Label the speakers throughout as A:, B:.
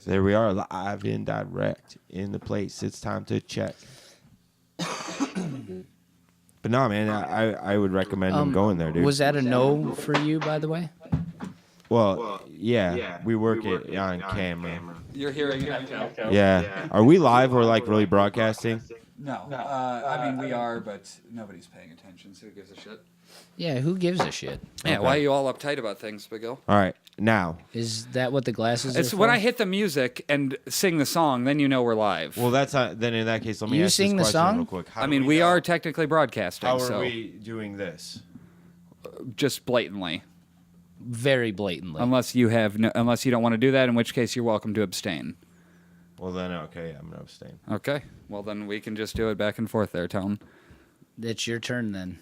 A: There we are, live and direct in the place. It's time to check. But no, man, I would recommend him going there, dude.
B: Was that a no for you, by the way?
A: Well, yeah, we work it on camera.
C: You're hearing it? Okay.
A: Yeah. Are we live or like really broadcasting?
C: No. I mean, we are, but nobody's paying attention, so who gives a shit?
B: Yeah, who gives a shit?
C: Yeah,
A: Okay.
C: why are you all uptight about things, Big O?
A: All right, now.
B: Is that what the glasses
C: It's
B: are
C: when
B: for?
C: I hit the music and sing the song, then you know we're live.
A: Well, that's not, then in that case, let me
B: You
A: ask
B: sing the
A: this question
B: song?
A: real quick. How
C: I
A: do
C: mean, we
A: know?
C: are technically broadcasting,
A: How are
C: so
A: we doing this?
C: just blatantly.
B: Very blatantly.
C: Unless you don't want to do that, in which case you're welcome to abstain.
A: Well, then, okay, I'm going to abstain.
C: Okay. Well, then we can just do it back and forth there, Tone.
B: It's your turn then.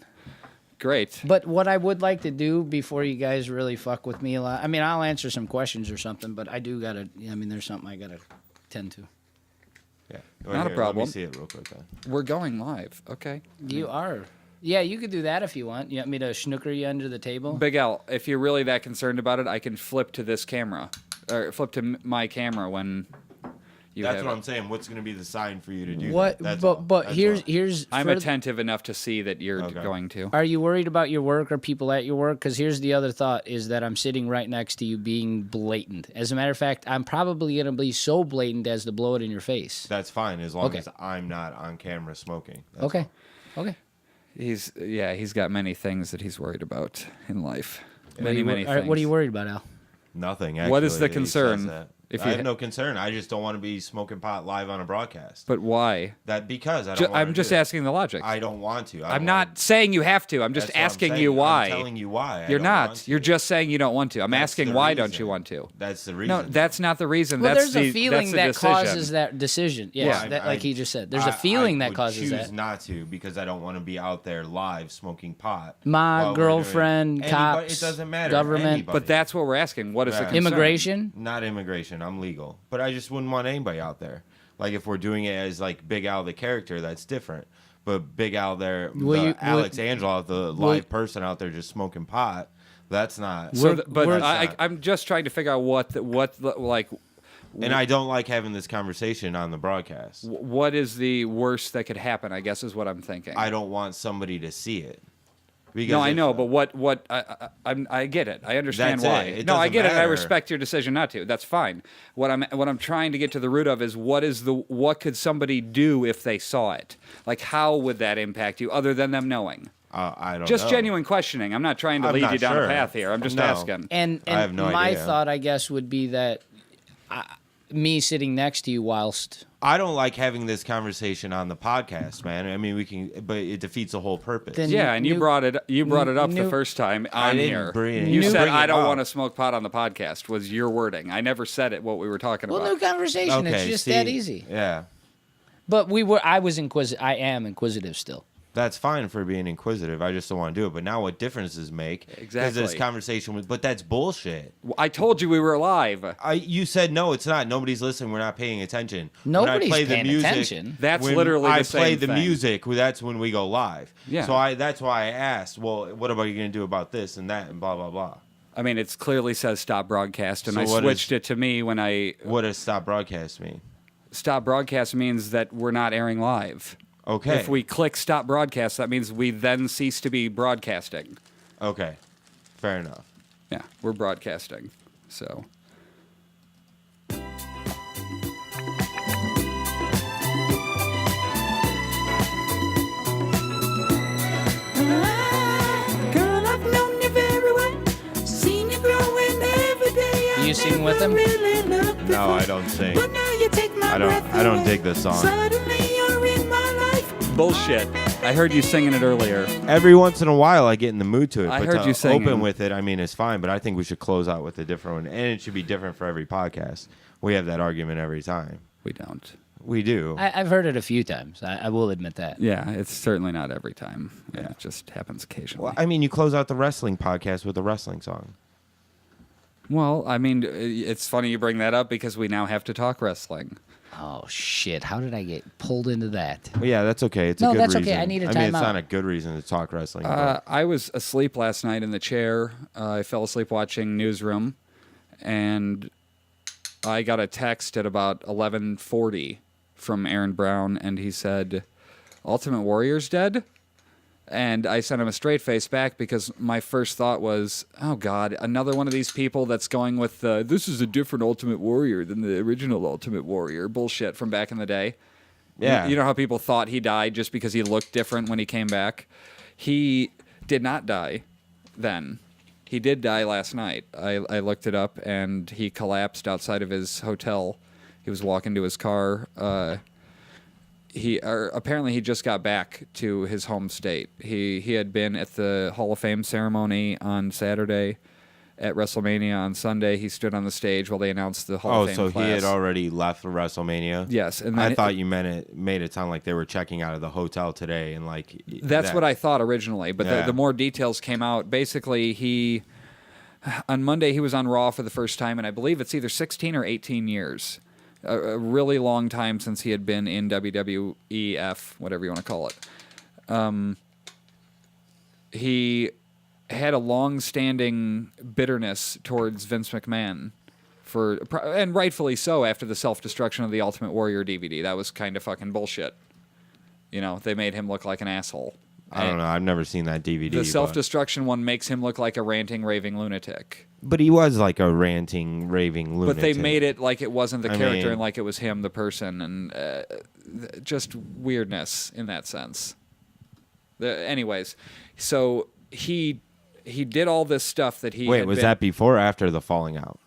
C: Great.
B: But what I would like to do before you guys really fuck with me a lot, I mean, I'll answer some questions or something, but I do gotta, I mean, there's something I gotta tend to.
A: Yeah.
C: Not a problem.
A: Let me see it real quick then.
C: We're going live. Okay.
B: You are. Yeah, you could do that if you want. You want me to snooker you under the table?
C: Big L, if you're really that concerned about it, I can flip to this camera. Or flip to my camera when you
A: That's
C: have
A: what
C: it.
A: I'm saying. What's going to be the sign for you to do
B: What?
A: that? That's all.
B: But
A: That's
B: here's.
C: I'm
B: further-
C: attentive enough to see that you're
A: Okay.
C: going to.
B: Are you worried about your work or people at your work? Because here's the other thought: is that I'm sitting right next to you, being blatant. As a matter of fact, I'm probably gonna be so blatant as to blow it in your face.
A: That's fine as long
B: Okay.
A: as I'm not on camera smoking. That's
B: Okay. Okay.
C: He's got many things that he's worried about in life.
B: What
C: Many
B: are
C: things.
B: you worried about, Al?
A: Nothing. Actually,
C: What is the
A: it says
C: concern?
A: that.
C: If
A: I
C: you
A: have
C: ha-
A: no concern. I just don't want to be smoking pot live on a broadcast.
C: But why?
A: That because I don't. want
C: I'm
A: to
C: just
A: do it.
C: asking the logic.
A: I don't want to.
C: I'm not saying you have to. I'm just
A: That's what I'm
C: asking
A: saying.
C: you why.
A: I'm telling you why. I
C: You're
A: don't want
C: not.
A: to.
C: You're just saying you don't want to. I'm
A: That's
C: asking
A: the
C: why don't
A: reason.
C: you want to?
A: That's the reason.
C: No, that's not the reason.
B: Well,
C: that's
B: there's a feeling that
C: decision.
B: causes that decision. Yes,
A: Yeah,
B: like he just said. There's a feeling that causes
A: I
B: that.
A: choose not to because I don't want to be out there live smoking pot.
B: My
A: while we're doing-
B: girlfriend,
A: Anybody-
B: cops,
A: it doesn't matter.
B: government.
A: Anybody.
C: But that's what we're asking. What is the
A: Yeah.
C: concern?
B: Immigration?
A: Not immigration. I'm legal. But I just wouldn't want anybody out there. Like if we're doing it as like Big Al the character, that's different. But Big Al there, Alex Angelov, the live person out there just smoking pot, that's not.
C: So,
A: that's
C: but
A: not.
C: I'm just trying to figure out what
A: And I don't like having this conversation on the broadcast.
C: what is the worst that could happen, I guess is what I'm thinking.
A: I don't want somebody to see it. Because
C: No, I
A: if-
C: know, but what I get it. I understand
A: That's it.
C: why.
A: It
C: No, I
A: doesn't
C: get it. I
A: matter.
C: respect your decision not to. That's fine. What I'm trying to get to the root of is what could somebody do if they saw it? Like how would that impact you other than them knowing?
A: I don't
C: Just
A: know.
C: genuine questioning. I'm not trying to
A: I'm
C: lead
A: not
C: you down
A: sure.
C: a path here. I'm just
A: No.
C: asking.
B: And
A: I have no
B: my
A: idea.
B: thought, I guess, would be that me sitting next to you whilst
A: I don't like having this conversation on the podcast, man. I mean, we can, but it defeats the whole purpose.
B: Then-
C: Yeah, and you
B: New-
C: brought it up the
B: new-
C: first time
A: I
C: on
A: didn't
C: here.
A: bring-
C: You
A: new-
C: said
A: bring
C: I
A: it
C: don't
A: up.
C: want to smoke pot on the podcast. Was your wording? I never said it. What we were talking
B: well,
C: about.
B: new conversation. It's just that easy.
A: Yeah,
B: But I was inquisitive. I am inquisitive still.
A: that's fine for being inquisitive. I just don't want to do it. But now, what difference does it make? Because this
C: Exactly.
A: conversation was, but that's bullshit.
C: I told you we were live.
A: You said no, it's not. Nobody's listening. We're not paying attention.
B: Nobody's
A: when I play
B: paying
A: the music,
B: attention.
C: That's
A: when
C: literally
A: I
C: the same
A: play the
C: thing.
A: music. That's when we go live.
C: Yeah.
A: So that's why I asked. Well, what about you going to do about this and that and blah blah blah?
C: I mean, it clearly says stop broadcast, and
A: So
C: I
A: what
C: switched it to me when I
A: What does stop broadcast mean?
C: stop broadcast means that we're not airing live.
A: Okay.
C: If we click stop broadcast, that means we then cease to be broadcasting.
A: Okay. Fair enough.
C: Yeah, we're broadcasting. So.
D: Girl, I've known you very well. Seen you growing every day.
B: Do you sing with him?
A: No, I don't sing.
D: But now you take my
A: I don't dig this song.
D: Suddenly you're in my life.
C: Bullshit. I heard you singing it earlier.
A: Every once in a while, I get in the mood to it.
C: I
A: but
C: heard
A: to
C: you singing.
A: open with it, I mean, it's fine. But I think we should close out with a different one, and it should be different for every podcast. We have that argument every time.
C: We don't.
A: We do.
B: I've heard it a few times. I will admit that.
C: Yeah, it's certainly not every time. Yeah, it just happens occasionally.
A: Well, I mean, you close out the wrestling podcast with a wrestling song.
C: Well, I mean, it's funny you bring that up because we now have to talk wrestling.
B: Oh shit! How did I get pulled into that?
A: Well, yeah, that's okay. It's a
B: No,
A: good
B: that's
A: reason.
B: okay. I need a
A: I mean, it's
B: timeout.
A: not a good reason to talk wrestling. but
C: I was asleep last night in the chair. I fell asleep watching Newsroom, and I got a text at about 11:40 from Aaron Brown, and he said, "Ultimate Warrior's dead?" And I sent him a straight face back because my first thought was, oh, God, another one of these people that's going with this is a different Ultimate Warrior than the original Ultimate Warrior bullshit from back in the day.
A: Yeah.
C: You know how people thought he died just because he looked different when he came back? He did not die then. He did die last night. I looked it up, and he collapsed outside of his hotel. He was walking to his car. Apparently he just got back to his home state. He had been at the Hall of Fame ceremony on Saturday, at WrestleMania on Sunday. He stood on the stage while they announced the Hall of Fame
A: so
C: class.
A: he had already left for WrestleMania?
C: Yes. And
A: I thought you made it sound like they were checking out of the hotel today. And
C: That's what I thought originally, but
A: Yeah.
C: the more details came out. Basically, on Monday he was on Raw for the first time, and I believe it's either 16 or 18 years. A really long time since he had been in WWEF, whatever you want to call it. He had a long-standing bitterness towards Vince McMahon, and rightfully so, after the self-destruction of the Ultimate Warrior DVD. That was kind of fucking bullshit. You know, they made him look like an asshole.
A: I don't know. I've never seen that DVD.
C: The self-destruction one makes him look like a ranting, raving lunatic.
A: But he was like a ranting, raving lunatic.
C: But they made it like it wasn't the character
A: mean,
C: and like it was him, the person, and just weirdness in that sense. Anyways, so he did all this stuff that he
A: Wait, was that before or after the falling out?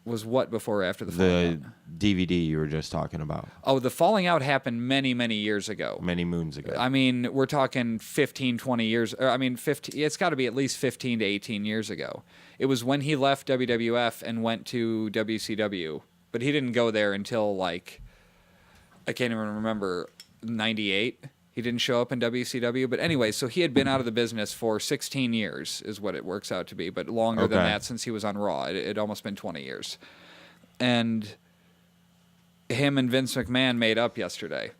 C: Was what before or after the falling out?
A: The DVD you were just talking about.
C: Oh, the falling out happened many, many years ago.
A: Many moons ago.
C: I mean, we're talking 15, 20 years. I mean, 15. It's got to be at least 15 to 18 years ago. It was when he left WWF and went to WCW. But he didn't go there until, like, I can't even remember, 98. He didn't show up in WCW. But anyway, so he had been out of the business for 16 years is what it works out to be. But longer than that since he was on Raw. It almost been 20 years. And him and Vince McMahon made up yesterday.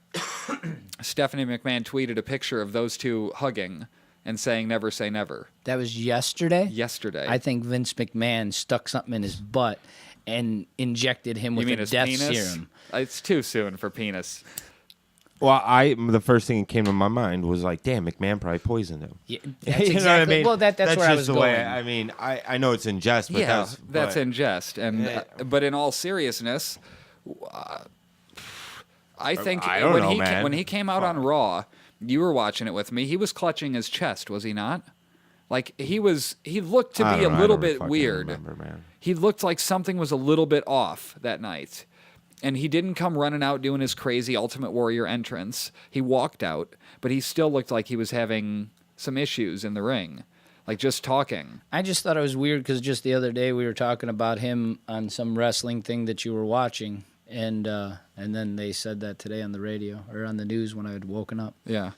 C: Stephanie McMahon tweeted a picture of those two hugging and saying never say never.
B: That was yesterday?
C: Yesterday.
B: I think Vince McMahon stuck something in his butt and injected him with a death serum.
C: It's too soon for penis.
A: Well, the first thing that came to my mind was like, damn, McMahon probably poisoned him.
B: Yeah, that's exactly. What I mean? Well, that's where I was going.
A: I mean, I know it's in jest, but
C: that's in jest. And but in all seriousness, I think when he came out on Raw, you were watching it with me. He was clutching his chest, was he not? Like he looked to be a little bit weird.
A: Man.
C: He looked like something was a little bit off that night. And he didn't come running out doing his crazy Ultimate Warrior entrance. He walked out, but he still looked like he was having some issues in the ring, like just talking.
B: I just thought it was weird because just the other day we were talking about him on some wrestling thing that you were watching, and then they said that today on the radio or on the news when I had woken up.
C: Yeah.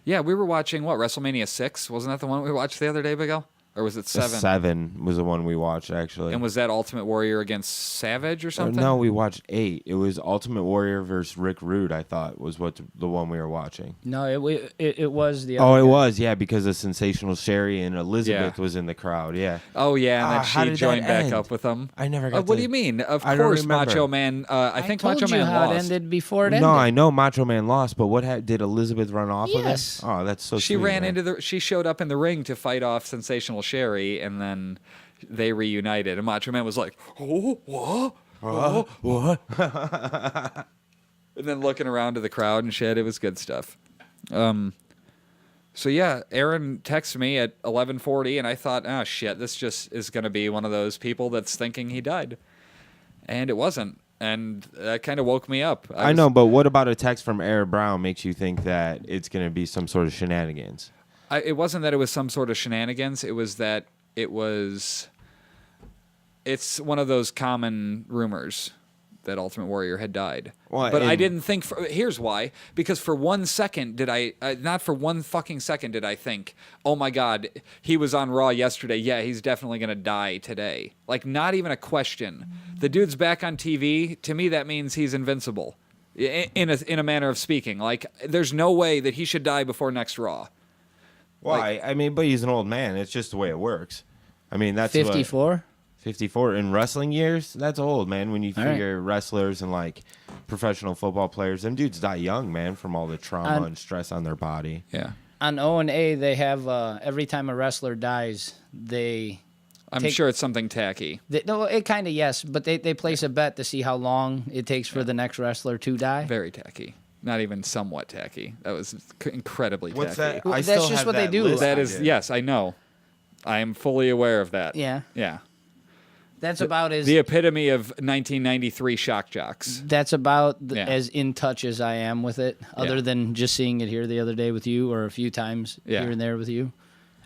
C: Yeah, we were watching, WrestleMania 6? Wasn't that the one we watched the other day, Big L? Or was it 7?
A: 7 was the one we watched, actually.
C: And was that Ultimate Warrior against Savage or something?
A: No, we watched 8. It was Ultimate Warrior versus Rick Rude, I thought, was what the one we were watching.
B: No, it was the other
A: Oh, it
B: guy.
A: was, yeah, because of Sensational Sherry and Elizabeth was in the crowd, yeah.
C: Oh, yeah, and
A: how
C: then she
A: did
C: joined
A: that
C: back
A: end?
C: up with them.
A: I never got
C: What do you mean? Of
A: I don't
C: course,
A: remember.
C: Macho Man, I think
B: told
C: Macho
B: you
C: Man
B: how
C: lost.
B: it ended before it ended.
A: No, I know Macho Man lost, but did Elizabeth run off
B: Yes.
A: of him? Oh, that's so
C: She
A: sweet,
C: ran
A: man.
C: she showed up in the ring to fight off Sensational Sherry, and then they reunited. And Macho Man was like, oh, what? Oh,
A: What?
C: and then looking around to the crowd and shit. It was good stuff. So yeah, Aaron texted me at 11:40, and I thought, oh shit, this just is going to be one of those people that's thinking he died, and it wasn't, and that kind of woke me up.
A: I know, but what about a text from Aaron Brown makes you think that it's going to be some sort of shenanigans?
C: It wasn't that it was some sort of shenanigans. It was that it's one of those common rumors that Ultimate Warrior had died.
A: Well,
C: but I didn't think, here's why, because for 1 second did I, not for 1 fucking second did I think, oh my God, he was on Raw yesterday, yeah, he's definitely going to die today. Like, not even a question. The dude's back on TV, to me that means he's invincible, in a manner of speaking. Like, there's no way that he should die before next Raw.
A: Why? I mean, but he's an old man. It's just the way it works. I mean, that's
B: 54.
A: 54 in wrestling years. That's old, man. When you
B: All right.
A: figure wrestlers and like professional football players, them dudes die young, man, from all the trauma and stress on their body.
C: Yeah.
B: On O&A, they have every time a wrestler dies,
C: I'm sure it's something tacky.
B: No, it kind of yes, but they place a bet to see how long it takes for the next wrestler to die.
C: Very tacky. Not even somewhat tacky. That was incredibly
A: What's
C: tacky.
A: that?
B: Well,
A: I
B: that's
A: still
B: just
A: have
B: what they
A: that
B: do.
A: list
C: That
A: I
C: is,
A: did.
C: yes, I know. I am fully aware of that.
B: Yeah,
C: Yeah.
B: that's about as
C: The epitome of 1993 shock jocks.
B: that's about
C: Yeah.
B: as in touch as I am with it. Other
C: Yeah.
B: than just seeing it here the other day with you, or a few times
C: Yeah.
B: here and there with you.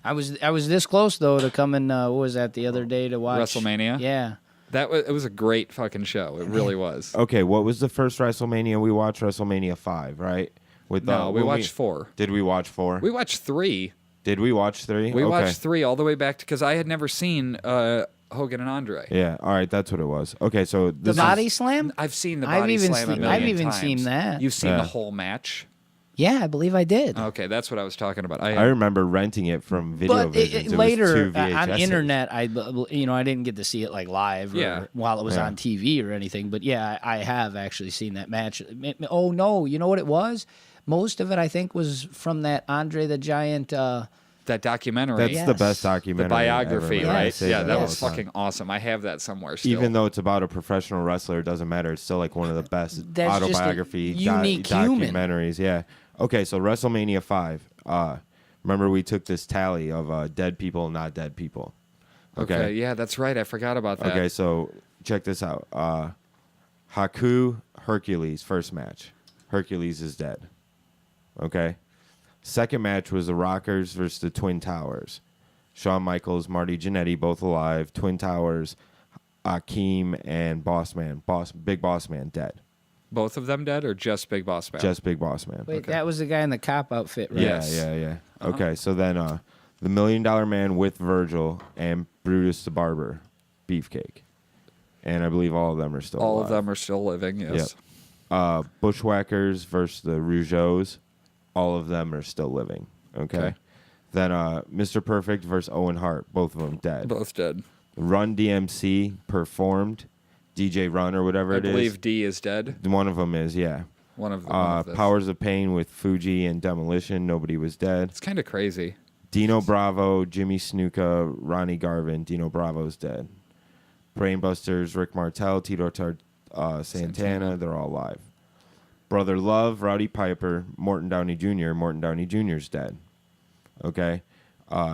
B: I was this close though to coming. What was that the other day to watch
C: WrestleMania?
B: Yeah.
C: It was a great fucking show. It really was.
A: Okay, what was the first WrestleMania we watched? WrestleMania 5, right? With
C: No, we
A: when
C: watched 4.
A: Did we watch 4?
C: We watched 3.
A: Did we watch 3?
C: We
A: okay.
C: watched 3 all the way back because I had never seen Hogan and Andre.
A: Yeah, all right, that's what it was. Okay, so
B: The
A: this
B: body
A: is,
B: slam?
C: I've seen the
B: I've
C: body
B: even
C: slam a
B: seen-
C: million
B: I've even
C: times.
B: seen that.
C: You've seen
A: Yeah.
C: the whole match?
B: Yeah, I believe I did.
C: Okay, that's what I was talking about.
A: I remember renting it from Video
B: But
A: Visions. It was
B: later
A: 2
B: on
A: VHSs.
B: internet, I didn't get to see it like live or
C: Yeah.
B: while it was
A: Yeah.
B: on TV or anything. But yeah, I have actually seen that match. Oh no, you know what it was? Most of it, I think, was from that Andre the Giant.
C: that documentary.
A: That's
B: Yes.
A: the best
C: the
A: documentary.
C: biography,
A: ever, man. I
C: right?
A: say
C: Yeah, that
A: all
C: was
A: the time.
C: fucking awesome. I have that somewhere still.
A: Even though it's about a professional wrestler, it doesn't matter. It's still like one of the best
B: That's just a
A: autobiography
B: unique human.
A: documentaries. Yeah. Okay, so WrestleMania 5. Remember we took this tally of dead people and not dead people.
C: Okay, yeah, that's right. I forgot about that.
A: Okay, so check this out. Haku Hercules first match. Hercules is dead. Okay. Second match was the Rockers versus the Twin Towers. Shawn Michaels, Marty Jannetty, both alive. Twin Towers, Akeem and Big Boss Man dead.
C: Both of them dead or just Big Boss Man?
A: Just Big Boss Man.
B: Wait, that was the guy in the cop outfit, right?
C: Yes.
A: Yeah. Okay, so then the $1 Million Man with Virgil and Brutus the Barber, Beefcake. And I believe all of them are still
C: All
A: alive.
C: of them are still living, yes.
A: Yep. Bushwhackers versus the Rougeaus. All of them are still living. Okay. Then Mr. Perfect versus Owen Hart. Both of them dead.
C: Both dead.
A: Run DMC performed. DJ Run or whatever
C: I
A: it is.
C: believe D is dead.
A: One of them is, yeah.
C: One of them.
A: Powers of Pain with Fuji and Demolition. Nobody was dead.
C: It's kind of crazy.
A: Dino Bravo, Jimmy Snuka, Ronnie Garvin. Dino Bravo's dead. Brainbusters, Rick Martel, Tito Santana. They're all alive. Brother Love, Rowdy Piper, Morton Downey Jr. Morton Downey Jr.'s dead. Okay.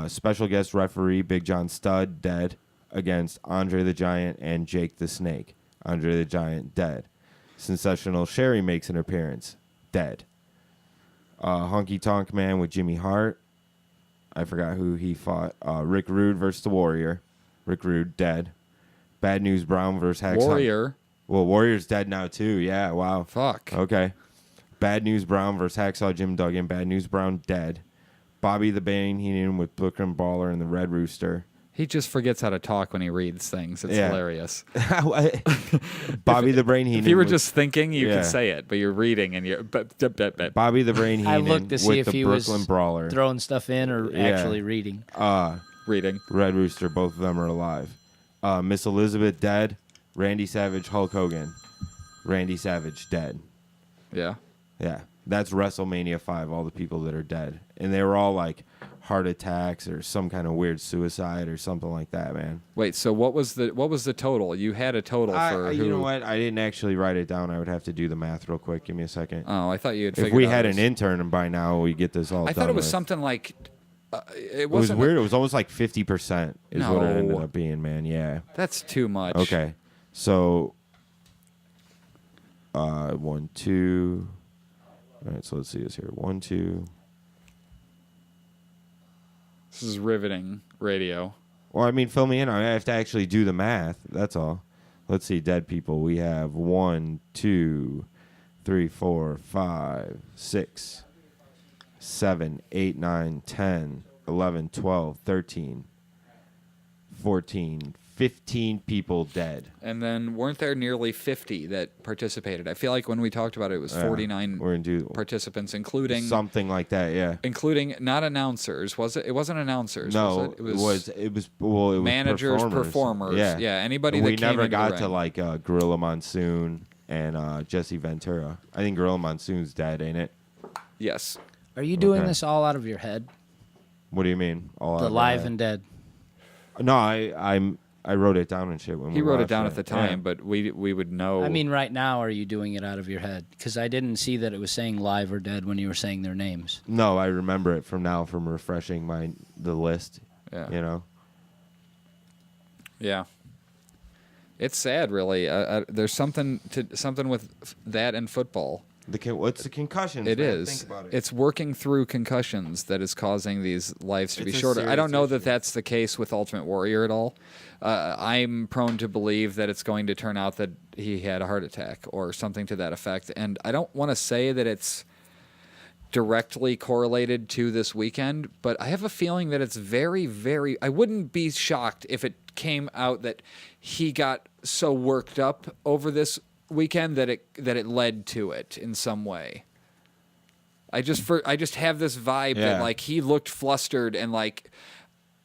A: Special guest referee, Big John Studd, dead against Andre the Giant and Jake the Snake. Andre the Giant, dead. Sensational Sherry makes an appearance, dead. Honky Tonk Man with Jimmy Hart. I forgot who he fought. Rick Rude versus the Warrior. Rick Rude, dead. Bad News Brown versus Hacksaw.
C: Warrior.
A: Well, Warrior's dead now, too. Yeah, wow.
C: Fuck.
A: Okay. Bad News Brown versus Hacksaw Jim Duggan. Bad News Brown, dead. Bobby the Brain Heenan with Brooklyn Brawler and the Red Rooster.
C: He just forgets how to talk when he reads things. It's
A: Yeah.
C: hilarious.
A: Bobby the Brain Heenan.
C: If you were
A: with-
C: just thinking, you
A: Yeah.
C: could say it, but you're reading and you're.
A: Bobby the Brain
B: I
A: Heenan
B: looked to see
A: with
B: if
A: the
B: he
A: Brooklyn
B: was
A: Brawler.
B: throwing stuff in or
A: Yeah.
B: actually reading.
C: reading.
A: Red Rooster, both of them are alive. Miss Elizabeth, dead. Randy Savage, Hulk Hogan. Randy Savage, dead.
C: Yeah.
A: Yeah, that's WrestleMania 5, all the people that are dead. And they were all like heart attacks or some kind of weird suicide or something like that, man.
C: Wait, so what was the total? You had a total for who?
A: You know what? I didn't actually write it down. I would have to do the math real quick. Give me a second.
C: Oh, I thought you had
A: If
C: figured
A: we
C: out
A: had
C: it
A: an
C: was-
A: intern and by now we get this all
C: I
A: done
C: thought it was
A: with.
C: something like
A: It was weird. It was almost like 50% is what it ended
C: No.
A: up being, man. Yeah.
C: That's too much.
A: Okay. So 1, 2. All right, so let's see this here. 1, 2.
C: This is riveting radio.
A: Well, I mean, fill me in. I have to actually do the math. That's all. Let's see. Dead people. We have 1, 2, 3, 4, 5, 6, 7, 8, 9, 10, 11, 12, 13, 14, 15 people dead.
C: And then weren't there nearly 50 that participated? I feel like when we talked about it, it was 49
A: We're gonna do
C: participants, including
A: something like that. Yeah.
C: including not announcers. Was it? It wasn't announcers.
A: No,
C: was
A: it was
C: managers, performers. Yeah, anybody.
A: We
C: that came
A: never
C: into the
A: got to
C: ring.
A: like Gorilla Monsoon and Jesse Ventura. I think Gorilla Monsoon's dead, ain't it?
C: Yes.
B: Are you doing
A: Okay.
B: this all out of your head?
A: What do you mean? All
B: The
A: out
B: live
A: of
B: and dead.
A: No, I wrote it down and shit when
C: He
A: we
C: wrote it
A: watched
C: down at the time,
A: Yeah.
C: but we would know.
B: I mean, right now, are you doing it out of your head? Because I didn't see that it was saying live or dead when you were saying their names.
A: No, I remember it from refreshing the list.
C: Yeah.
A: You know.
C: Yeah. It's sad, really. There's something with that and football.
A: What's the concussion?
C: It is.
A: Think about it.
C: It's working through concussions that is causing these lives to be
A: It's a
C: shorter. I don't know
A: serious
C: that
A: issue.
C: that's the case with Ultimate Warrior at all. I'm prone to believe that it's going to turn out that he had a heart attack or something to that effect. And I don't want to say that it's directly correlated to this weekend, but I have a feeling that it's very, very... I wouldn't be shocked if it came out that he got so worked up over this weekend that it led to it in some way. I just have this vibe that
A: Yeah.
C: like he looked flustered and like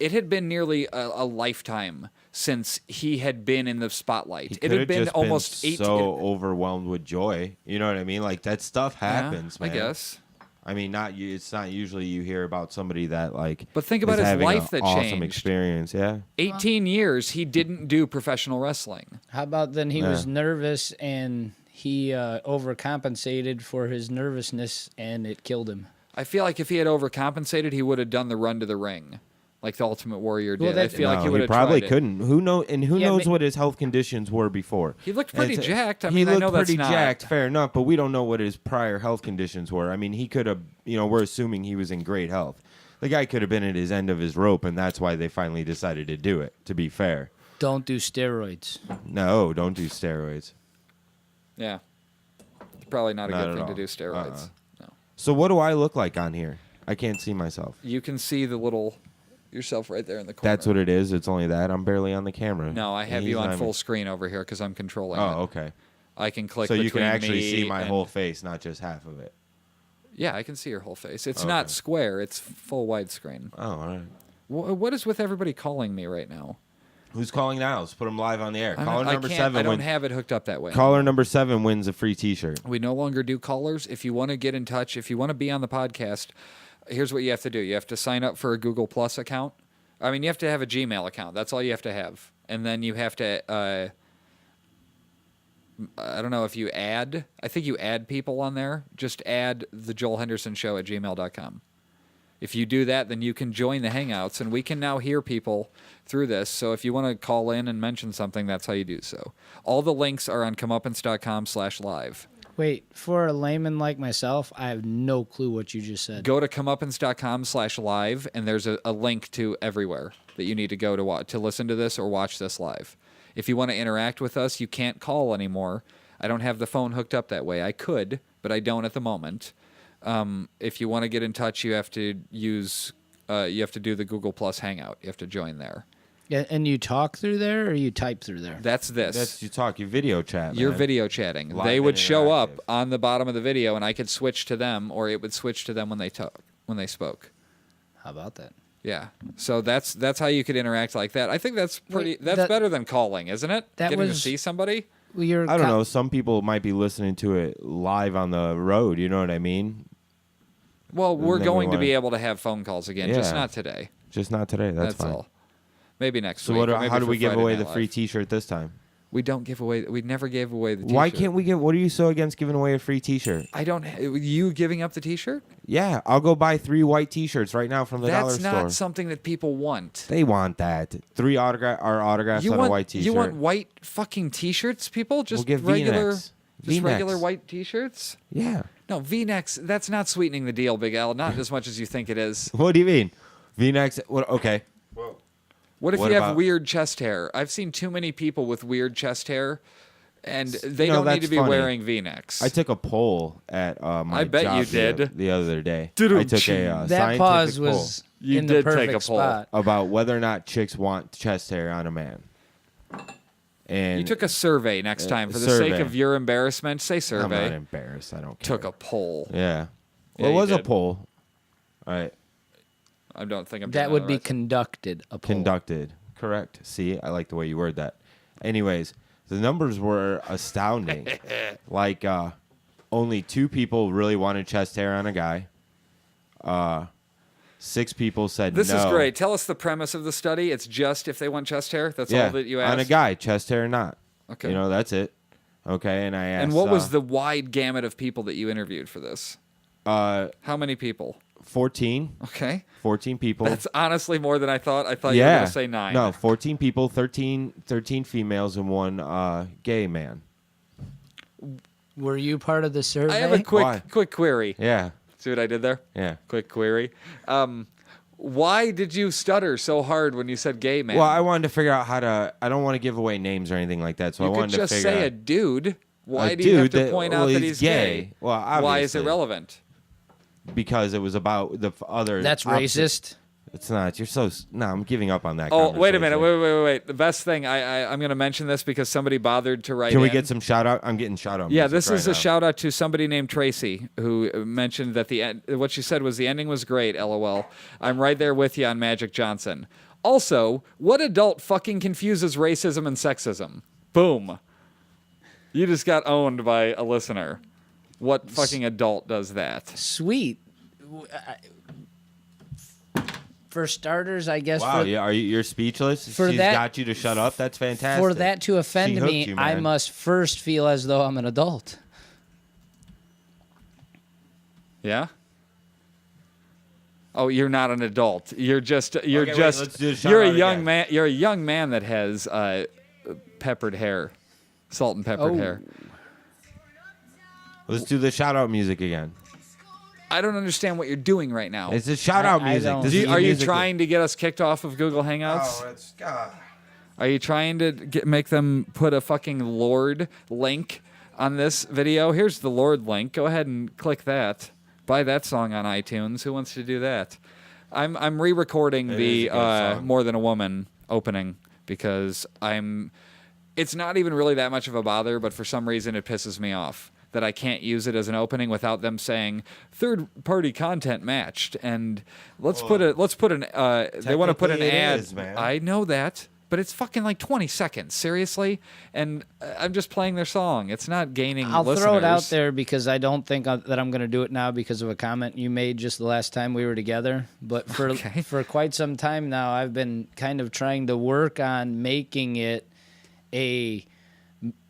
C: it had been nearly a lifetime since he had been in the spotlight.
A: He
C: It
A: could've
C: had been
A: just
C: almost
A: been
C: 18.
A: so overwhelmed with joy. You know what I mean? Like that stuff happens,
C: I
A: man.
C: guess.
A: I mean, it's not usually you hear about somebody that like.
C: But think about
A: is
C: his
A: having
C: life
A: an
C: that
A: awesome
C: changed.
A: experience. Yeah.
C: 18 years he didn't do professional wrestling.
B: How about then he was
A: Yeah.
B: nervous and he overcompensated for his nervousness and it killed him?
C: I feel like if he had overcompensated, he would have done the run to the ring, like the Ultimate Warrior did.
B: Well,
C: I
B: that-
C: feel like
A: No,
C: he would have
A: probably
C: tried it.
A: couldn't. Who
B: Yeah,
A: knows
B: but-
A: what his health conditions were before?
C: He looked pretty
A: It's-
C: jacked. I
A: he
C: mean, I
A: looked
C: know that's
A: pretty
C: not-
A: jacked. Fair enough, but we don't know what his prior health conditions were. I mean, he could have. We're assuming he was in great health. The guy could have been at his end of his rope, and that's why they finally decided to do it. To be fair,
B: Don't do steroids.
A: no, don't do steroids.
C: Yeah. It's probably not a
A: Not
C: good
A: at
C: thing to
A: all.
C: do steroids. No.
A: So what do I look like on here? I can't see myself.
C: You can see the little yourself right there in the corner.
A: That's what it is. It's only that I'm barely on the camera.
C: No, I have
A: He's
C: you on
A: not
C: full
A: even-
C: screen over here because I'm controlling it.
A: Oh, okay.
C: I can click
A: So you can
C: between
A: actually
C: me
A: see my
C: and-
A: whole face, not just half of it.
C: Yeah, I can see your whole face. It's
A: Okay.
C: not square. It's full widescreen.
A: Oh, all right.
C: What is with everybody calling me right now?
A: Who's calling now? Let's put him live on the air.
C: I
A: Caller number
C: can't-
A: 7
C: I don't
A: wins.
C: have it hooked up that way.
A: Caller number 7 wins a free T-shirt.
C: We no longer do callers. If you want to get in touch, if you want to be on the podcast, here's what you have to do. You have to sign up for a Google Plus account. I mean, you have to have a Gmail account. That's all you have to have. And then you have to, I don't know if you add, I think you add people on there. Just add the Joel Henderson Show at gmail.com. If you do that, then you can join the Hangouts, and we can now hear people through this. So if you want to call in and mention something, that's how you do so. All the links are on comeuppance.com/live.
B: Wait, for a layman like myself, I have no clue what you just said.
C: Go to comeuppance.com/live, and there's a link to everywhere that you need to go to listen to this or watch this live. If you want to interact with us, you can't call anymore. I don't have the phone hooked up that way. I could, but I don't at the moment. If you want to get in touch, you have to use, you have to do the Google Plus Hangout. You have to join there.
B: Yeah, and you talk through there or you type through there?
C: That's this.
A: That's you talk. You video chat.
C: You're
A: man.
C: video chatting.
A: Live
C: They
A: and
C: would show up
A: interactive.
C: on the bottom of the video, and I could switch to them, or it would switch to them when they spoke.
B: How about that?
C: Yeah. So that's how you could interact like that. I think that's pretty.
B: Wait,
C: that's
B: that-
C: better than calling, isn't it?
B: that
C: Getting to
B: was-
C: see somebody.
B: Well, you're
A: I don't know. Some people might be listening to it live on the road. You know what I mean?
C: Well, we're
A: then we
C: going to be
A: wanna-
C: able to have phone calls again, just
A: Yeah.
C: not today.
A: Just not today. That's fine.
C: all. Maybe next
A: So
C: week.
A: what?
C: or maybe
A: How do
C: for
A: we give
C: Friday
A: away
C: Night
A: the free
C: Live.
A: T-shirt this time?
C: We don't give away. We never gave away the T-shirt.
A: Why can't we give? What are you so against giving away a free T-shirt?
C: I don't. You giving up the T-shirt?
A: Yeah, I'll go buy 3 white T-shirts right now from the dollar
C: That's
A: store.
C: not something that people want.
A: They want that. 3 autographs
C: You
A: on
C: want
A: a white T-shirt.
C: you want white fucking T-shirts, people? Just
A: We'll give
C: regular,
A: V-necks.
C: just
A: V-necks.
C: regular white T-shirts?
A: Yeah.
C: No, V-necks. That's not sweetening the deal, Big L. Not as much as you think it is.
A: What do you mean? V-necks. What? Okay.
C: What if
A: What
C: you have
A: about-
C: weird chest hair? I've seen too many people with weird chest hair, and they
A: No,
C: don't need
A: that's
C: to be
A: funny.
C: wearing V-necks.
A: I took a poll at my
C: I bet
A: job
C: you did.
A: the other day. I took a
B: that
A: scientific
B: pause
A: poll
B: was
C: You
B: in
C: did
B: the
C: take
B: perfect
C: a poll.
B: spot.
A: about whether or not chicks want chest hair on a man. And
C: You took a survey next time for the
A: survey.
C: sake of your embarrassment. Say
A: I'm
C: survey.
A: not embarrassed. I don't care.
C: Took a poll.
A: Yeah.
C: Yeah,
A: Well, it
C: you
A: was a
C: did.
A: poll. All right.
C: I don't think I'm.
B: That
C: doing
B: would be
C: right.
B: conducted. A poll.
A: Conducted. Correct. See, I like the way you word that. Anyways, the numbers were astounding. Like, only 2 people really wanted chest hair on a guy. 6 people said
C: This
A: no.
C: is great. Tell us the premise of the study. It's just if they want chest hair. That's
A: Yeah,
C: all that you asked.
A: on a guy, chest hair or not.
C: Okay.
A: You know, that's it. Okay, and I asked.
C: And what was the wide gamut of people that you interviewed for this? How many people?
A: 14?
C: Okay.
A: 14 people.
C: That's honestly more than I thought. I thought you were going to say 9.
A: No, 14 people, 13 females, and 1 gay man.
B: Were you part of the survey?
C: I have a
A: Why?
C: quick query.
A: Yeah,
C: See what I did there?
A: yeah.
C: Quick query. Why did you stutter so hard when you said gay man?
A: Well, I wanted to figure out how to. I don't want to give away names or anything like that, so
C: you
A: I
C: could
A: wanted
C: just
A: to figure
C: say
A: out.
C: a dude. Why
A: A
C: do you have
A: dude
C: to point out
A: well,
C: that he's gay?
A: Well, obviously.
C: Why is it relevant?
A: Because it was about the other.
B: That's
A: opposite-
B: racist.
A: It's not. You're so. No, I'm giving up on that.
C: Oh, wait a
A: conversation.
C: minute. Wait. The best thing, I'm going to mention this because somebody bothered to write
A: Can we
C: in.
A: get some shout out? I'm getting shout out.
C: Yeah,
A: music
C: this
A: right
C: is a
A: now.
C: shout out to somebody named Tracy who mentioned that what she said was the ending was great, LOL. I'm right there with you on Magic Johnson. Also, what adult fucking confuses racism and sexism? Boom. You just got owned by a listener. What fucking adult does that?
B: Sweet. For starters, I guess.
A: Wow,
B: for,
A: yeah, you're speechless?
B: for
A: She's
B: that-
A: got you to shut up? That's fantastic.
B: For that to offend
A: She hooked
B: me,
A: you,
B: I
A: man.
B: must first feel as though I'm an adult.
C: Yeah? Oh, you're not an adult. You're just
A: Okay, wait, let's do the shout
C: you're a
A: out
C: young
A: again.
C: man. You're a young man that has peppered hair, salt and peppered
B: Oh.
C: hair.
A: Let's do the shout out music again.
C: I don't understand what you're doing right now.
A: It's a shout out
B: I
A: music.
B: don't-
A: This is
C: Are you
A: music
C: trying to get us kicked off of Google Hangouts?
A: Oh, it's God.
C: Are you trying to make them put a fucking Lord link on this video? Here's the Lord link. Go ahead and click that. Buy that song on iTunes. Who wants to do that? I'm re-recording
A: It
C: the
A: is a good song.
C: More Than a Woman opening because it's not even really that much of a bother, but for some reason it pisses me off that I can't use it as an opening without them saying third-party content matched. And let's put an they want to put an
A: technically it
C: ad.
A: is, man.
C: I know that, but it's fucking like 20 seconds. Seriously, and I'm just playing their song. It's not gaining.
B: I'll
C: listeners.
B: throw it out there because I don't think that I'm going to do it now because of a comment you made just the last time we were together. But for quite some time now, I've been kind of trying to work on making it a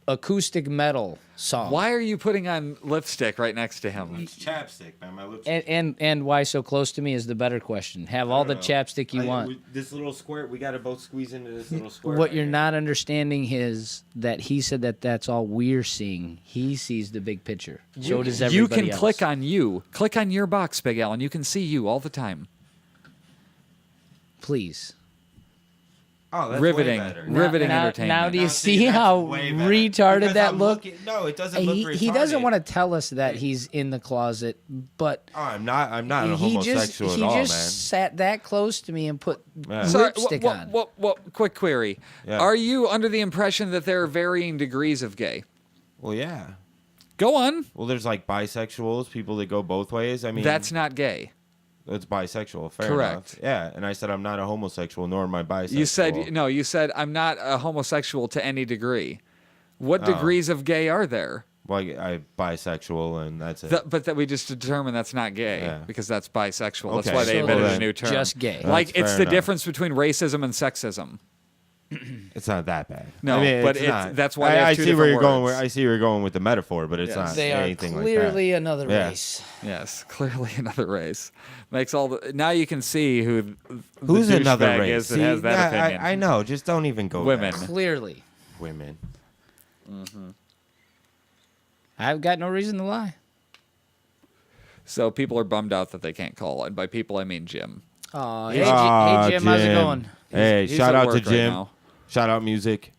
B: acoustic metal song.
C: Why are you putting on lipstick right next to him?
A: It's chapstick, man. My lips.
B: And why so close to me is the better question. Have all the chapstick you want.
A: This little square, we got to both squeeze into this little square.
B: What
A: right
B: you're
A: here.
B: not understanding is that he said that that's all we're seeing. He sees the big picture. So does everybody
C: You can
B: else.
C: click on your box, Big Al, and you can see you all the time.
B: Please.
A: Oh, that's
C: Riveting.
A: Way better.
C: Riveting
B: now,
C: entertainment.
B: Now do you
A: Now,
B: see
A: that's
B: how
A: way better.
B: retarded
A: Because
B: that
A: I'm
B: look?
A: no, it doesn't look retarded.
B: He doesn't want to tell us that he's in the closet, but
A: Oh, I'm not a
B: he
A: homosexual
B: just
A: at all, man.
B: sat that close to me and put
A: Yeah.
B: lipstick on.
C: What, quick query.
A: Yeah.
C: Are you under the impression that there are varying degrees of gay?
A: Well, yeah.
C: Go on.
A: Well, there's like bisexuals, people that go both ways. I mean,
C: That's not gay.
A: It's bisexual. Fair
C: Correct.
A: enough. Yeah, and I said I'm not a homosexual, nor am I bisexual.
C: You said I'm not a homosexual to any degree. What degrees of gay are there?
A: Well, I'm bisexual, and that's it.
C: But that we just determined that's not gay
A: Yeah.
C: because that's bisexual. That's
A: Okay.
C: why they
B: So
C: invented
A: then
C: a new term.
B: just gay.
C: Like
A: That's
C: it's
A: fair
C: the
A: enough.
C: difference between racism and sexism.
A: It's not that bad.
C: No,
A: I mean,
C: but
A: it's
C: it's-
A: not.
C: that's why they have
A: I
C: two
A: see where
C: different
A: you're going.
C: words.
A: I see where you're going with the metaphor, but it's
C: Yes.
A: not
B: They are
A: anything
B: clearly
A: like
B: another
A: Yeah.
B: race.
C: Yes, clearly another race. Makes all the now you can see who
A: that. Who's
C: the
A: another
C: douchebag
A: race?
C: is that has that
A: yeah,
C: opinion.
A: I know. Just don't even go
C: Women.
A: there.
B: Clearly.
A: Women.
B: I've got no reason to lie.
C: So people are bummed out that they can't call, and by people I mean Jim.
B: Oh,
C: Hey,
B: hey, Jim, how's it going?
A: Hey,
C: He's
A: shout
C: at
A: out to
C: work right
A: Jim.
C: now.
A: Shout out music.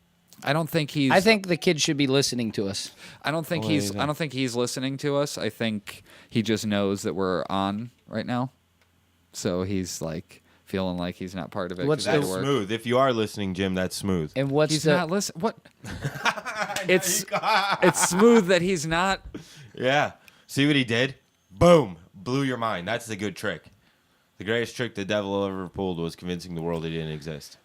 C: I don't think he's.
B: I think the kid should be listening to us.
C: I don't think
A: What do you
C: he's. I
A: think?
C: don't think he's listening to us. I think he just knows that we're on right now, so he's like feeling like he's not part of it.
B: What's
C: 'cause he had
A: That's
C: to work.
A: smooth. If you are listening, Jim, that's smooth.
B: And what's
C: He's
B: the
C: not listening. What? It's smooth that he's not.
A: Yeah. See what he did? Boom. Blew your mind. That's the good trick. The greatest trick the devil ever pulled was convincing the world he didn't exist.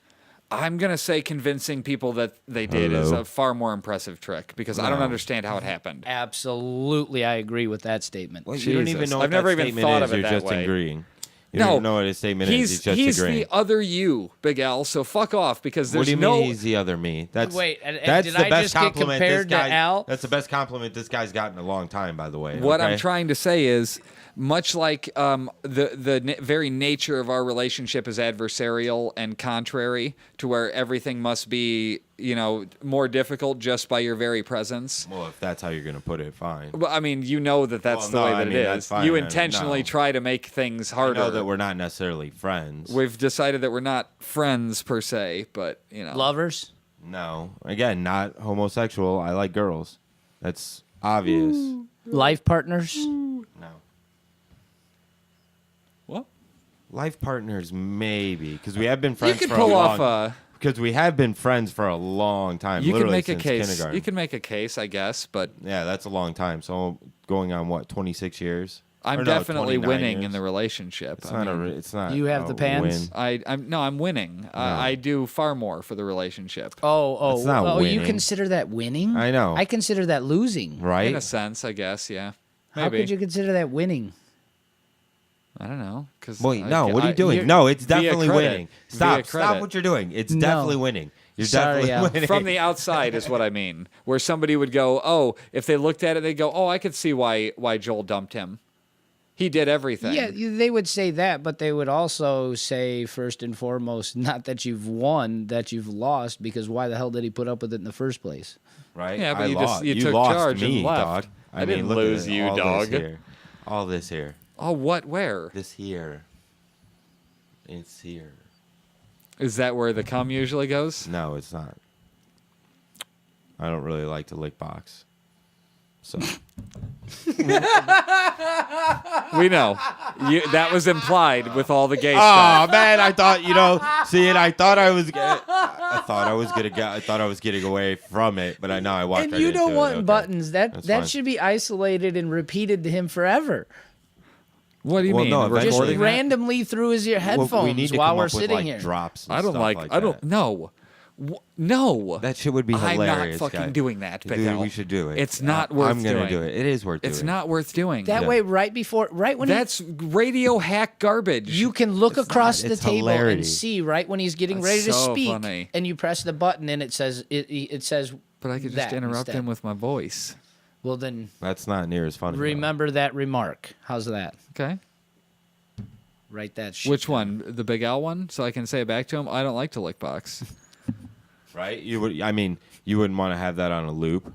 C: I'm gonna say convincing people that they did is
A: Hello?
C: a far more impressive trick because I don't
A: No.
C: understand how it happened.
B: Absolutely, I agree with that statement.
A: Well, you don't even
C: Jesus.
A: know what
C: I've never
A: that
C: even
A: statement
C: thought
A: is.
C: of it
A: You're
C: that
A: just
C: way.
A: agreeing. You
C: No,
A: don't even know what his statement is. He's just
C: he's
A: agreeing.
C: the other you, Big Al. So fuck off because there's
A: What do you
C: no.
A: mean he's the other me? That's
B: Wait, and
A: that's
B: did
A: the
B: I
A: best
B: just get
A: compliment
B: compared
A: this
B: to
A: guy.
B: Al?
A: That's the best compliment this guy's gotten in a long time, by the way.
C: What I'm
A: okay?
C: trying to say is, much like the very nature of our relationship is adversarial and contrary to where everything must be, more difficult just by your very presence.
A: Well, if that's how you're gonna put it, fine.
C: Well, I mean, that's
A: Well,
C: the
A: no,
C: way
A: I
C: that
A: mean,
C: it
A: that's
C: is.
A: fine.
C: You
A: I
C: intentionally
A: know.
C: try to make things
A: I
C: harder.
A: know that we're not necessarily friends.
C: We've decided that we're not friends per se, but
B: Lovers?
A: No, again, not homosexual. I like girls. That's obvious.
B: Life partners?
A: No.
C: What?
A: Life partners, maybe, because we have been friends
C: could
A: for
C: pull
A: a
C: off
A: long. Because we have been friends for a long time.
C: You can
A: literally
C: make a
A: since
C: case.
A: kindergarten.
C: You can make a case, I guess, but
A: Yeah, that's a long time. So going on what, 26 years?
C: I'm
A: Or no,
C: definitely
A: 29
C: winning
A: years.
C: in the relationship.
A: It's
C: I
A: not
C: mean,
A: it's not.
B: You have the
A: a
B: pants?
A: win.
C: I'm winning. I do far more for the relationship.
B: Oh,
A: That's not
B: you
A: winning.
B: consider that winning?
A: I know.
B: I consider that losing.
A: Right?
C: In a sense, I guess, yeah.
B: How
C: Maybe.
B: could you consider that winning?
C: I don't know. Cause
A: Wait, no. What are you doing? No, it's
C: via
A: definitely
C: credit.
A: winning.
C: Via
A: Stop
C: credit.
A: what you're doing. It's
B: No.
A: definitely winning. You're
B: Sorry,
A: definitely
B: Al.
A: winning.
C: From the outside is what I mean. Where somebody would go, oh, if they looked at it, they'd go, oh, I could see why Joel dumped him. He did everything.
B: Yeah, they would say that, but they would also say, first and foremost, not that you've won, that you've lost, because why the hell did he put up with it in the first place?
A: Right?
C: Yeah, but
A: I
C: you
A: lost.
C: you
A: You
C: took
A: lost
C: charge
A: me,
C: and left.
A: dog.
C: I didn't
A: look at
C: lose
A: it.
C: you,
A: All
C: dog.
A: This here. All this here.
C: Oh, what? Where?
A: This here. It's here.
C: Is that where the cum usually goes?
A: No, it's not. I don't really like to lick box. So
C: We know. That was implied with all the gay
A: oh
C: stuff.
A: man, I thought I thought I was getting away from it, but I know I walked
B: And
A: right
B: you
A: into
B: don't
A: it.
B: want
A: Okay.
B: buttons.
A: That's
B: That
A: fine.
B: should be isolated and repeated to him forever.
C: What do you
A: Well,
C: mean?
A: no,
B: Just
A: eventually-
C: Recording that?
B: randomly through his ear headphones
A: Well, we need to
B: while
A: come
B: we're
A: up with,
B: sitting
A: like,
B: here.
A: drops and
C: I don't
A: stuff
C: like.
A: like
C: I don't.
A: that.
C: No. No.
A: That shit would be
C: I'm
A: hilarious.
C: not fucking
A: guy.
C: doing that, Big
A: Dude,
C: Al.
A: we should do it.
C: It's not worth
A: I'm gonna
C: doing.
A: do it. It is worth doing.
C: It's not worth doing.
B: That
A: Yeah.
B: way, right when
C: That's radio hack garbage.
B: you can look across
A: not.
B: the
A: It's
B: table
A: hilarity.
B: and see right when he's getting
C: That's
B: ready to
C: so
B: speak,
C: funny.
B: and you press the button and it says it says.
C: But I could just
B: that
C: interrupt
B: instead.
C: him with my voice.
B: Well, then
A: That's not near as funny. though.
B: remember that remark. How's that?
C: Okay.
B: Write that shit.
C: Which one? The Big Al one? So I can say it back to him. I don't like to lick box.
A: Right? You would. I mean, you wouldn't want to have that on a loop.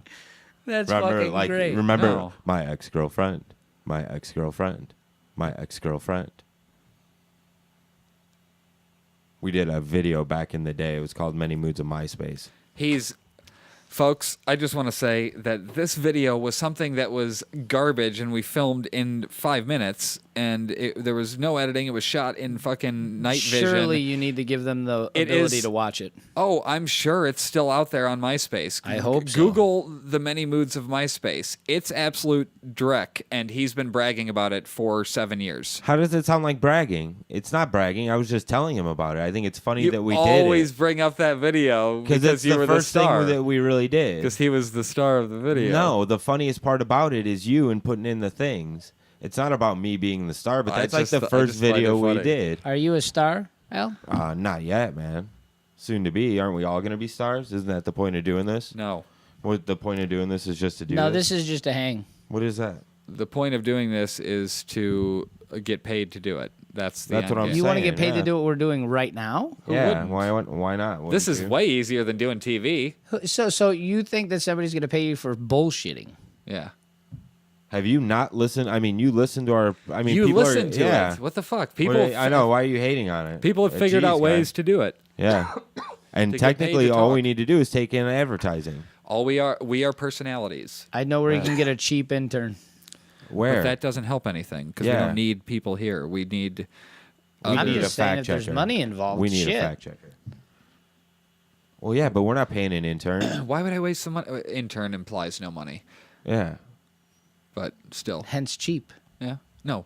B: That's
A: Remember,
B: fucking
A: like,
B: great.
A: remember
C: No.
A: my ex-girlfriend, my ex-girlfriend, my ex-girlfriend. We did a video back in the day. It was called "Many Moods of MySpace."
C: Folks, I just want to say that this video was something that was garbage and we filmed in 5 minutes and there was no editing. It was shot in fucking night vision.
B: Surely you need to give them the
C: It
B: ability
C: is-
B: to watch it.
C: Oh, I'm sure it's still out there on MySpace.
B: I hope so.
C: Google the many moods of MySpace. It's absolute dreck, and he's been bragging about it for 7 years.
A: How does it sound like bragging? It's not bragging. I was just telling him about it. I think it's funny
C: You
A: that we
C: always
A: did
C: bring up that video
A: it because it's
C: you
A: the
C: were
A: first
C: the star.
A: thing that we really did.
C: Because he was the star of the video.
A: No, the funniest part about it is you and putting in the things. It's not about me being the star, but
C: I
A: that's like
C: just-
A: the
C: I
A: first
C: just find it
A: video we
C: funny.
A: did.
B: Are you a star, Al?
A: Not yet, man. Soon to be. Aren't we all going to be stars? Isn't that the point of doing this?
C: No.
A: What the point of doing this is just to do
B: No,
A: this?
B: this is just a hang.
A: What is that?
C: The point of doing this is to get paid to do it. That's
A: That's
C: end
A: what I'm
C: game.
B: You want to get
A: saying,
B: paid
A: yeah.
B: to do what we're doing right now?
A: Yeah,
C: wouldn't?
A: why not? Wouldn't
C: This is
A: you?
C: way easier than doing TV.
B: So you think that somebody's going to pay you for bullshitting?
C: Yeah.
A: Have you not listened? I mean, you listened to our. I mean,
C: You
A: people
C: listen
A: are,
C: to
A: yeah.
C: it. What the fuck?
A: What
C: People.
A: are- I know. Why are you hating on it?
C: People have figured out
A: Jeez,
C: ways
A: guy.
C: to do it.
A: Yeah. And
C: To get paid
A: technically,
C: to
A: all
C: talk.
A: we need to do is take in advertising.
C: All we are personalities.
B: I know where you can get a cheap intern.
A: Where?
C: But that doesn't help anything because we
A: Yeah.
C: don't need people here. We need
B: I'm
A: need
B: just
A: a
B: saying
A: fact
B: if there's
A: checker.
B: money involved.
A: We need
B: shit.
A: a fact checker. Well, yeah, but we're not paying an intern.
C: Why would I waste some money? Intern implies no money,
A: Yeah,
C: but still,
B: Hence cheap.
C: yeah, no,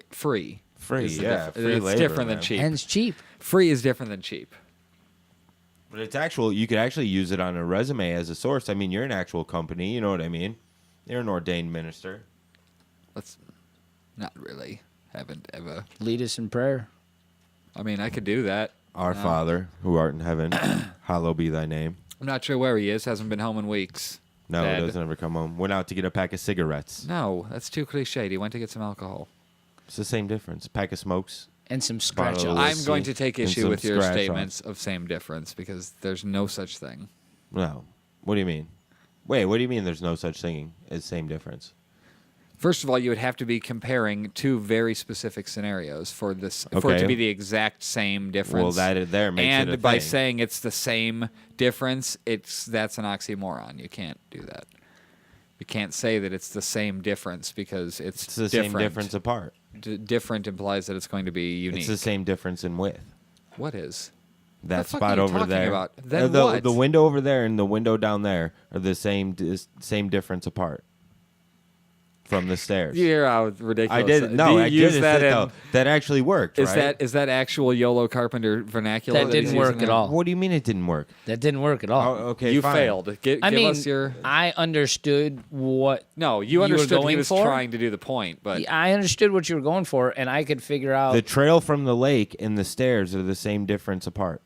C: free.
A: free.
C: is the
A: Yeah, free
C: it's
A: labor,
C: different than
A: man.
C: cheap.
B: Hence cheap.
C: Free is different than cheap.
A: But it's actual. You could actually use it on a resume as a source. I mean, you're an actual company. You know what I mean? You're an ordained minister.
C: Let's not really. Haven't ever.
B: Lead us in prayer.
C: I mean, I could do that.
A: Our Father, who art in heaven, hallowed be thy name.
C: I'm not sure where he is. Hasn't been home in weeks.
A: No,
C: Dead.
A: he doesn't ever come home. Went out to get a pack of cigarettes.
C: No, that's too cliched. He went to get some alcohol.
A: It's the same difference. Pack of smokes.
B: And some scratch
A: Bottle of
B: offs.
C: I'm
A: Let's
C: going
A: see.
C: to take
A: And
C: issue
A: some
C: with your
A: scratch
C: statements of same difference because there's no such thing.
A: No. What do you mean? Wait, what do you mean there's no such thing as same difference?
C: First of all, you would have to be comparing two very specific scenarios for this for it
A: Okay.
C: to be the exact same difference.
A: Well, that there makes
C: and
A: it a
C: by
A: thing.
C: saying it's the same difference, that's an oxymoron. You can't do that. You can't say that it's the same difference because it's
A: the
C: different.
A: same difference apart.
C: Different implies that it's going to be unique.
A: It's the same difference in width.
C: What is?
A: That
C: the fuck
A: spot
C: are you
A: over
C: talking
A: there.
C: about? Then
A: the,
C: what?
A: the window over there and the window down there are the same difference apart from the stairs.
C: You hear how ridiculous?
A: I did.
C: Do
A: No,
C: you
A: I
C: use
A: did
C: that
A: it
C: in,
A: though. That actually worked.
C: Is
A: right?
C: that actual YOLO Carpenter vernacular?
B: That didn't
C: he's
B: work
C: using
B: at
C: there?
B: all.
A: What do you mean it didn't work?
B: That didn't work at all.
A: Oh, okay,
C: You
A: fine.
C: failed. Give
B: I mean,
C: us your.
B: I understood what.
C: No,
B: you
C: you
B: were
C: understood he
B: going
C: was
B: for?
C: trying to do the point, but
B: I understood what you were going for, and I could figure out.
A: The trail from the lake and the stairs are the same difference apart.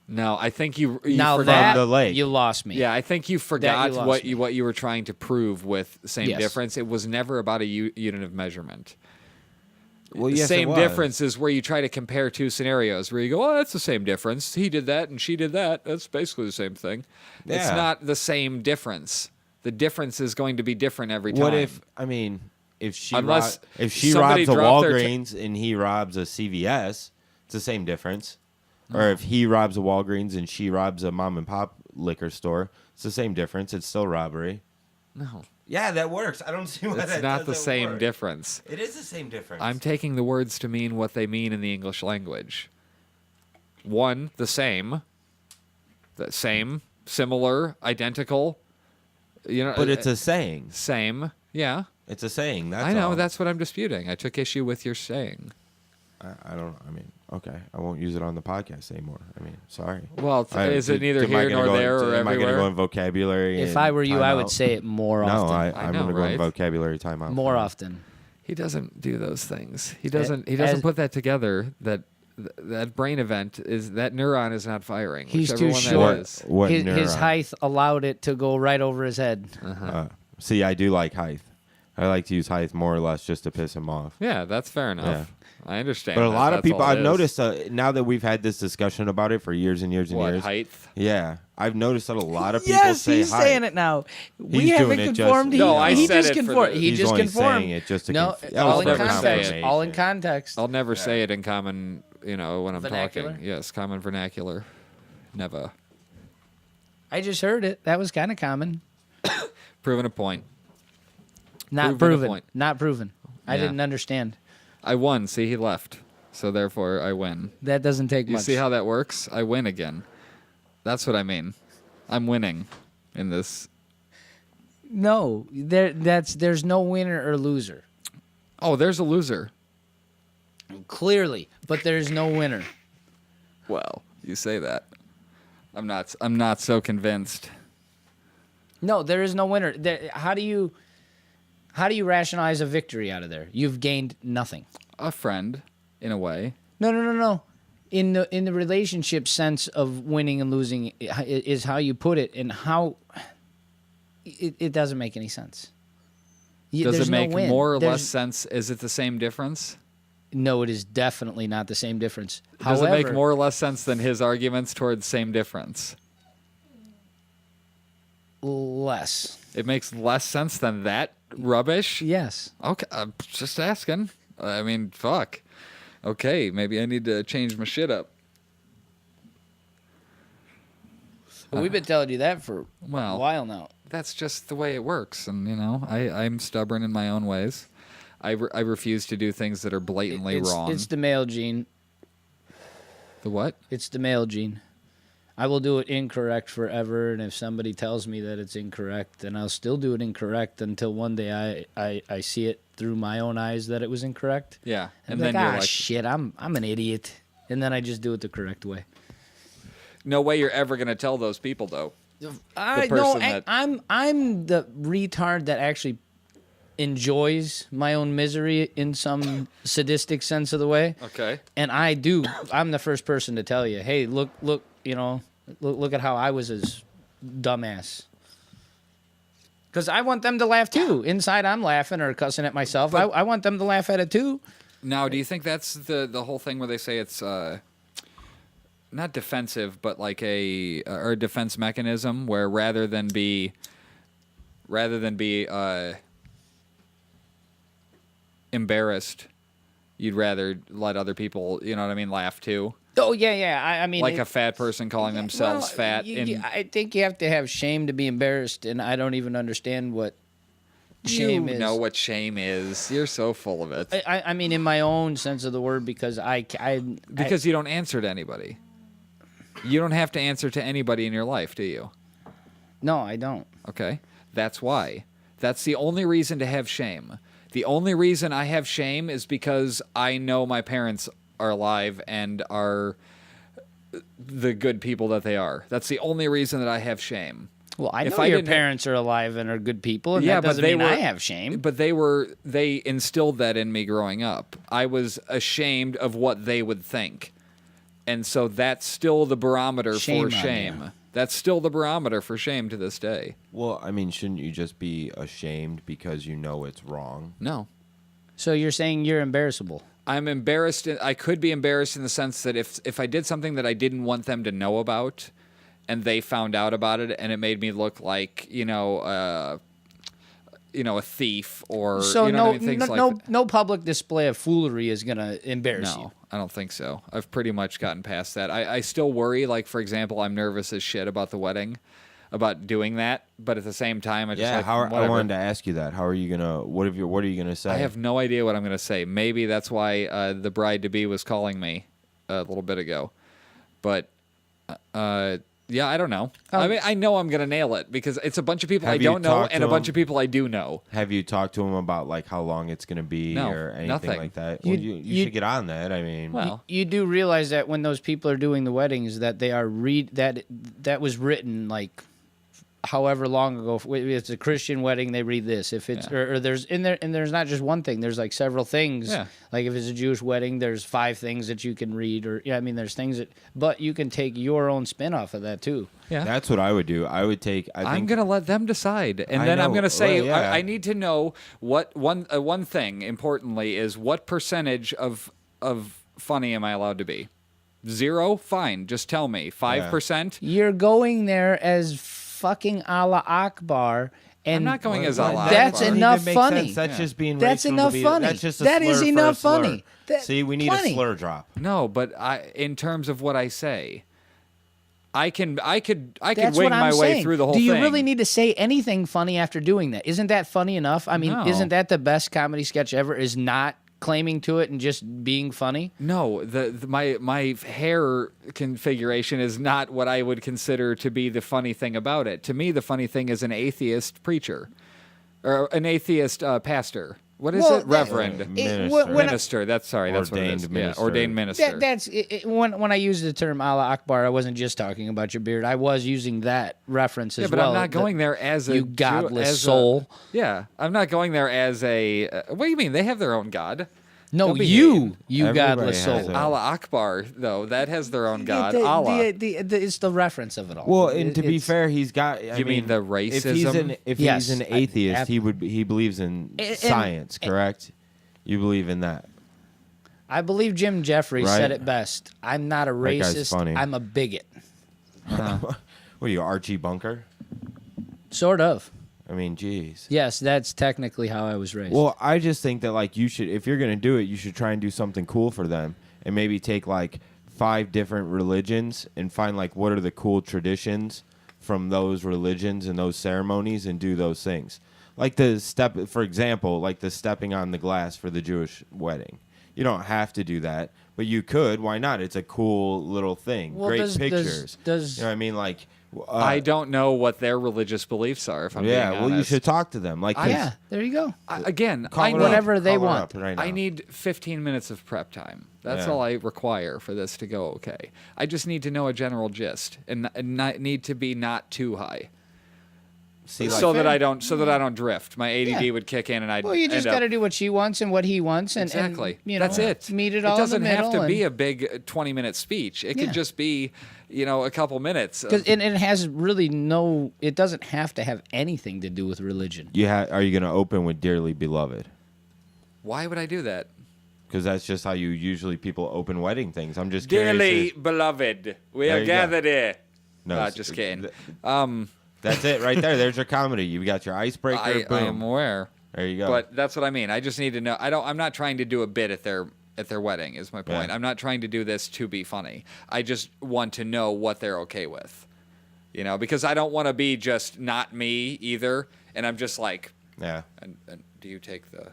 C: no, I think you
B: now
C: forgot.
B: that
A: the lake.
B: you lost me.
C: Yeah, I think you forgot
B: lost
C: what
B: me.
C: you were trying to prove with same
B: Yes.
C: difference. It was never about a unit of measurement.
A: Well,
C: The
A: yes,
C: same
A: it was.
C: difference is where you try to compare two scenarios where you go, oh, that's the same difference. He did that and she did that. That's basically the same thing. It's
A: Yeah.
C: not the same difference. The difference is going to be different every time.
A: What if if she
C: Unless
A: if she
C: somebody
A: robs a
C: dropped their
A: Walgreens and he robs a CVS, it's the same difference. Or if he robs a Walgreens and she robs a mom and pop liquor store, it's the same difference. It's still robbery.
C: No,
A: Yeah, that works. I don't see why
C: it's
A: that
C: not the
A: doesn't
C: same
A: work.
C: difference.
A: It is the same difference.
C: I'm taking the words to mean what they mean in the English language. One, the same, similar, identical. You know,
A: but it's a saying.
C: same. Yeah,
A: It's a saying. That's
C: I know.
A: all.
C: That's what I'm disputing. I took issue with your saying.
A: I don't. I mean, okay. I won't use it on the podcast anymore. I mean, sorry.
C: Well, is it neither
A: am I
C: here
A: gonna
C: nor
A: go
C: there
A: into-
C: or
A: am I going to
C: everywhere?
A: go in vocabulary?
B: if
A: and
B: I were you, I would
A: timeout?
B: say it more
A: No,
B: often.
A: I'm
C: know,
A: going to go in
C: right?
A: vocabulary timeout.
B: More often.
C: He doesn't do those things. He doesn't. He
B: as-
C: doesn't put that together. That brain event is that neuron is not firing.
B: He's
C: whichever
B: too
C: one that
B: short.
C: is.
A: What
B: his
A: neuron?
B: height allowed it to go right over his head.
A: See, I do like height. I like to use height more or less just to piss him off.
C: Yeah, that's fair enough.
A: Yeah.
C: I understand.
A: But a
C: that.
A: lot of
C: That's
A: people,
C: all it
A: I've
C: is.
A: noticed now that we've had this discussion about it for years and years and
C: What
A: years.
C: height?
A: Yeah, I've noticed that a lot of people
B: Yes,
A: say
B: he's
A: height.
B: saying it now. We
A: He's
B: haven't
A: doing it just-
B: conformed.
A: No,
C: I
B: he
C: said
B: just
C: it for
B: conformed.
C: the-
B: He
A: He's
B: just
A: only
B: conformed.
A: saying it just to
B: no,
A: that
B: all
A: was
B: in
C: I'll never say it.
B: context. All in context.
C: I'll never say it in common. When I'm
B: Vernacular?
C: talking. Yes, common vernacular. Never.
B: I just heard it. That was kind of common.
C: Proving a point.
B: Not
C: Proven a
B: proven.
C: point.
B: Not proven. I
C: Yeah.
B: didn't understand.
C: I won. See, he left. So therefore, I win.
B: That doesn't take
C: You
B: much.
C: see how that works? I win again. That's what I mean. I'm winning in this.
B: No, there's no winner or loser.
C: Oh, there's a loser.
B: Clearly, but there's no winner.
C: Well, you say that. I'm not so convinced.
B: No, there is no winner. How do you rationalize a victory out of there? You've gained nothing.
C: A friend, in a way.
B: No. In the relationship sense of winning and losing is how you put it, and how it doesn't make any sense.
C: Does
B: There's
C: it
B: no
C: make
B: win.
C: more or
B: There's-
C: less sense? Is it the same difference?
B: No, it is definitely not the same difference.
C: Does
B: However,
C: it make more or less sense than his arguments towards same difference?
B: less?
C: It makes less sense than that rubbish?
B: Yes.
C: Okay, I'm just asking. I mean, fuck. Okay, maybe I need to change my shit up.
B: Well, we've been telling you that for a
C: Well,
B: while now.
C: that's just the way it works, and I'm stubborn in my own ways. I refuse to do things that are blatantly wrong.
B: It's the male gene.
C: The what?
B: It's the male gene. I will do it incorrect forever, and if somebody tells me that it's incorrect, then I'll still do it incorrect until one day I see it through my own eyes that it was incorrect.
C: Yeah,
B: And then you're like, shit, I'm an idiot, and then I just do it the correct way.
C: No way you're ever gonna tell those people though.
B: I'm the retard that actually enjoys my own misery in some sadistic sense of the way.
C: Okay.
B: And I'm the first person to tell you, hey, look, look at how I was as dumbass. Because I want them to laugh too. Inside, I'm laughing or cussing at myself. I want them to laugh at it too.
C: Now, do you think that's the whole thing where they say it's not defensive, but like a defense mechanism where rather than be embarrassed, you'd rather let other people, you know what I mean, laugh too?
B: Oh, yeah. I mean,
C: like a fat person calling themselves fat.
B: I think you have to have shame to be embarrassed, and I don't even understand what shame is.
C: You know what shame is. You're so full of it.
B: I mean, in my own sense of the word, because
C: because you don't answer to anybody. You don't have to answer to anybody in your life, do you?
B: No, I don't.
C: Okay. That's why. That's the only reason to have shame. The only reason I have shame is because I know my parents are alive and are the good people that they are. That's the only reason that I have shame.
B: Well, I know your parents are alive and are good people, and that doesn't mean I have shame.
C: But they instilled that in me growing up. I was ashamed of what they would think. And so that's still the barometer for shame. That's still the barometer for shame to this day.
A: Well, I mean, shouldn't you just be ashamed because you know it's wrong?
C: No.
B: So you're saying you're embarrassable?
C: I'm embarrassed. I could be embarrassed in the sense that if I did something that I didn't want them to know about, and they found out about it, and it made me look like a thief or
B: no public display of foolery is gonna embarrass you.
C: No, I don't think so. I've pretty much gotten past that. I still worry. Like, for example, I'm nervous as shit about the wedding, about doing that. But at the same time,
A: I wanted to ask you that. How are you gonna? What are you gonna say?
C: I have no idea what I'm gonna say. Maybe that's why the bride to be was calling me a little bit ago, but. Yeah, I don't know. I mean, I know I'm gonna nail it because it's a bunch of people I don't know and a bunch of people I do know.
A: Have you talked to them about like how long it's gonna be or anything
C: nothing.
A: like that? Well, you should get on that. I mean,
C: well,
B: you do realize that when those people are doing the weddings, that they are that was written like however long ago. If it's a Christian wedding, they read this. If it's or there's in there, and there's not just one thing. There's like several things.
C: Yeah.
B: Like if it's a Jewish wedding, there's 5 things that you can read, or I mean, there's things that, but you can take your own spin off of that too.
C: Yeah,
A: that's what I would do. I would take. I'm
C: gonna let them decide, and then I'm gonna say I need to know what one thing importantly is what percentage of funny am I allowed to be? 0? Fine, just tell me. 5%.
B: You're going there as fucking Allah Akbar. And
C: I'm not going as Allah Akbar.
B: That's enough funny.
A: That's just being
B: That's
A: racial.
B: enough funny.
A: That's just a
B: that
A: slur
B: is
A: for
B: enough
A: a slur.
B: funny.
A: See, we need a slur drop.
C: No, but in terms of what I say, I could
B: That's
C: wing
B: what I'm
C: my way
B: saying.
C: through the whole
B: thing. Do you
C: thing.
B: really need to say anything funny after doing that? Isn't that funny enough? I mean,
C: No.
B: Isn't that the best comedy sketch ever? Is not claiming to it and just being funny?
C: No, my hair configuration is not what I would consider to be the funny thing about it. To me, the funny thing is an atheist preacher or an atheist pastor. What is it? Reverend. Minister. That's what it is.
A: Minister.
C: Yeah, ordained minister.
B: When I use the term Allah Akbar, I wasn't just talking about your beard. I was using that reference as well.
C: Yeah, but I'm not going there as a
B: you godless soul.
C: I'm not going there as a. What do you mean? They have their own god.
B: No, you godless soul.
C: Allah Akbar, though, that has their own god. Allah.
B: It's the reference of it all.
A: Well, and to be fair, he's got.
C: You mean the racism?
A: If he's an atheist, he believes in science, correct? You believe in that?
B: I believe Jim Jeffries said it best. I'm not a racist. I'm a bigot.
A: What are you, Archie Bunker?
B: Sort of.
A: I mean, geez.
B: Yes, that's technically how I was raised.
A: Well, I just think that, like, you should, if you're going to do it, you should try and do something cool for them and maybe take, like, 5 different religions and find, like, what are the cool traditions from those religions and those ceremonies and do those things. like the step, for example, like the stepping on the glass for the Jewish wedding. You don't have to do that, but you could. Why not? It's a cool little thing.
B: Well,
A: Great pictures. You know what I mean? Like,
C: I don't know what their religious beliefs are. If I'm being honest.
A: well, you should talk to them. Like,
B: yeah, there you go.
C: I need
B: whatever they want.
A: Right
C: I need 15 minutes of prep time. That's all I require for this to go okay. I just need to know a general gist and not need to be not too high.
A: See,
C: so that I don't drift. My ADD would kick in, and I'd.
B: Well, you just got to do what she wants and what he wants, and
C: exactly.
B: And, you know,
C: that's it.
B: Meet it all.
C: It doesn't
B: in the middle
C: have to be a big 20-minute speech. It could just be, a couple minutes.
B: Because it has really no. It doesn't have to have anything to do with religion.
A: Are you going to open with "Dearly Beloved"?
C: Why would I do that?
A: Because that's just how you usually people open wedding things. I'm just curious.
C: Dearly beloved, we are gathered here.
A: No,
C: just kidding.
A: That's it right there. There's your comedy. You got your icebreaker. Boom.
C: I am aware.
A: There you go.
C: But that's what I mean. I just need to know. I'm not trying to do a bit at their wedding. Is my point.
A: Yeah.
C: I'm not trying to do this to be funny. I just want to know what they're okay with. Because I don't want to be just not me either. And I'm just like,
A: yeah.
C: And do you take the?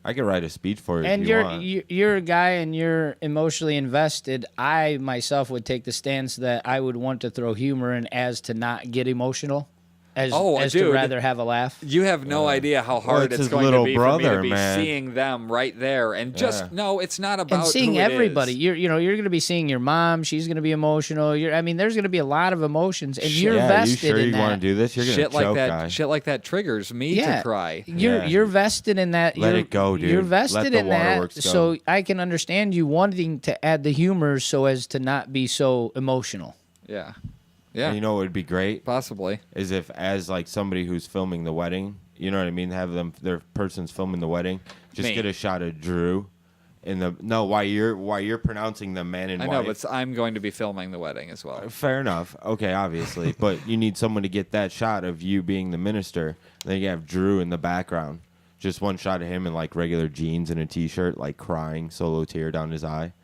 A: I could write a speech for you.
B: And
A: if you want.
B: you're a guy and you're emotionally invested. I myself would take the stance that I would want to throw humor in as to not get emotional. As
C: dude,
B: to rather have a laugh.
C: You have no idea how hard it's going to be for me to be seeing them right there, and just no, it's not about
B: and seeing
C: who it
B: everybody.
C: is.
B: You're going to be seeing your mom. She's going to be emotional. There's going to be a lot of emotions, and you're vested
A: you sure
B: in
A: you
B: that.
A: want to do this? You're going to
C: shit
A: choke,
C: like that.
A: guy.
C: Shit like that triggers me to cry.
B: You're vested in that.
A: Let it go, dude.
B: You're vested
A: Let the
B: in that,
A: waterworks go.
B: so I can understand you wanting to add the humor so as to not be so emotional.
C: Yeah. Yeah.
A: And you know what would be great?
C: Possibly.
A: Is if as like somebody who's filming the wedding, you know what I mean? Have their person's filming the wedding, just get a shot of Drew while you're pronouncing them man and wife.
C: I know, but I'm going to be filming the wedding as well.
A: Fair enough. Okay, obviously. But you need someone to get that shot of you being the minister. Then you have Drew in the background. Just one shot of him in like regular jeans and a t-shirt, like crying, solo tear down his eye.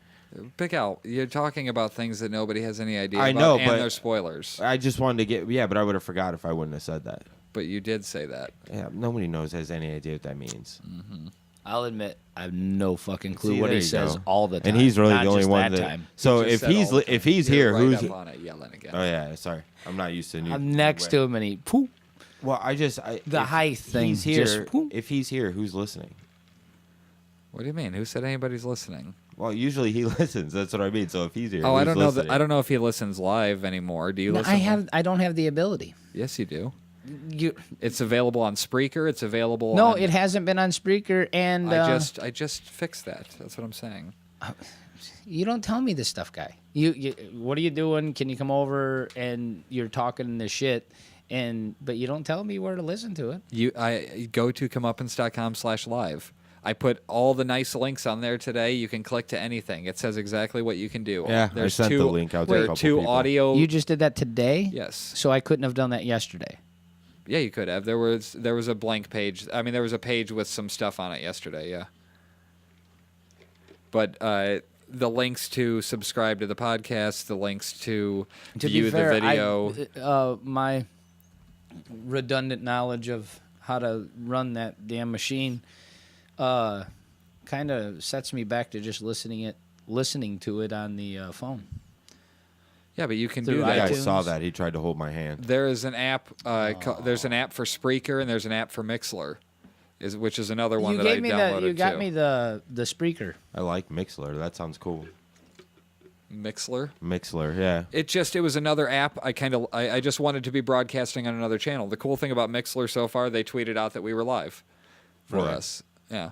C: Pick out. You're talking about things that nobody has any idea
A: I
C: about,
A: know,
C: and
A: but
C: they're spoilers.
A: I just wanted to but I would have forgot if I wouldn't have said that.
C: But you did say that.
A: Yeah, nobody has any idea what that means.
B: Mm-hmm. I'll admit I have no fucking clue
A: See,
B: what
A: there
B: he
A: you
B: says
A: go.
B: all the time.
A: And he's really
B: Not
A: the only
B: just
A: one
B: that
A: that.
B: time.
A: So
C: Just
A: if he's
C: You're
A: here,
C: right
A: who's?
C: up on it, yelling again.
A: Oh yeah, sorry, I'm not used to new.
B: I'm next to him and he poof.
A: Well,
B: The height thing.
A: He's here.
B: Just, poof.
A: If he's here, who's listening?
C: What do you mean? Who said anybody's listening?
A: Well, usually he listens. That's what I mean. So if he's here,
C: Oh, I
A: who's
C: don't know.
A: listening?
C: I don't know if he listens live anymore. Do you
B: No,
C: listen?
B: I don't have the ability.
C: Yes, you do.
B: You.
C: It's available on Spreaker. It's available.
B: No,
C: on,
B: it hasn't been on Spreaker, and
C: I just fixed that. That's what I'm saying.
B: You don't tell me this stuff, guy. You what are you doing? Can you come over? And you're talking this shit, but you don't tell me where to listen to it.
C: I go to comeuppance.com/live. I put all the nice links on there today. You can click to anything. It says exactly what you can do.
A: Yeah, I sent the link out to a
C: There are
A: couple
C: two
A: people.
C: audio.
B: You just did that today?
C: Yes.
B: So I couldn't have done that yesterday.
C: Yeah, you could have. There was a blank page. I mean, there was a page with some stuff on it yesterday. Yeah. But the links to subscribe to the podcast, the links to view the video.
B: My redundant knowledge of how to run that damn machine kind of sets me back to just listening to it on the phone.
C: Yeah, but you can
B: Through
C: do that.
A: I
B: iTunes.
A: saw that. He tried to hold my hand.
C: There is an app. There's an app for Spreaker and there's an app for Mixler, which is another one
B: You
C: that I
B: gave me
C: downloaded
B: you got
C: too.
B: me the Spreaker.
A: I like Mixler. That sounds cool.
C: Mixler.
A: Mixler, yeah.
C: It was another app. I just wanted to be broadcasting on another channel. The cool thing about Mixler so far, they tweeted out that we were live for
A: Really?
C: us. Yeah,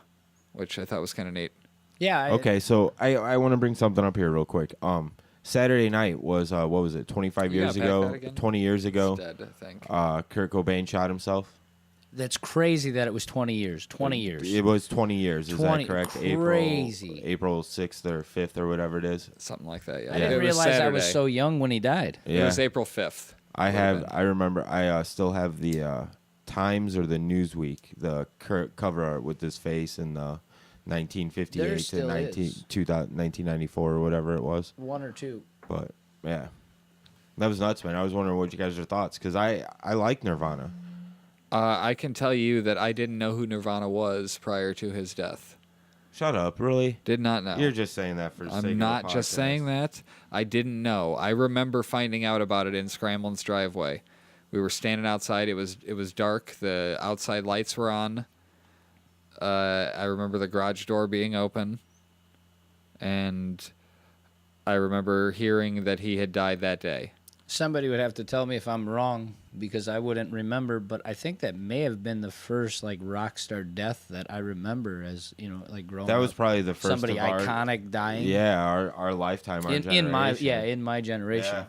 C: which I thought was kind of neat.
B: Yeah.
A: Okay, so I want to bring something up here real quick. Saturday night was what was it? 25
C: You
A: years
C: got back
A: ago,
C: that again?
A: 20 years ago.
C: It's dead, I think.
A: Kurt Cobain shot himself.
B: That's crazy that it was 20 years. 20 years.
A: It was 20 years. Is
B: 20
A: that correct?
B: crazy.
A: April 6th or 5th or whatever it is.
C: Something like that. Yeah.
B: I didn't
C: It was
B: realize I was
C: Saturday.
B: so young when he died.
C: It was April 5th.
A: I remember. I still have the Times or the Newsweek, the cover art with his face in the 1958
B: There
A: to
B: still is.
A: 1994 or whatever it was.
B: One or two.
A: But yeah, that was nuts, man. I was wondering what you guys' thoughts because I like Nirvana.
C: I can tell you that I didn't know who Nirvana was prior to his death.
A: Shut up, really?
C: Did not know.
A: You're just saying that for the sake of the
C: I'm not just
A: podcast.
C: saying that. I didn't know. I remember finding out about it in Scramblin's driveway. We were standing outside. It was dark. The outside lights were on. I remember the garage door being open. And I remember hearing that he had died that day.
B: Somebody would have to tell me if I'm wrong because I wouldn't remember, but I think that may have been the first like rock star death that I remember as, like growing up.
A: That was probably the first
B: somebody
A: of our,
B: iconic dying.
A: Yeah, our lifetime, our generation.
B: in my generation.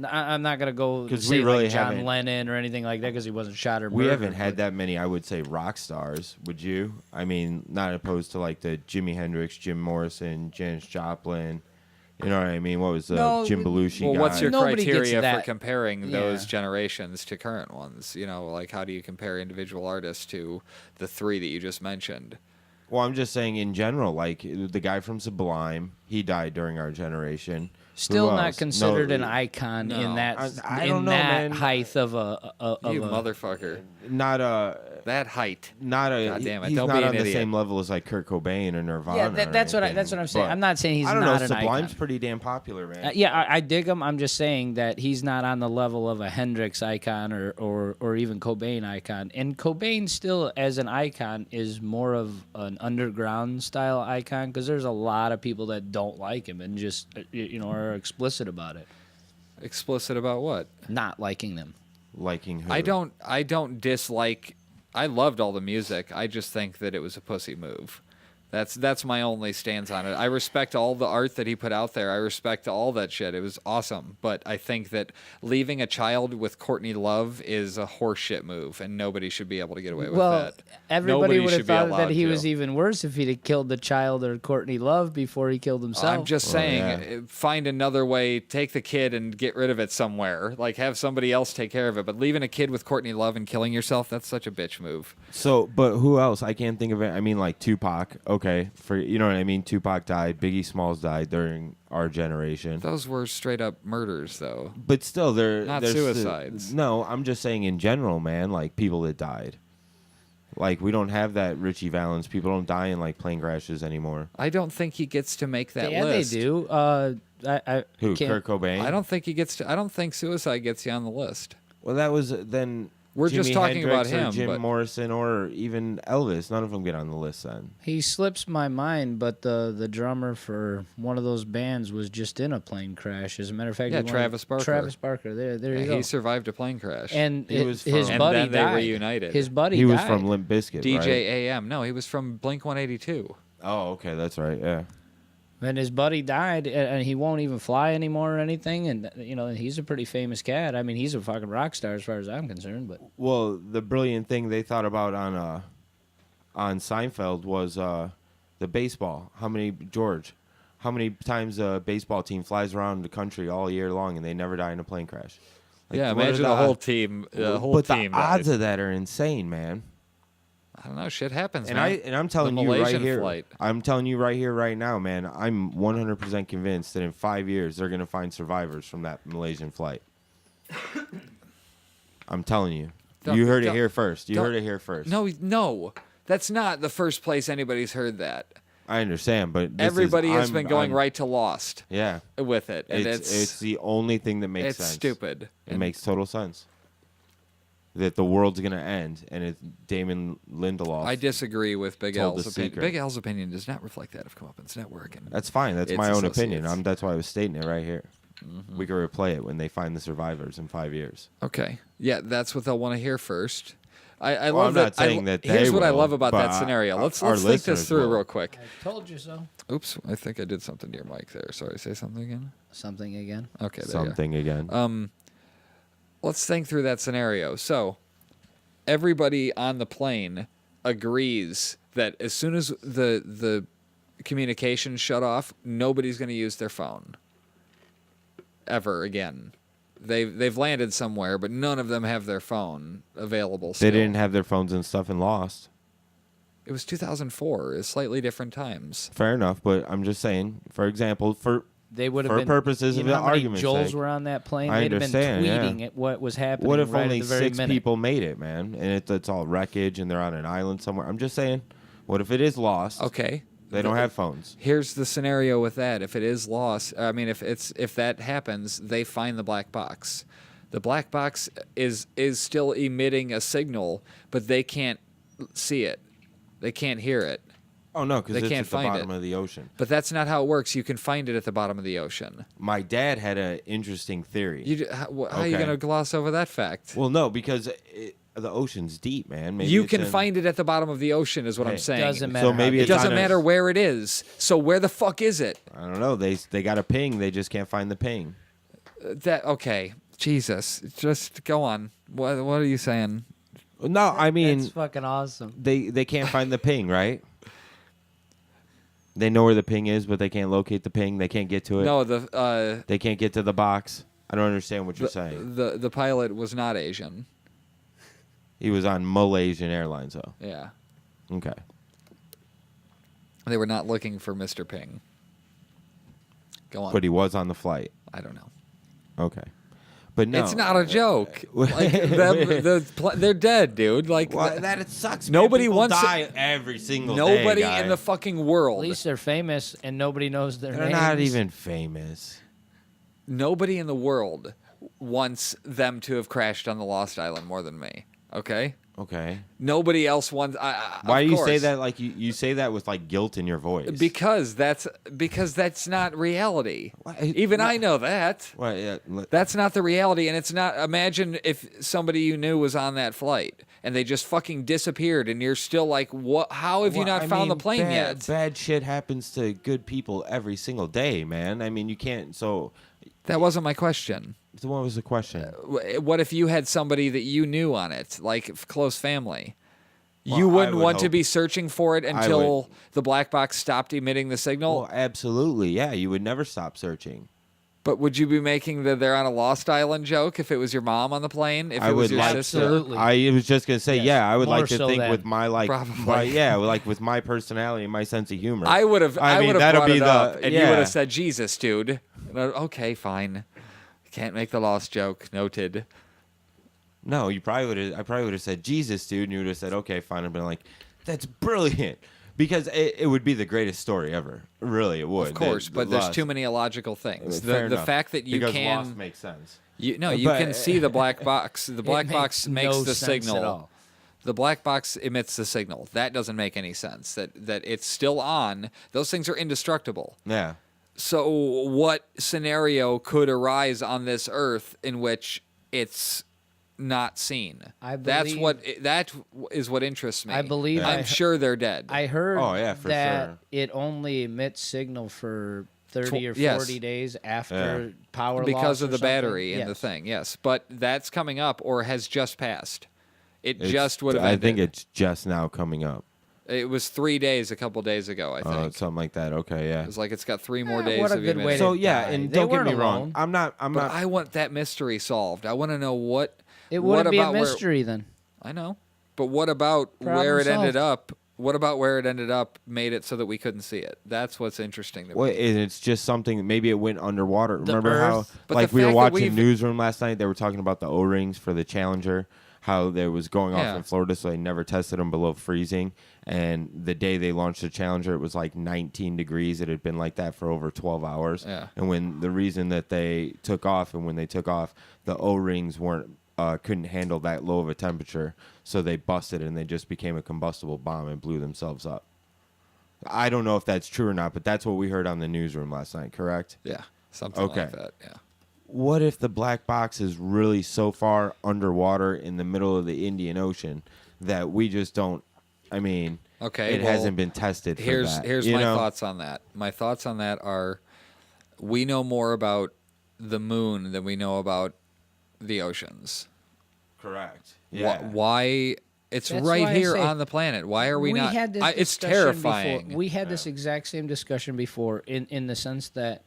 B: I'm not gonna go
A: 'Cause
B: say
A: we really
B: like John
A: haven't-
B: Lennon or anything like that because he wasn't shot or murdered.
A: We haven't had that many, I would say, rock stars. Would you? I mean, not opposed to like the Jimi Hendrix, Jim Morrison, Janis Joplin. You know what I mean? What was the Jim Belushi
C: Well,
A: guy?
C: what's your
B: Nobody gets
C: criteria for
B: that.
C: comparing those
B: Yeah.
C: generations to current ones? Like how do you compare individual artists to the three that you just mentioned?
A: Well, I'm just saying in general, like the guy from Sublime, he died during our generation.
B: Still
A: Who
B: not
A: else?
B: considered
A: No,
B: an icon
C: No.
B: in that
A: I don't know, man.
B: height of a
C: You motherfucker.
A: Not a,
C: That height.
A: not a.
C: God damn it,
A: He's
C: don't
A: not
C: be an
A: on the
C: idiot.
A: same level as like Kurt Cobain or Nirvana.
B: Yeah,
A: or
B: that's what
A: anything,
B: I'm saying.
A: but
B: I'm not saying he's
A: I don't
B: not
A: know.
B: an
A: Sublime's
B: icon.
A: pretty damn popular, man.
B: Yeah, I dig him. I'm just saying that he's not on the level of a Hendrix icon or even Cobain icon. And Cobain still, as an icon, is more of an underground style icon because there's a lot of people that don't like him and just are explicit about it,
C: Explicit about what?
B: not liking them.
A: Liking who?
C: I don't dislike. I loved all the music. I just think that it was a pussy move. That's my only stance on it. I respect all the art that he put out there. I respect all that shit. It was awesome. But I think that leaving a child with Courtney Love is a horseshit move, and nobody should be able to get away with that.
B: Everybody
C: Nobody
B: would
C: should
B: have
C: be
B: thought
C: allowed
B: that he
C: to.
B: was even worse if he'd have killed the child or Courtney Love before he killed himself.
C: I'm just saying, find another way, take the kid and get rid of it somewhere. Like, have somebody else take care of it. But leaving a kid with Courtney Love and killing yourself, that's such a bitch move.
A: So, but who else? I can't think of it. I mean, like Tupac. Okay, you know what I mean. Tupac died. Biggie Smalls died during our generation.
C: Those were straight up murders, though.
A: But still, they're
C: Not
A: they're
C: suicides.
A: No, I'm just saying in general, man. Like people that died. Like we don't have that Richie Valens. People don't die in like plane crashes anymore.
C: I don't think he gets to make that
B: yeah,
C: list.
B: they do. I
A: Who?
B: can't-
A: Kurt Cobain.
C: I don't think he gets to. I don't think suicide gets you on the list.
A: Well, that was then.
C: We're just
A: Jimi
C: talking
A: Hendrix
C: about
A: or
C: him,
A: Jim
C: but-
A: Morrison, or even Elvis. None of them get on the list then.
B: He slips my mind, but the drummer for one of those bands was just in a plane crash. As a matter of fact,
C: Yeah, Travis Barker.
B: Travis Barker. There you
C: Yeah,
B: go.
C: he survived a plane crash.
B: And
A: He was
B: his
A: from-
B: buddy
C: And then
B: died.
C: they reunited.
B: His buddy
A: He was
B: died.
A: from Limp Bizkit,
C: DJ
A: right?
C: AM. No, he was from Blink 182.
A: Oh, okay, that's right. Yeah.
B: And his buddy died, and he won't even fly anymore or anything. And he's a pretty famous cat. I mean, he's a fucking rock star as far as I'm concerned. But
A: Well, the brilliant thing they thought about on Seinfeld was the baseball. How many times a baseball team flies around the country all year long and they never die in a plane crash? Like,
C: Yeah,
A: what are
C: imagine the whole team. The whole
A: but
C: team.
A: the odds
C: died.
A: of that are insane, man.
C: I don't know. Shit happens,
A: And
C: man.
A: I'm telling
C: The
A: you right
C: Malaysian
A: here.
C: flight.
A: I'm telling you right here, right now, man. I'm 100% convinced that in 5 years they're gonna find survivors from that Malaysian flight. I'm telling you. You heard it here first. You heard it here first.
C: No, that's not the first place anybody's heard that.
A: I understand, but
C: Everybody has been going right to Lost
A: Yeah,
C: with it, and
A: it's the only thing that makes
C: it's
A: sense.
C: stupid.
A: It makes total sense. That the world's gonna end, and it's Damon Lindelof.
C: I disagree with Big
A: told
C: L's
A: the
C: opinion.
A: secret.
C: Big L's opinion does not reflect that of Comeuppance Network. And
A: That's fine. That's
C: its
A: my own opinion.
C: associates.
A: That's why I was stating it right here. We can replay it when they find the survivors in 5 years.
C: Okay, yeah, that's what they'll want to hear first. I
A: Well,
C: love
A: I'm
C: that.
A: not saying that they
C: Here's what I
A: will,
C: love about that
A: but
C: scenario. Let's
A: our
C: think this
A: listeners
C: through
A: will.
C: real quick.
B: I told you so.
C: Oops, I think I did something to your mic there. Sorry, say something again.
B: Something again.
C: Okay, there
A: Something again.
C: you go. Let's think through that scenario. So, everybody on the plane agrees that as soon as the communication shut off, nobody's going to use their phone ever again. They've landed somewhere, but none of them have their phone available.
A: They
C: Still.
A: didn't have their phones and stuff and lost.
C: It was 2004. It's slightly different times.
A: Fair enough, but I'm just saying. For example,
B: they would have
A: For
B: been
A: purposes
B: you
A: of
B: know
A: the
B: how many
A: argument's
B: Joels
A: sake.
B: were on that plane.
A: I
B: They'd have been
A: understand, yeah.
B: tweeting at what was happening.
A: What if
B: right
A: only
B: at the very
A: 6
B: minute.
A: people made it, man? And it's all wreckage, and they're on an island somewhere. I'm just saying, what if it is lost?
C: Okay.
A: They don't have phones.
C: Here's the scenario with that. If it is lost, I mean, if that happens, they find the black box. The black box is still emitting a signal, but they can't see it. They can't hear it.
A: Oh, no, because
C: They
A: it's
C: can't
A: at the
C: find
A: bottom
C: it.
A: of the ocean.
C: But that's not how it works. You can find it at the bottom of the ocean.
A: My dad had an interesting theory.
C: How are you
A: Okay.
C: going to gloss over that fact?
A: Well, no, because the ocean's deep, man. Maybe
C: You
A: it's
C: can
A: in-
C: find it at the bottom of the ocean, is what I'm
A: Hey,
C: saying.
B: Doesn't matter.
A: So maybe
B: how
C: It
A: it's
B: deep.
C: doesn't
A: on a-
C: matter where it is. So where the fuck is it?
A: I don't know. They got a ping. They just can't find the ping.
C: Okay, Jesus, just go on. What are you saying?
A: No, I mean
B: That's fucking awesome.
A: they can't find the ping, right? They know where the ping is, but they can't locate the ping. They can't get to it.
C: No,
A: They can't get to the box. I don't understand what you're saying.
C: the pilot was not Asian.
A: He was on Malaysian Airlines, though.
C: Yeah,
A: Okay.
C: they were not looking for Mr. Ping. Go on.
A: But he was on the flight.
C: I don't know.
A: Okay. But no.
C: It's not a joke. Like they're dead, dude. Like
A: Well, that it sucks.
C: Nobody
A: man. People
C: wants
A: die every single day.
C: nobody
A: guy.
C: in the fucking world.
B: At least they're famous and nobody knows their
A: They're
B: names.
A: not even famous.
C: Nobody in the world wants them to have crashed on the Lost Island more than me. Okay.
A: Okay.
C: Nobody else wants.
A: Why
C: of
A: do you say
C: course.
A: that like you say that with like guilt in your voice?
C: Because that's not reality.
A: Why-
C: Even I know that.
A: Well, yeah,
C: That's not the reality, and it's not. Imagine if somebody you knew was on that flight and they just fucking disappeared, and you're still like, "What? How have you not found the plane yet?"
A: Bad shit happens to good people every single day, man. I mean, you can't. So,
C: That wasn't my question.
A: what was the question?
C: What if you had somebody that you knew on it, like close family?
A: Well,
C: You
A: I
C: wouldn't
A: would
C: want to
A: hope-
C: be searching for it until the black box stopped emitting the signal.
A: Well, absolutely, yeah. You would never stop searching.
C: But would you be making the "they're on a Lost Island" joke if it was your mom on the plane? If
A: I
C: it was
A: would
C: your
A: like
C: sister?
B: Absolutely.
A: I was just gonna say,
B: Yes,
A: yeah. I would
B: more
A: like to
B: so
A: think
B: than-
A: with my
C: Probably.
A: like with my personality and my sense of humor.
C: I would have. I
A: mean,
C: would have
A: that'll
C: brought
A: be
C: it
A: the
C: up, and you
A: yeah.
C: would have said, "Jesus, dude." Okay, fine. Can't make the Lost joke. Noted.
A: No, you probably would have. I probably would have said Jesus, dude, and you would have said, okay, fine. I've been like, that's brilliant, because it would be the greatest story ever. Really, it would.
C: Of course, but there's
A: Lost.
C: too many illogical things.
A: Fair
C: The
A: enough,
C: fact that you
A: because
C: can
A: Lost makes sense.
C: you
A: But-
C: can see the black box. The black box makes
B: no
C: the
B: sense
C: signal.
B: at all.
C: The black box emits the signal. That doesn't make any sense. That it's still on. Those things are indestructible.
A: Yeah.
C: So what scenario could arise on this Earth in which it's not seen? That is what interests me.
B: I believe
C: I'm sure they're dead.
B: I heard
A: Oh, yeah, for
B: that
A: sure.
B: it only emits signal for 30 or 40
C: Yes.
B: days after
A: Yeah.
B: power
C: because
B: loss
C: of
B: or
C: the
B: something.
C: battery and the
B: Yes.
C: thing. Yes, but that's coming up or has just passed. It just would have.
A: I think
C: ended.
A: it's just now coming up.
C: It was 3 days a couple days ago. I think
A: Something like that. Okay, yeah.
C: it was like it's got 3 more days.
B: what a
C: of
B: good way
C: emitting.
A: So
B: to
A: yeah,
B: die.
A: and
B: They
A: don't get me
B: weren't
A: wrong.
B: alone.
A: I'm not.
C: But I want that mystery solved. I want to know what.
B: It
C: what
B: wouldn't be a
C: about where-
B: mystery then.
C: I know, but what about
B: Problem
C: where it ended
B: solved.
C: up? What about where it ended up made it so that we couldn't see it? That's what's interesting to
A: Well,
C: me.
A: and it's just something. Maybe it went underwater. Remember how,
B: Earth.
C: But
A: like
C: the
A: we were
C: fact that
A: watching
C: we've-
A: Newsroom last night. They were talking about the O-rings for the Challenger. How they was going off
C: Yeah.
A: in Florida, so they never tested them below freezing. And the day they launched the Challenger, it was like 19 degrees. It had been like that for over 12 hours.
C: Yeah.
A: And when the reason that they took off, and when they took off, the O-rings couldn't handle that low of a temperature, so they busted and they just became a combustible bomb and blew themselves up. I don't know if that's true or not, but that's what we heard on the Newsroom last night. Correct?
C: Yeah, something
A: Okay.
C: like that. Yeah.
A: What if the black box is really so far underwater in the middle of the Indian Ocean that we just don't? I mean,
C: Okay,
A: it
C: well,
A: hasn't been tested. For
C: Here's
A: that,
C: my
A: know?
C: thoughts on that. My thoughts on that are, we know more about the moon than we know about the oceans.
A: Correct.
C: Why? It's
B: That's
C: right
B: why I
C: here
B: say
C: on the planet. Why are we not?
B: Had this
C: It's
B: discussion
C: terrifying.
B: Before. We had this exact same discussion before, in the sense that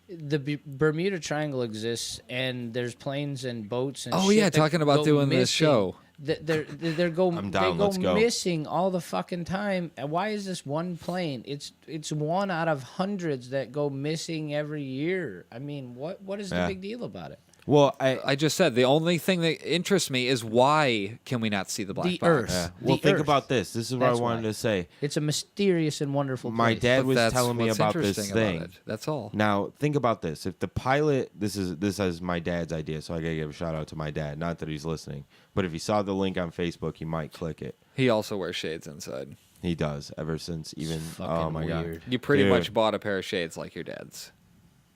B: the Bermuda Triangle exists, and there's planes and boats and
C: Oh,
B: shit
C: yeah,
B: that
C: talking about
B: go
C: doing this
B: missing
C: show.
B: They go
A: Let's go.
B: missing all the fucking time. And why is this one plane? It's one out of hundreds that go missing every year. I mean, what is the big deal about it?
A: Well,
C: I just said the only thing that interests me is why can we not see the black box?
B: Earth.
A: yeah. Well,
B: The
A: think
B: Earth.
A: about this. This is what
B: That's
A: I wanted
B: why.
A: to say.
B: It's a mysterious and wonderful place.
A: My dad
C: But
A: was
C: that's
A: telling me
C: what's
A: about this
C: interesting
A: thing.
C: about it. That's all.
A: Now, think about this. If the pilot, this is my dad's idea, so I gotta give a shout out to my dad. Not that he's listening, but if he saw the link on Facebook, he might click it.
C: He also wears shades inside.
A: He does ever since even.
B: fucking
A: Oh my
B: weird.
A: god,
C: You pretty
A: Dude.
C: much bought a pair of shades like your dad's.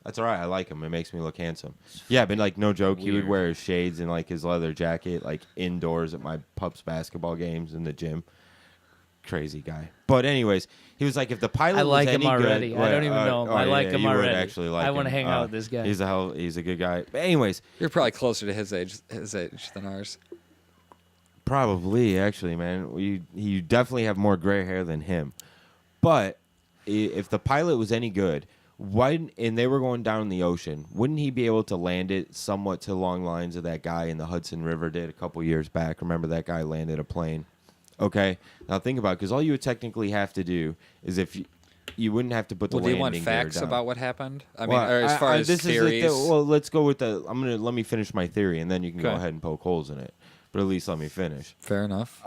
A: That's all right. I like him. It makes me look handsome. Yeah, but like no joke, he would
B: Weird.
A: wear his shades and like his leather jacket like indoors at my pups basketball games in the gym. Crazy guy. But anyways, he was like, if the pilot
B: I like
A: was
B: him
A: any
B: already.
A: good,
B: I don't even know him. I like him
A: you would
B: already.
A: actually like
B: I
A: him.
B: wanna hang out with this guy.
A: He's a good guy. But anyways,
C: You're probably closer to his age than ours.
A: probably actually, man, you definitely have more gray hair than him. But if the pilot was any good, and they were going down in the ocean, wouldn't he be able to land it somewhat to along lines of that guy in the Hudson River did a couple years back? Remember that guy landed a plane? Okay, now think about it, because all you would technically have to do is if you wouldn't have to put the
C: Well, do you
A: landing
C: want
A: gear
C: facts
A: down.
C: about what happened? I mean,
A: Well,
C: or as far as
A: this
C: theories.
A: well, let's go with let me finish my theory, and then you can go
C: Okay.
A: ahead and poke holes in it. But at least let me finish.
C: Fair enough.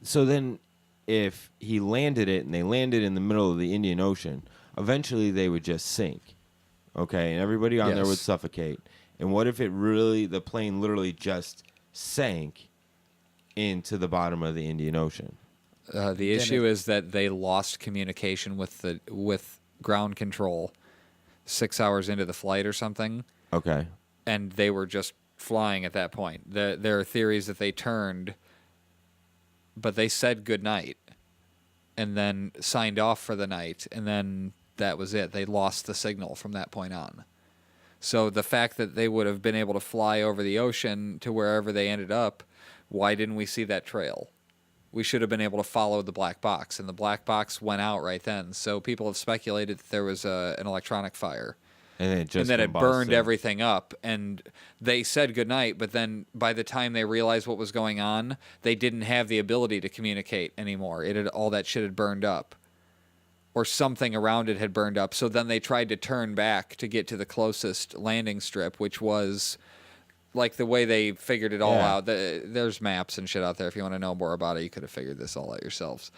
A: So then, if he landed it and they landed in the middle of the Indian Ocean, eventually they would just sink. Okay, and everybody on there would
C: Yes.
A: suffocate. And what if the plane literally just sank into the bottom of the Indian Ocean?
C: The issue is that they lost communication with ground control 6 hours into the flight or something,
A: Okay.
C: and they were just flying at that point. There are theories that they turned, but they said goodnight and then signed off for the night, and then that was it. They lost the signal from that point on. So the fact that they would have been able to fly over the ocean to wherever they ended up, why didn't we see that trail? We should have been able to follow the black box, and the black box went out right then. So people have speculated that there was an electronic fire.
A: And it just
C: And that it
A: combusted.
C: burned everything up, and they said goodnight, but then by the time they realized what was going on, they didn't have the ability to communicate anymore. All that shit had burned up, or something around it had burned up. So then they tried to turn back to get to the closest landing strip, which was like the way they figured it all
A: Yeah.
C: out. There's maps and shit out there. If you want to know more about it, you could have figured this all out yourselves.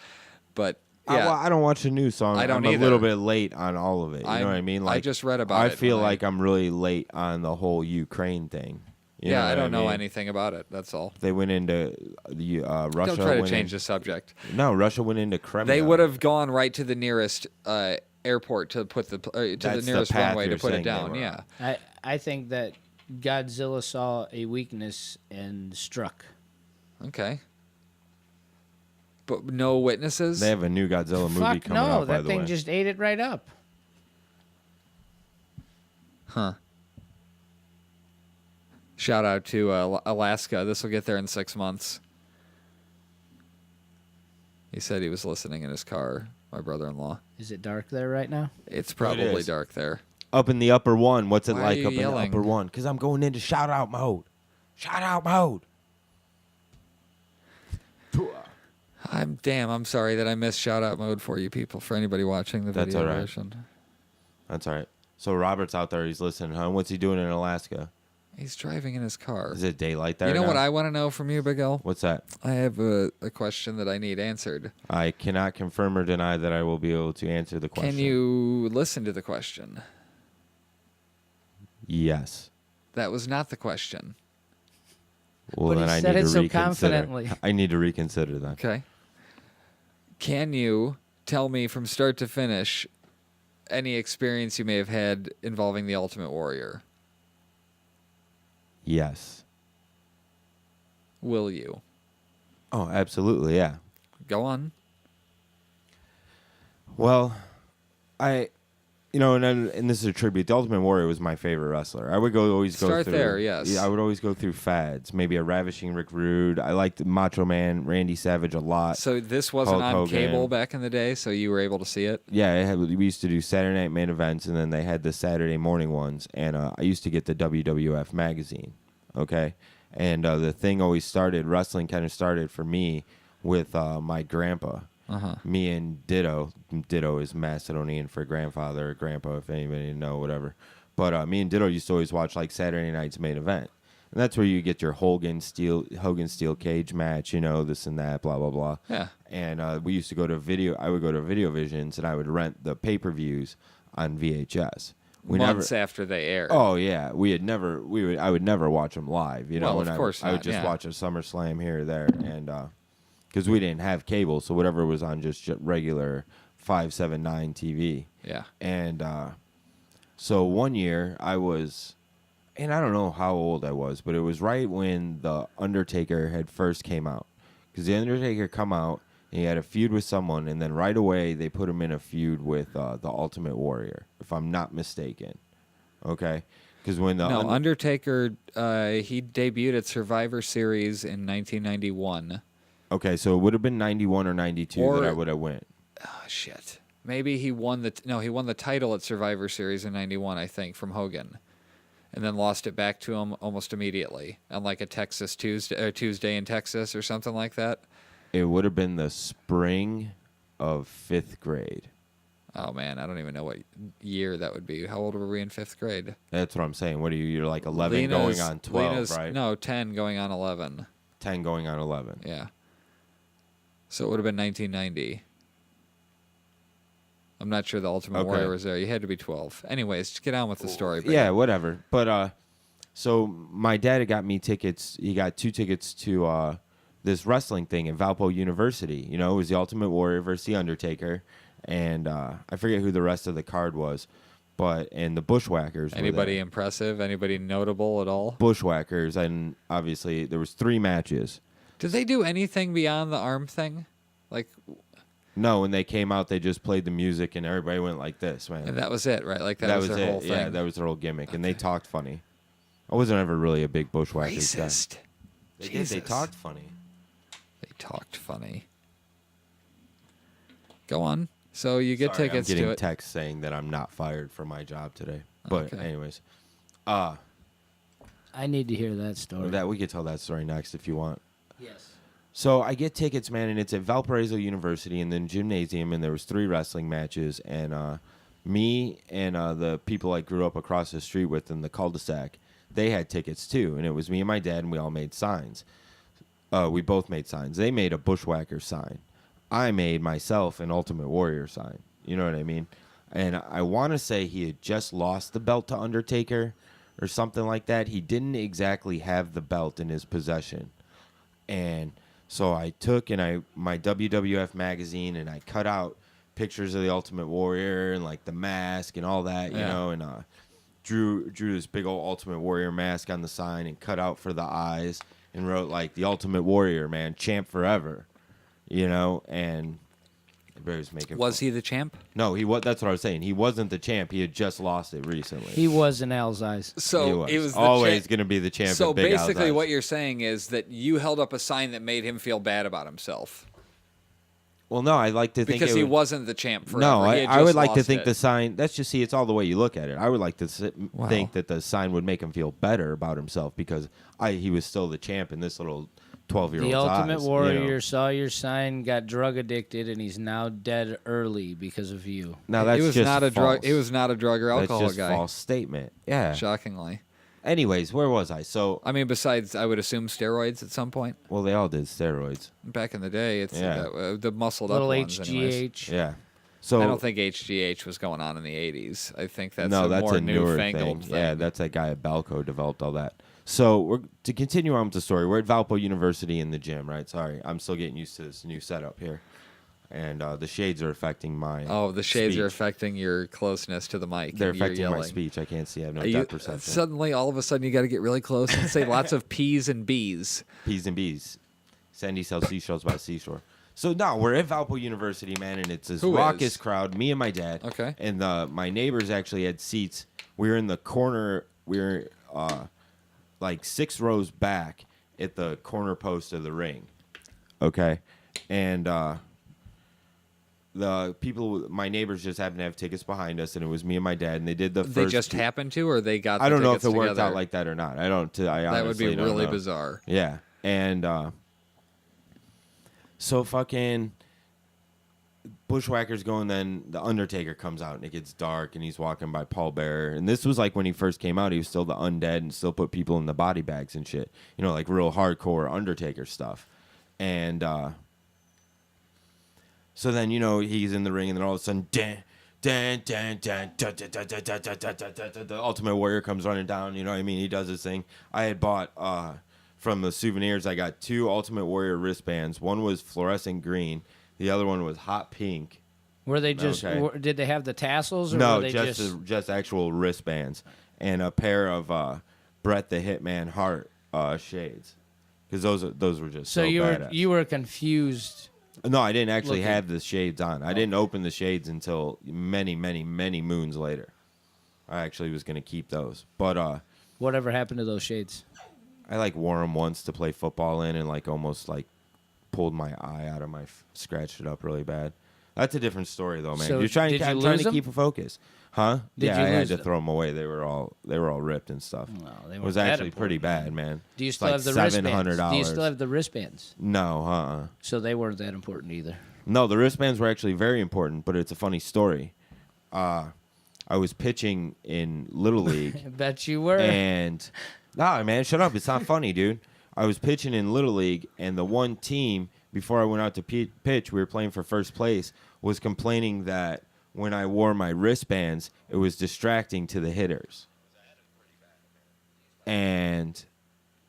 C: But yeah,
A: I don't watch the news, so
C: I don't
A: I'm
C: either.
A: a little bit late on all of it. You know what I mean?
C: I just read about
A: I
C: it
A: feel
C: when I-
A: like I'm really late on the whole Ukraine thing. You
C: yeah,
A: know
C: I
A: what
C: don't know
A: mean?
C: anything about it. That's all.
A: They went into the Russia.
C: Don't try to
A: went
C: change
A: in-
C: the subject.
A: No, Russia went into Crimea.
C: They would have gone right to the nearest airport to put the to
A: That's
C: the
A: the
C: nearest
A: path
C: runway to
A: you're
C: put
A: saying
C: it
A: they
C: down.
A: were
C: Yeah.
A: on.
B: I think that Godzilla saw a weakness and struck.
C: Okay. But no witnesses.
A: They have a new Godzilla movie
B: Fuck
A: coming
B: no,
A: out. By
B: that
A: the
B: thing
A: way,
B: just ate it right up.
C: Huh. Shout out to Alaska. This will get there in 6 months. He said he was listening in his car. My brother-in-law.
B: Is it dark there right now?
C: It's probably
A: is.
C: dark there.
A: up in the upper one. What's it
C: Why are
A: like
C: you
A: up
C: yelling?
A: in the upper one? Because I'm going into shout out mode. Shout out mode.
C: I'm sorry that I missed shout out mode for you people. For anybody watching the
A: That's
C: video
A: all right.
C: version,
A: That's all right. So Robert's out there. He's listening, huh? What's he doing in Alaska?
C: he's driving in his car.
A: Is it daylight there?
C: You know
A: now?
C: what I want to know from you, Big L?
A: What's that?
C: I have a question that I need answered.
A: I cannot confirm or deny that I will be able to answer the question.
C: Can you listen to the question?
A: Yes.
C: That was not the question.
A: Well,
B: But he
A: then I
B: said
A: need
B: it
A: to
B: so
A: reconsider.
B: confidently.
A: I need to reconsider that.
C: Okay. Can you tell me from start to finish any experience you may have had involving the Ultimate Warrior?
A: Yes.
C: Will you?
A: Oh, absolutely. Yeah.
C: Go on.
A: Well, and this is a tribute. The Ultimate Warrior was my favorite wrestler. I would always go
C: Start
A: through.
C: there, yes.
A: Yeah, I would always go through fads. Maybe a Ravishing Rick Rude. I liked Macho Man, Randy Savage a lot.
C: So this wasn't
A: Hulk
C: on
A: Hogan.
C: cable back in the day, so you were able to see it?
A: Yeah, we used to do Saturday night main events, and then they had the Saturday morning ones. And I used to get the WWF magazine, okay? And the thing always started, wrestling kind of started for me with my grandpa. Me and Ditto. Ditto is Macedonian for grandfather or grandpa, if anybody didn't know, whatever. But me and Ditto used to always watch like Saturday night's main event. And that's where you get your Hogan steel cage match, you know, this and that, blah, blah, blah.
C: Yeah.
A: And we used to go to I would go to Video Visions, and I would rent the pay-per-views on VHS.
C: Months after they aired.
A: Oh yeah, I would never watch them live. You know,
C: Well, of course
A: I would
C: not,
A: just
C: yeah.
A: watch a SummerSlam here or there, and because we didn't have cable, so whatever was on just regular 5/7/9 TV.
C: Yeah.
A: And so one year I was, and I don't know how old I was, but it was right when the Undertaker had first came out, because the Undertaker come out. And he had a feud with someone, and then right away they put him in a feud with the Ultimate Warrior, if I'm not mistaken. Okay, because when the
C: Undertaker, he debuted at Survivor Series in 1991.
A: Okay, so it would have been 91 or 92 that I would have went.
C: Oh shit! Maybe he won he won the title at Survivor Series in 91, I think, from Hogan, and then lost it back to him almost immediately on like a Texas Tuesday in Texas or something like that.
A: It would have been the spring of 5th grade.
C: Oh, man, I don't even know what year that would be. How old were we in 5th grade?
A: That's what I'm saying. What are you? You're like 11 going on 12, right?
C: No, 10 going on 11.
A: 10 going on 11.
C: Yeah. So it would have been 1990. I'm not sure the Ultimate Warrior was there. You had to be 12. Anyways, just get on with the story.
A: Yeah, whatever. But so my dad had got me tickets. He got 2 tickets to this wrestling thing at Valpo University. You know, it was the Ultimate Warrior versus the Undertaker, and I forget who the rest of the card was, and the Bushwhackers.
C: Anybody impressive? Anybody notable at all?
A: Bushwhackers, and obviously there was 3 matches.
C: Did they do anything beyond the arm thing? Like,
A: no, when they came out, they just played the music, and everybody went like this, man.
C: And that was it, right? Like that was their whole thing.
A: Yeah, that was their whole gimmick, and they talked funny. I wasn't ever really a big Bushwhackers guy.
C: Racist.
A: They did. They talked funny.
C: They talked funny. Go on. So you get
A: Sorry,
C: tickets
A: I'm
C: to
A: getting
C: it.
A: texts saying that I'm not fired from my job today. But
C: Okay.
A: anyways,
B: I need to hear that story.
A: we could tell that story next if you want.
B: Yes.
A: So I get tickets, man, and it's at Valparaiso University in the gymnasium, and there was 3 wrestling matches, and me and the people I grew up across the street with in the cul-de-sac, they had tickets too, and it was me and my dad, and we all made signs. We both made signs. They made a Bushwhacker sign. I made myself an Ultimate Warrior sign. You know what I mean? And I want to say he had just lost the belt to Undertaker or something like that. He didn't exactly have the belt in his possession. And so I took my WWF magazine and I cut out pictures of the Ultimate Warrior and like the mask and all that, you know, and drew this big old Ultimate Warrior mask on the sign and cut out for the eyes. And wrote like the Ultimate Warrior, man, champ forever, you know. And everybody was making.
C: Was he the champ?
A: No, he was. That's what I was saying. He wasn't the champ. He had just lost it recently.
B: He was in Al's eyes.
C: So
A: he was
C: the
A: always going to be the champ.
C: So
A: in Big Al's
C: basically,
A: eyes.
C: what you're saying is that you held up a sign that made him feel bad about himself
A: Well, no, I like to think
C: because he wasn't the champ forever.
A: No,
C: He had
A: I would
C: just
A: like to
C: lost
A: think
C: it.
A: the sign. That's just it's all the way you look at it. I would like to think that the sign would make him feel better about himself because he was still the champ in this little 12-year-old's
B: The Ultimate
A: eyes,
B: Warrior
A: you know?
B: saw your sign, got drug addicted, and he's now dead early because of you.
A: Now that's
C: he was
A: just
C: not a drug.
A: false.
C: He was not a drug or alcohol
A: That's just
C: guy.
A: false statement. Yeah.
C: Shockingly.
A: Anyways, where was I? So,
C: I mean, besides, I would assume steroids at some point.
A: well, they all did steroids.
C: Back in the day, it's the muscled
B: Little
C: up ones. Anyways.
B: HGH.
A: Yeah. So
C: I don't think HGH was going on in the 80s. I think that's
A: no,
C: a
A: that's
C: more
A: a newer
C: newfangled thing.
A: Yeah, that's that guy at Balco developed all that. So to continue on with the story, we're at Valpo University in the gym, right? Sorry, I'm still getting used to this new setup here, and the shades are affecting my.
C: Oh, the shades are
A: speech.
C: affecting your closeness to the mic.
A: They're
C: and you're
A: affecting my
C: yelling.
A: speech. I can't see. I have no
C: You-
A: depth perception.
C: Suddenly, all of a sudden, you got to get really close and say lots of P's and B's.
A: P's and B's. Sandy sells seashells by the seashore. So no, we're at Valpo University, man, and it's this
C: Who
A: raucous
C: is?
A: crowd. Me and my dad.
C: Okay.
A: And my neighbors actually had seats. We were in the corner. We were like 6 rows back at the corner post of the ring. Okay. And the people, my neighbors just happened to have tickets behind us, and it was me and my dad, and they did the first.
C: They just happened to, or they got.
A: I don't know if
C: tickets
A: it worked
C: together?
A: out like that or not. I don't. I
C: That would be
A: honestly don't
C: really
A: know.
C: bizarre.
A: Yeah, and so fucking Bushwhackers go, and then the Undertaker comes out, and it gets dark, and he's walking by Paul Bearer, and this was like when he first came out. He was still the undead and still put people in the body bags and shit. You know, like real hardcore Undertaker stuff, and. So then, you know, he's in the ring, and then all of a sudden, the Ultimate Warrior comes running down. You know what I mean? He does his thing. I had bought, from the souvenirs, I got 2 Ultimate Warrior wristbands. One was fluorescent green. The other one was hot pink.
B: Were they just,
A: Okay.
B: did they have the tassels? Or
A: No,
B: were they
A: just actual wristbands. And a pair of Bret the Hitman Hart shades. Because those were just so badass.
B: you were confused.
A: No, I didn't actually
B: Looking.
A: have the shades on. I didn't open the shades until many, many, many moons later. I actually was going to keep those. But
B: Whatever happened to those shades?
A: I like wore them once to play football in, and like almost like pulled my eye out of my scratched it up really bad. That's a different story though, man.
B: So
A: I'm trying
B: lose
A: to
B: them?
A: keep a focus. Huh?
B: Did
A: yeah,
B: you
A: I had
B: lose
A: to
B: them?
A: throw them away. They were all ripped and stuff.
B: No, they
A: It
B: weren't
A: was
B: that
A: actually pretty
B: important.
A: bad, man.
B: Do you
A: It's
B: still
A: like
B: have the wristbands?
A: $700.
B: Do you still have the wristbands?
A: No,
B: So they weren't that important either.
A: No, the wristbands were actually very important, but it's a funny story. I was pitching in Little League.
B: I bet you were.
A: And nah, man, shut up. It's not funny, dude. I was pitching in Little League, and the one team before I went out to pitch, we were playing for first place, was complaining that when I wore my wristbands, it was distracting to the hitters. And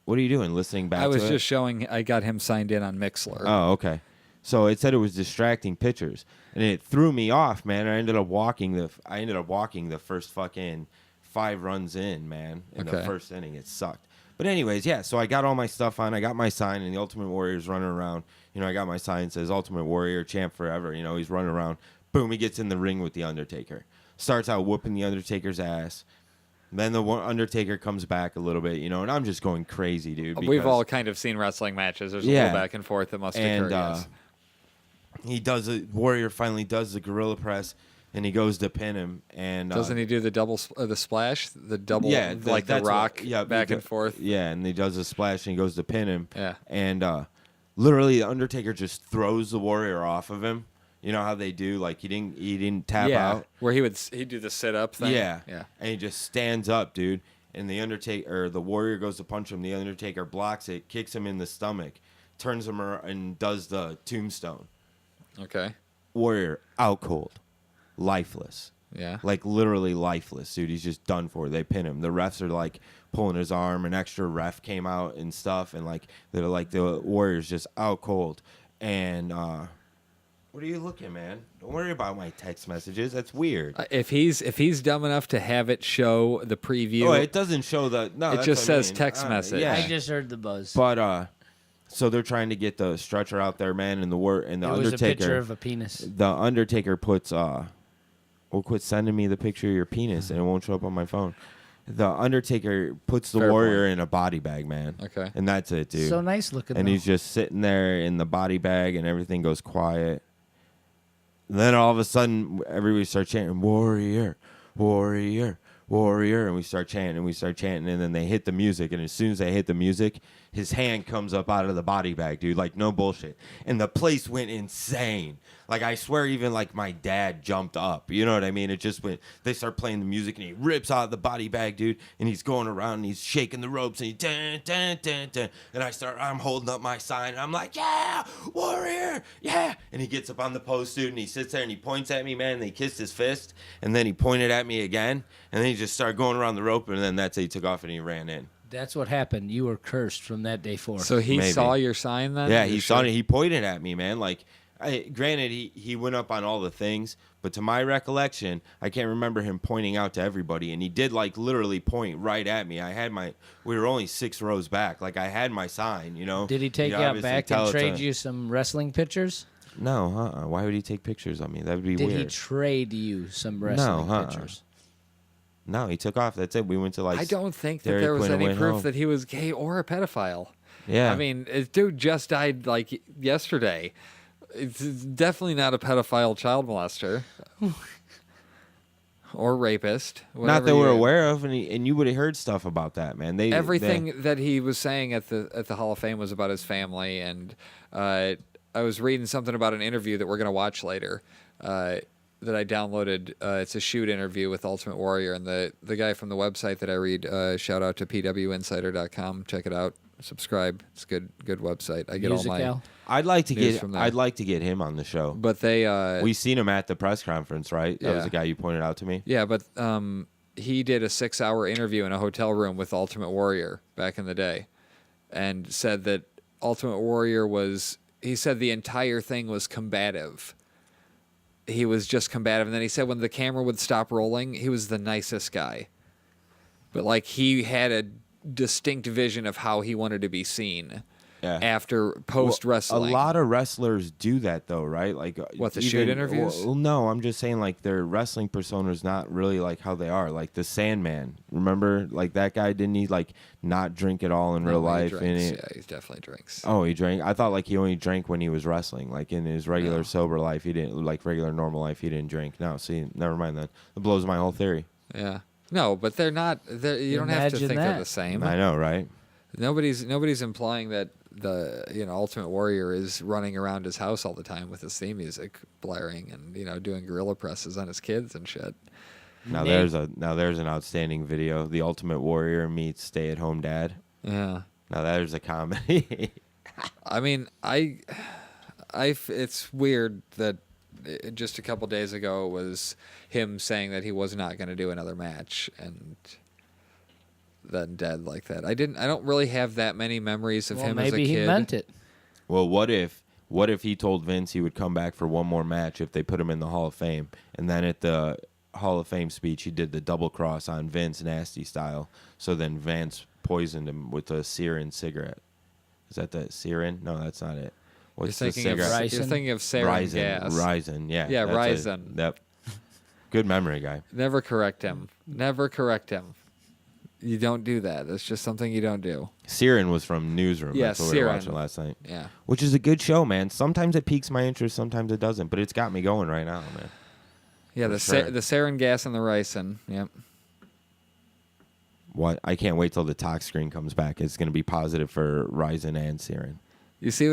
A: what are you doing? Listening back?
C: I was
A: to
C: just
A: it?
C: showing. I got him signed in on Mixler.
A: Oh, okay. So it said it was distracting pitchers, and it threw me off, man. I ended up walking the first fucking 5 runs in, man, in the
C: Okay.
A: first inning. It sucked. But anyways, yeah. So I got all my stuff on. I got my sign, and the Ultimate Warrior's running around. You know, I got my sign that says Ultimate Warrior, champ forever. You know, he's running around. Boom, he gets in the ring with the Undertaker. Starts out whooping the Undertaker's ass. Then the Undertaker comes back a little bit, you know, and I'm just going crazy, dude.
C: We've
A: because-
C: all kind of seen wrestling matches. There's a
A: Yeah.
C: little back and forth that must
A: and
C: occur. Yes.
A: he does it. Warrior finally does the gorilla press, and he goes to pin him. And
C: Doesn't he do the the splash, the double,
A: yeah,
C: like the
A: that's
C: rock,
A: what- yeah,
C: back
A: he
C: and forth?
A: Yeah, and he does a splash, and he goes to pin him.
C: Yeah.
A: And literally, the Undertaker just throws the Warrior off of him. You know how they do? Like he didn't tap
C: Yeah,
A: out.
C: where he'd do the sit up thing.
A: Yeah,
C: yeah.
A: And he just stands up, dude. And the Warrior goes to punch him. The Undertaker blocks it, kicks him in the stomach, turns him around, and does the tombstone.
C: Okay.
A: Warrior out cold, lifeless.
C: Yeah.
A: Like literally lifeless, dude. He's just done for. They pin him. The refs are like pulling his arm. An extra ref came out and stuff, and like they're like the Warrior's just out cold. And what are you looking, man? Don't worry about my text messages. That's weird.
C: If he's dumb enough to have it show the preview,
A: Oh, it doesn't show the. No,
C: It
A: that's
C: just
A: what I
C: says
A: mean.
C: text message.
A: Yeah.
B: I just heard the buzz.
A: But so they're trying to get the stretcher out there, man, and the
B: it was
A: Undertaker.
B: a picture of a penis.
A: The Undertaker puts well, quit sending me the picture of your penis, and it won't show up on my phone. The Undertaker puts the
C: Fair
A: Warrior
C: point.
A: in a body bag, man.
C: Okay.
A: And that's it, dude.
B: So nice looking.
A: And
B: though.
A: he's just sitting there in the body bag, and everything goes quiet. And then all of a sudden, everybody starts chanting, Warrior, Warrior, Warrior. And we start chanting, and then they hit the music. And as soon as they hit the music, his hand comes up out of the body bag, dude. Like, no bullshit. And the place went insane. Like, I swear even, like, my dad jumped up. You know what I mean? It just went, they start playing the music, and he rips out of the body bag, dude. And he's going around, and he's shaking the ropes, and he, dun, dun, dun, dun. And I'm holding up my sign, and I'm like, yeah, Warrior, yeah. And he gets up on the post, dude, and he sits there, and he points at me, man, and he kissed his fist. And then he pointed at me again. And then he just started going around the rope, and then that's it. He took off, and he ran in.
B: That's what happened. You were cursed from that day forth.
C: So he
A: Maybe.
C: saw your sign then?
A: Yeah,
C: Your
A: he saw
C: shirt?
A: it. He pointed at me, man. Like, granted, he went up on all the things, but to my recollection, I can't remember him pointing out to everybody. And he did, like, literally point right at me. We were only 6 rows back. Like, I had my sign, you know.
B: Did he take
A: He'd
B: you out
A: obviously
B: back
A: tell
B: and
A: it
B: trade
A: to-
B: you some wrestling pictures?
A: No, why would he take pictures of me? That would be
B: Did
A: weird.
B: he trade you some wrestling
A: No,
B: pictures?
A: No, he took off. That's it. We went to, like,
C: I don't think that
A: Dairy
C: there was
A: Queen and
C: any
A: went
C: proof
A: home.
C: that he was gay or a pedophile.
A: Yeah.
C: I mean, this dude just died like yesterday. It's definitely not a pedophile child molester. Or rapist.
A: Not that we're aware of, and you would have heard stuff about that, man.
C: Everything that he was saying at the Hall of Fame was about his family, and I was reading something about an interview that we're going to watch later that I downloaded. It's a shoot interview with Ultimate Warrior, and the guy from the website that I read, shout out to pwinsider.com. Check it out. Subscribe. It's a good website. I get all my
A: I'd like to
C: news from there.
A: I'd like to get him on the show.
C: But they
A: we seen him at the press conference, right? That was the guy you pointed out to me.
C: Yeah, but he did a 6-hour interview in a hotel room with Ultimate Warrior back in the day, and said that Ultimate Warrior he said the entire thing was combative. He was just combative, and then he said when the camera would stop rolling, he was the nicest guy. But like he had a distinct vision of how he wanted to be seen after post wrestling.
A: A lot of wrestlers do that though, right? Like
C: shoot interviews?
A: Well, no, I'm just saying like their wrestling persona is not really like how they are. Like the Sandman, remember? Like that guy, didn't he like not drink at all in real life?
C: Yeah, he definitely drinks.
A: Oh, he drank. I thought like he only drank when he was wrestling. Like in his regular sober life, he didn't. Like regular normal life, he didn't drink. No, see, never mind that. It blows my whole theory.
C: Yeah. No, but they're not. You don't have to think they're the same.
A: I know, right?
C: Nobody's implying that the Ultimate Warrior is running around his house all the time with his theme music blaring and doing gorilla presses on his kids and shit.
A: Now there's an outstanding video. The Ultimate Warrior meets Stay at Home Dad.
C: Yeah.
A: Now there's a comedy.
C: I mean, it's weird that just a couple days ago it was him saying that he was not going to do another match, and then dead like that. I don't really have that many memories of him as a kid.
B: Maybe he meant it.
A: Well, what if he told Vince he would come back for one more match if they put him in the Hall of Fame, and then at the Hall of Fame speech he did the double cross on Vince nasty style, so then Vince poisoned him with a Siren cigarette. Is that the Siren? No, that's not it. What's
C: you're thinking of sarin gas.
A: Ryzen, yeah.
C: Yeah, Ryzen.
A: Yep. Good memory, guy.
C: Never correct him. You don't do that. That's just something you don't do.
A: Siren was from Newsroom.
C: Yeah,
A: that's what we were watching last night.
C: Yeah.
A: Which is a good show, man. Sometimes it piques my interest, sometimes it doesn't. But it's got me going right now, man.
C: Yeah, the sarin gas and the ricin. Yep.
A: What? I can't wait till the talk screen comes back. It's going to be positive for Ryzen and Siren.
C: You see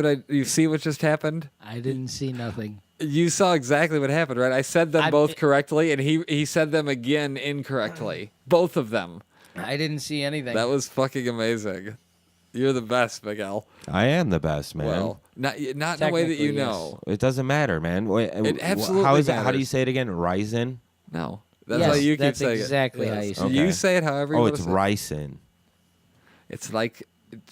C: what just happened?
B: I didn't see nothing.
C: You saw exactly what happened, right? I said them both correctly, and he said them again incorrectly. Both of them.
B: I didn't see anything.
C: That was fucking amazing. You're the best, Miguel.
A: I am the best, man.
C: Well, not in the way that you know.
A: It doesn't matter, man. Wait,
C: it absolutely
A: how is
C: matters.
A: It? How do you say it again? Ryzen?
C: No. That's how you keep saying it.
B: That's exactly how you say it.
C: You say it however you want to say it.
A: Oh, it's Ryzen.
C: It's like,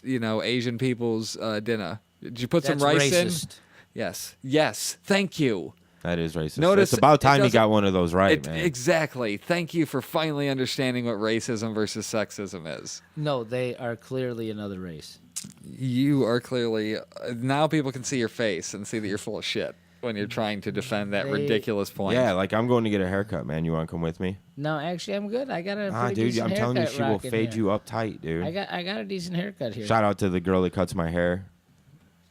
C: Asian people's dinner. Did you put some rice
B: racist.
C: in? Yes. Thank you.
A: That is racist.
C: Notice
A: it's about time you got one of those right, man.
C: Exactly. Thank you for finally understanding what racism versus sexism is.
B: No, they are clearly another race.
C: You are clearly... now people can see your face and see that you're full of shit when you're trying to defend that ridiculous point.
A: Yeah, like I'm going to get a haircut, man. You want to come with me?
B: No, actually, I'm good. I got a pretty
A: dude,
B: decent
A: I'm telling you,
B: haircut
A: she will
B: rocking
A: fade
B: here.
A: you up tight, dude.
B: I got a decent haircut here.
A: Shout out to the girl that cuts my hair.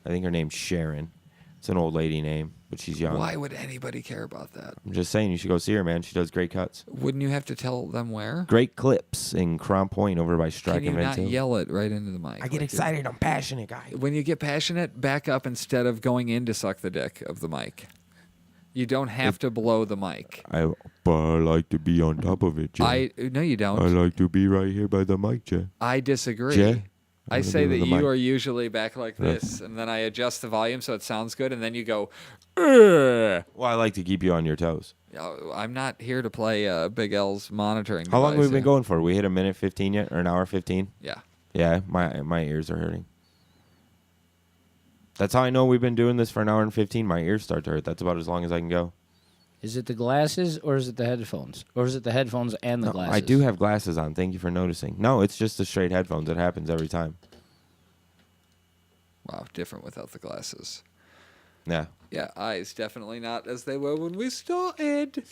A: I think her name's Sharon. It's an old lady name, but she's young.
C: Why would anybody care about that?
A: I'm just saying, you should go see her, man. She does great cuts.
C: Wouldn't you have to tell them where?
A: Great clips in Crown Point over by Strike
C: Can you
A: and
C: not
A: Ventil.
C: yell it right into the mic?
A: I get excited. I'm passionate, guy.
C: When you get passionate, back up instead of going in to suck the dick of the mic. You don't have to blow the mic.
A: But I like to be on top of it, Jay.
C: No, you don't.
A: I like to be right here by the mic, Jay.
C: I disagree.
A: Jay?
C: I say that
A: the
C: you
A: mic.
C: are usually back like this, and then I adjust the volume so it sounds good, and then you go, ugh.
A: Well, I like to keep you on your toes.
C: I'm not here to play Big L's monitoring
A: How long have
C: device
A: we been
C: here.
A: going for? We hit a minute 15 yet? Or an hour 15?
C: Yeah.
A: Yeah, my ears are hurting. That's how I know we've been doing this for an hour and 15. My ears start to hurt. That's about as long as I can go.
B: Is it the glasses or is it the headphones? Or is it the headphones and the glasses?
A: I do have glasses on. Thank you for noticing. No, it's just the straight headphones. It happens every time.
C: Wow, different without the glasses.
A: Yeah.
C: Yeah, eyes definitely not as they were when we started.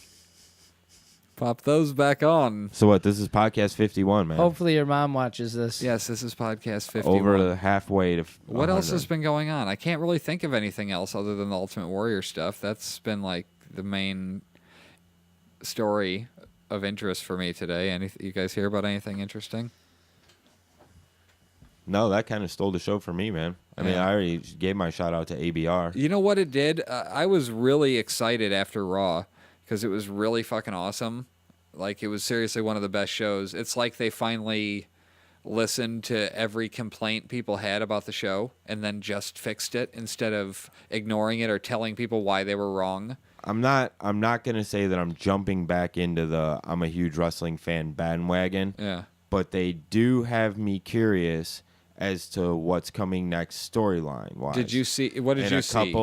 C: Pop those back on.
A: So what? This is podcast 51, man.
B: Hopefully your mom watches this.
C: Yes, this is podcast 51.
A: Over halfway to.
C: What else
A: 100.
C: has been going on? I can't really think of anything else other than the Ultimate Warrior stuff. That's been like the main story of interest for me today. You guys hear about anything interesting?
A: No, that kind of stole the show for me, man. I mean, I already gave my shout out to ABR.
C: You know what it did? I was really excited after Raw because it was really fucking awesome. Like, it was seriously one of the best shows. It's like they finally listened to every complaint people had about the show and then just fixed it instead of ignoring it or telling people why they were wrong.
A: I'm not gonna say that I'm jumping back into the I'm a huge wrestling fan bandwagon.
C: Yeah.
A: But they do have me curious as to what's coming next storyline wise.
C: Did you see? What did you see? You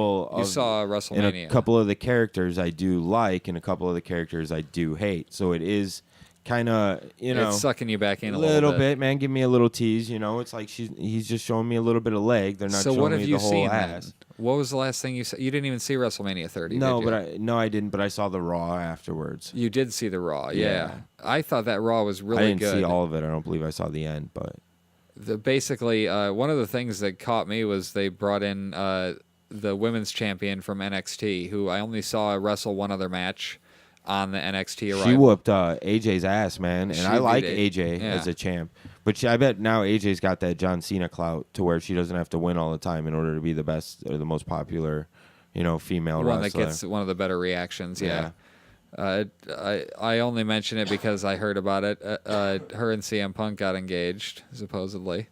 C: saw WrestleMania.
A: And a couple of the characters I do like, and a couple of the characters I do hate. So it is kind of,
C: it's sucking you back in a
A: little bit, man. Give me a little tease. It's like he's just showing me a little bit of leg. They're not showing me the whole ass.
C: Then? What was the last thing you saw? You didn't even see WrestleMania 30.
A: No,
C: did you?
A: I didn't. But I saw the Raw afterwards.
C: You did see the Raw, yeah. I thought that Raw was really good.
A: I didn't see all of it. I don't believe I saw the end, but
C: basically, one of the things that caught me was they brought in the women's champion from NXT, who I only saw wrestle one other match on the NXT arrival.
A: She whooped AJ's ass, man, and I like
C: beat
A: AJ as a champ. But I bet now AJ's got that John Cena clout to where she doesn't have to win all the time in order to be the best or the most popuar, female
C: one
A: wrestler.
C: That gets one of the better reactions. Yeah. I only mention it because I heard about it. Her and CM Punk got engaged, supposedly.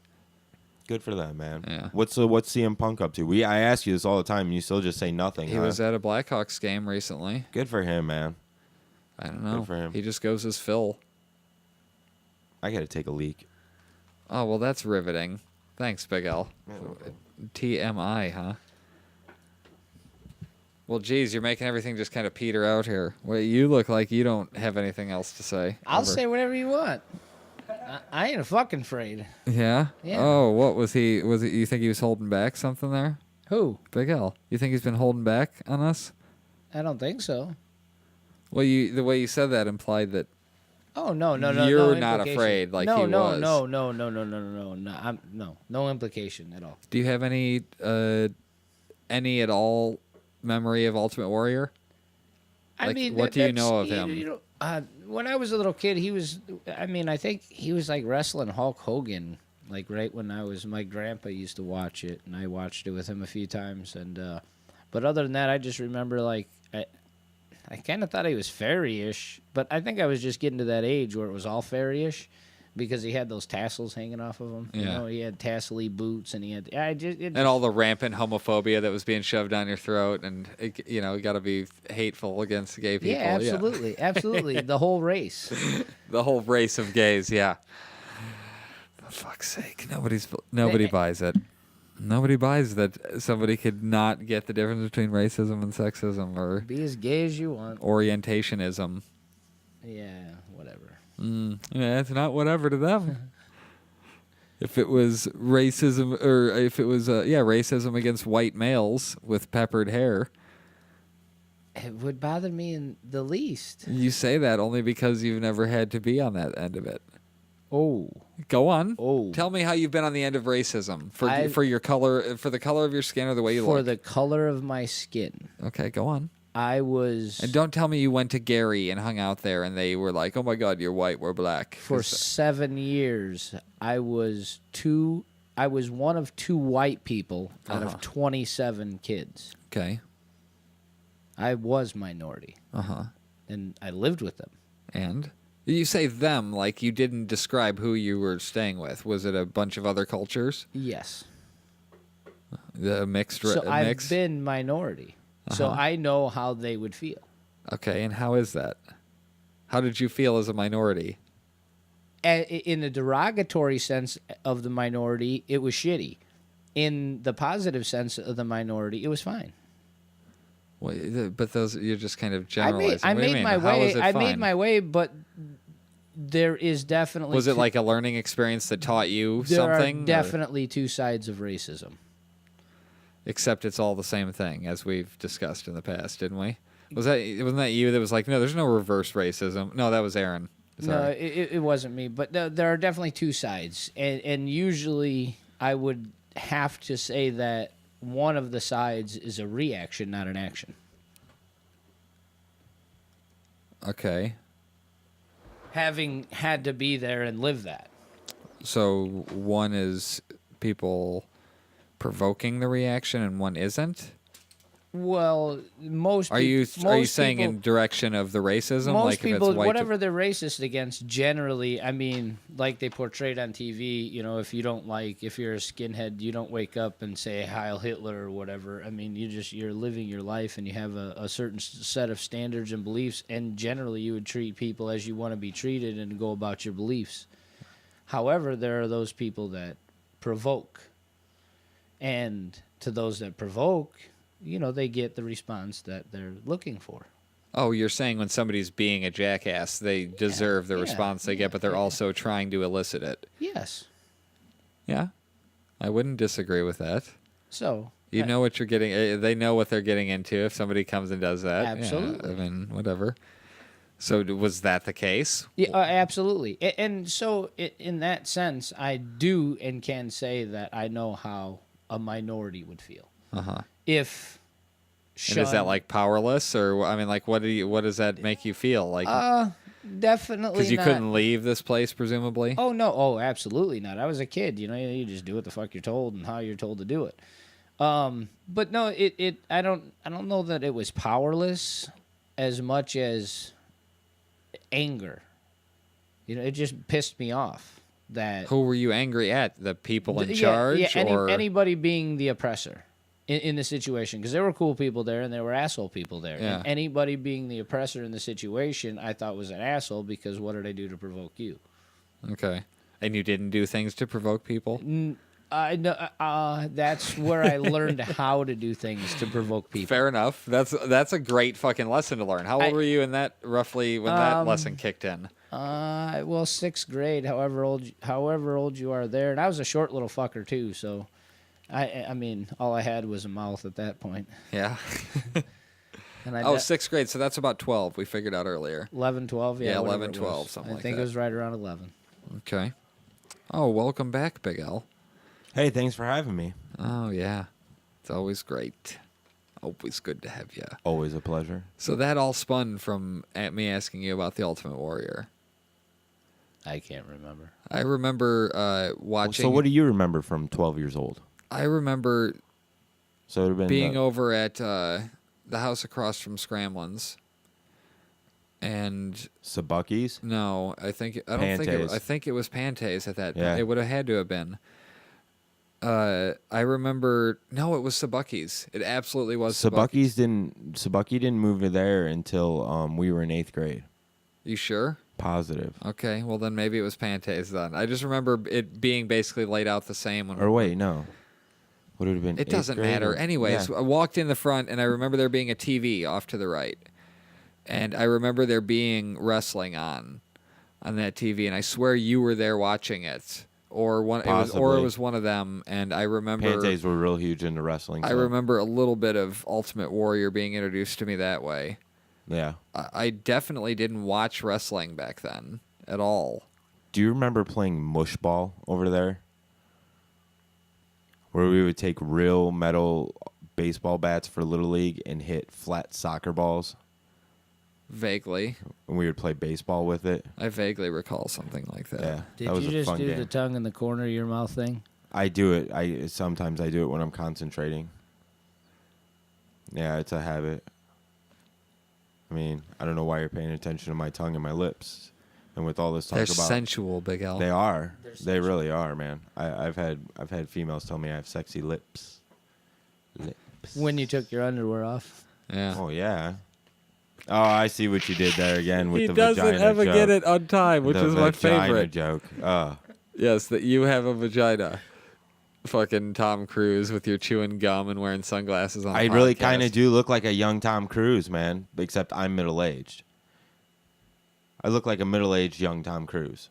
A: Good for them, man.
C: Yeah.
A: What's CM Punk up to? I ask you this all the time, and you still just say nothing.
C: He was at a Blackhawks game recently.
A: Good for him, man.
C: I don't know.
A: Good for him.
C: He just goes as Phil.
A: I got to take a leak.
C: Oh, well, that's riveting. Thanks, Big L. TMI, huh? Well, geez, you're making everything just kind of peter out here. Well, you look like you don't have anything else to say.
B: I'll say whatever you want. I ain't fucking afraid.
C: Yeah?
B: Yeah.
C: Oh, what was he? You think he was holding back something there?
B: Who?
C: Big L. You think he's been holding back on us?
B: I don't think so.
C: Well, the way you said that implied that.
B: Oh no!
C: You're
B: no
C: not afraid like he was.
B: No implication at all.
C: Do you have any at all memory of Ultimate Warrior?
B: I mean,
C: what do you know of him?
B: When I was a little kid, he was. I think he was like wrestling Hulk Hogan. Like right when my grandpa used to watch it, and I watched it with him a few times. And but other than that, I just remember like. I kind of thought he was fairy-ish, but I think I was just getting to that age where it was all fairy-ish because he had those tassels hanging off of him.
C: Yeah.
B: He had tassel-y boots, and he had...
C: and all the rampant homophobia that was being shoved down your throat, and, you got to be hateful against gay people.
B: Yeah, absolutely. Yeah. Absolutely. The whole race.
C: The whole race of gays, yeah. For fuck's sake. Nobody buys it. Nobody buys that somebody could not get the difference between racism and sexism or
B: be as gay as you want.
C: Orientationism.
B: Yeah, whatever.
C: Yeah, it's not whatever to them. If it was racism, or if it was racism against white males with peppered hair,
B: it would bother me in the least.
C: You say that only because you've never had to be on that end of it.
B: Oh.
C: Go on.
B: Oh.
C: Tell me how you've been on the end of racism for your color, for the color of your skin or the way you look.
B: For the color of my skin.
C: Okay, go on.
B: And
C: don't tell me you went to Gary and hung out there and they were like, "Oh my God, you're white, we're black."
B: For 7 years, I was one of 2 white people out of 27 kids.
C: Okay.
B: I was minority. And I lived with them.
C: And? You say them like you didn't describe who you were staying with. Was it a bunch of other cultures?
B: Yes.
C: The mixed.
B: I've been minority, so I know how they would feel.
C: Okay, and how is that? How did you feel as a minority?
B: In the derogatory sense of the minority, it was shitty. In the positive sense of the minority, it was fine.
C: Well, but those you're just kind of generalizing.
B: I made my way. I made my way, but there is definitely.
C: Was it like a learning experience that taught you something?
B: There are definitely 2 sides of racism.
C: Except it's all the same thing, as we've discussed in the past, didn't we? Wasn't that you that was like, no, there's no reverse racism? No, that was Aaron.
B: No,
C: Sorry.
B: it wasn't me. But there are definitely two sides, and usually I would have to say that one of the sides is a reaction, not an action.
C: Okay.
B: Having had to be there and live that.
C: So one is people provoking the reaction, and one isn't.
B: Well,
C: Are you saying in direction of the racism?
B: Most
C: like
B: people,
C: if it's white
B: whatever they're racist against, generally, I mean, like they portrayed on TV, if you're a skinhead, you don't wake up and say Heil Hitler or whatever. I mean, you're living your life and you have a certain set of standards and beliefs, and generally you would treat people as you want to be treated and go about your beliefs. However, there are those people that provoke, and to those that provoke, they get the response that they're looking for.
C: Oh, you're saying when somebody's being a jackass, they deserve the response they get, but they're also trying to elicit it.
B: Yes.
C: Yeah, I wouldn't disagree with that.
B: So
C: you know what you're getting. They know what they're getting into if somebody comes and does that.
B: Absolutely.
C: Yeah, I mean, whatever. So was that the case?
B: Yeah, absolutely. And so in that sense, I do and can say that I know how a minority would feel.
C: Uh-huh.
B: If
C: and is that like powerless, or I mean, like what does that make you feel like?
B: Definitely
C: because you
B: not.
C: couldn't leave this place, presumably.
B: Oh no! Oh, absolutely not. I was a kid. You just do what the fuck you're told and how you're told to do it. But no, I don't know that it was powerless as much as anger. It just pissed me off that.
C: Who were you angry at? The people in charge, or
B: anybody being the oppressor in the situation? Because there were cool people there and there were asshole people there.
C: Yeah.
B: And anybody being the oppressor in the situation, I thought was an asshole, because what did I do to provoke you?
C: Okay, and you didn't do things to provoke people.
B: I know. That's where I learned how to do things to provoke people.
C: Fair enough. That's a great fucking lesson to learn. How old were you in that roughly when that lesson kicked in?
B: Well, 6th grade. However old you are there, and I was a short little fucker too. So, I mean, all I had was a mouth at that point.
C: Yeah.
B: And
C: 6th grade. So that's about 12. We figured out earlier.
B: 11, 12. Yeah,
C: 11, 12, something like that.
B: I think it was right around 11.
C: Okay. Oh, welcome back, Big L.
A: Hey, thanks for having me.
C: Oh, yeah. It's always great. Always good to have you.
A: Always a pleasure.
C: So that all spun from me asking you about The Ultimate Warrior.
B: I can't remember.
C: I remember watching...
A: So what do you remember from 12 years old?
C: I remember
A: So it would have been
C: being over at the house across from Scramlin's. And...
A: Sabucky's?
C: No, I think it was Pante's at that
A: Yeah.
C: point. It would have had to have been. I remember. No, it was Sabucky's. It absolutely was
A: Sabucky didn't move there until we were in 8th grade.
C: You sure?
A: Positive.
C: Okay, well then maybe it was Pante's then. I just remember it being basically laid out the same.
A: Or wait, no. Would it have been?
C: It doesn't matter. Anyways, I walked in the front and I remember there being a TV off to the right, and I remember there being wrestling on that TV, and I swear you were there watching it. Or it was one of them, and I remember
A: Pante's were real huge into wrestling.
C: I remember a little bit of Ultimate Warrior being introduced to me that way.
A: Yeah.
C: I definitely didn't watch wrestling back then at all.
A: Do you remember playing mush ball over there? Where we would take real metal baseball bats for Little League and hit flat soccer balls?
C: Vaguely.
A: And we would play baseball with it.
C: I vaguely recall something like that.
A: Yeah.
B: Did
A: that was
B: you
A: a
B: just
A: fun
B: do
A: game.
B: the tongue in the corner of your mouth thing?
A: I do it. Sometimes I do it when I'm concentrating. Yeah, it's a habit. I mean, I don't know why you're paying attention to my tongue and my lips. And with all this talk
C: They're
A: about
C: sensual, Big L.
A: They are. They really are, man. I've had females tell me I have sexy lips.
B: When you took your underwear off.
C: Yeah.
A: Oh yeah. Oh, I see what you did there again with
C: He
A: the
C: doesn't
A: vagina
C: ever
A: joke.
C: get it on time, which
A: The
C: is my
A: vagina
C: favorite.
A: joke.
C: Yes, that you have a vagina. Fucking Tom Cruise with your chewing gum and wearing sunglasses on the
A: I really
C: podcast.
A: kind of do look like a young Tom Cruise, man. Except I'm middle-aged. I look like a middle-aged young Tom Cruise.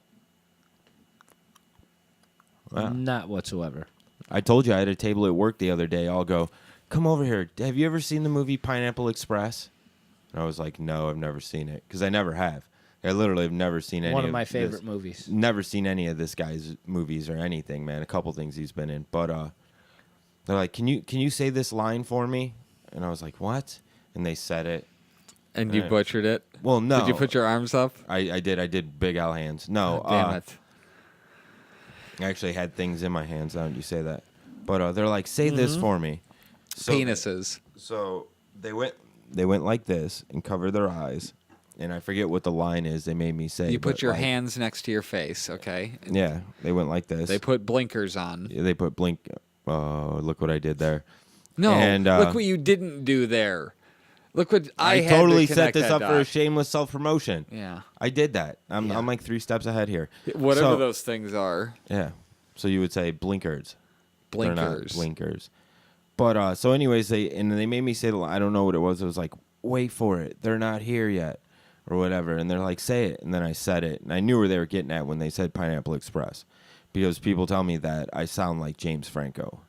A: Wow.
B: Not whatsoever.
A: I told you I had a table at work the other day. I'll go, come over here. Have you ever seen the movie Pineapple Express? And I was like, no, I've never seen it. Because I never have. I literally have never seen any
B: One of my favorite movies.
A: Never seen any of this guy's movies or anything, man. A couple things he's been in. But they're like, can you say this line for me? And I was like, what? And they said it.
C: And you butchered it?
A: Well, no.
C: Did you put your arms up?
A: I did. I did Big Al hands. No.
C: Oh, damn it.
A: I actually had things in my hands. Now you say that. But they're like, say this for me. So,
C: Penises.
A: So they went like this and covered their eyes. And I forget what the line is they made me say.
C: You put your hands next to your face, okay?
A: Yeah, they went like this.
C: They put blinkers on.
A: Yeah, they put blink. Look what I did there.
C: No,
A: and,
C: look what you didn't do there. Look what I had
A: totally
C: to
A: set this
C: that
A: up for a
C: dot.
A: shameless self-promotion.
C: Yeah.
A: I did that. I'm
C: Yeah.
A: like 3 steps ahead here.
C: Whatever those things are.
A: Yeah. So you would say blinkers. They're not
C: Blinkers.
A: blinkers. But so anyways, they made me say, I don't know what it was. It was like, wait for it. They're not here yet. Or whatever. And they're like, say it. And then I said it. And I knew where they were getting at when they said Pineapple Express. Because people tell me that I sound like James Franco.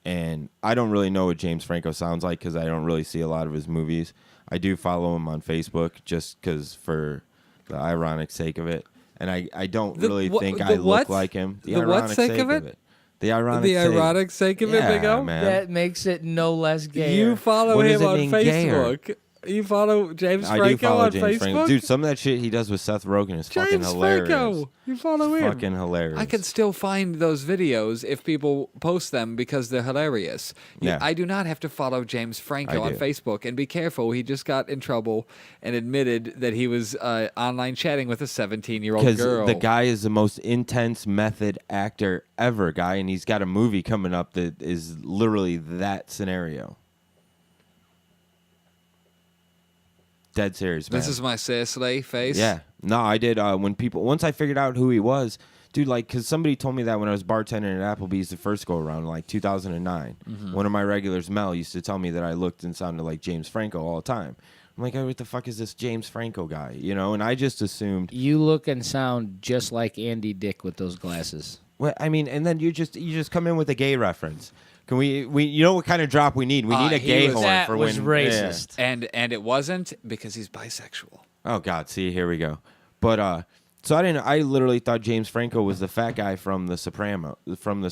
A: And I don't really know what James Franco sounds like because I don't really see a lot of his movies. I do follow him on Facebook just because for the ironic sake of it. And I don't really think I look like him.
C: The what sake of it?
A: The ironic
C: The ironic sake of it, Big O?
A: man.
B: That makes it no less gay.
C: You follow
A: What does
C: him
A: it
C: on
A: mean,
C: Facebook. You follow James
A: I
C: Franco
A: do follow
C: on
A: James
C: Facebook?
A: Franco. Dude, some of that shit he does with Seth Rogen is fucking
C: James
A: hilarious.
C: Franco. You follow him.
A: Fucking hilarious.
C: I can still find those videos if people post them because they're hilarious.
A: Yeah.
C: I do not have to follow James Franco
A: I
C: on
A: do.
C: Facebook. And be careful, he just got in trouble and admitted that he was online chatting with a 17-year-old
A: Because
C: girl.
A: the guy is the most intense method actor ever, guy, and he's got a movie coming up that is literally that scenario. Dead serious, man.
C: This is my seriously face?
A: Yeah. No, I did. Once I figured out who he was, dude, like, because somebody told me that when I was bartending at Applebee's the first go around, like 2009.
C: Mm-hmm.
A: One of my regulars, Mel, used to tell me that I looked and sounded like James Franco all the time. I'm like, oh, what the fuck is this James Franco guy? You know, and I just assumed.
B: You look and sound just like Andy Dick with those glasses.
A: Well, I mean, and then you just come in with a gay reference. Can we you know what kind of drop we need? We need a gay horn
B: that
A: for
B: was
A: when
B: racist.
C: And it wasn't because he's bisexual.
A: Oh God, see, here we go. But so I literally thought James Franco was the fat guy from the Sopranos.
C: The
A: I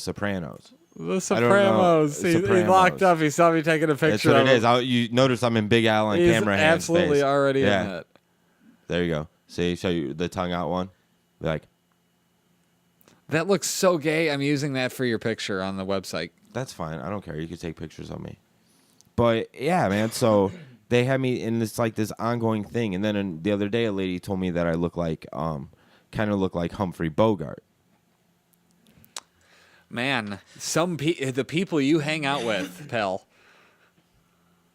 A: don't
C: Sopranos.
A: know.
C: He
A: Sopranos.
C: locked up. He saw me taking a
A: That's
C: picture
A: what
C: of
A: it is.
C: him.
A: You notice I'm in Big Al on
C: He's
A: camera. Hands
C: absolutely
A: face.
C: already in that.
A: There you go. See, show you the tongue out one. Be like,
C: That looks so gay. I'm using that for your picture on the website.
A: that's fine. I don't care. You can take pictures of me. But yeah, man. So they had me in this like this ongoing thing, and then the other day a lady told me that I look like kind of look like Humphrey Bogart.
C: Man, the people you hang out with, pal.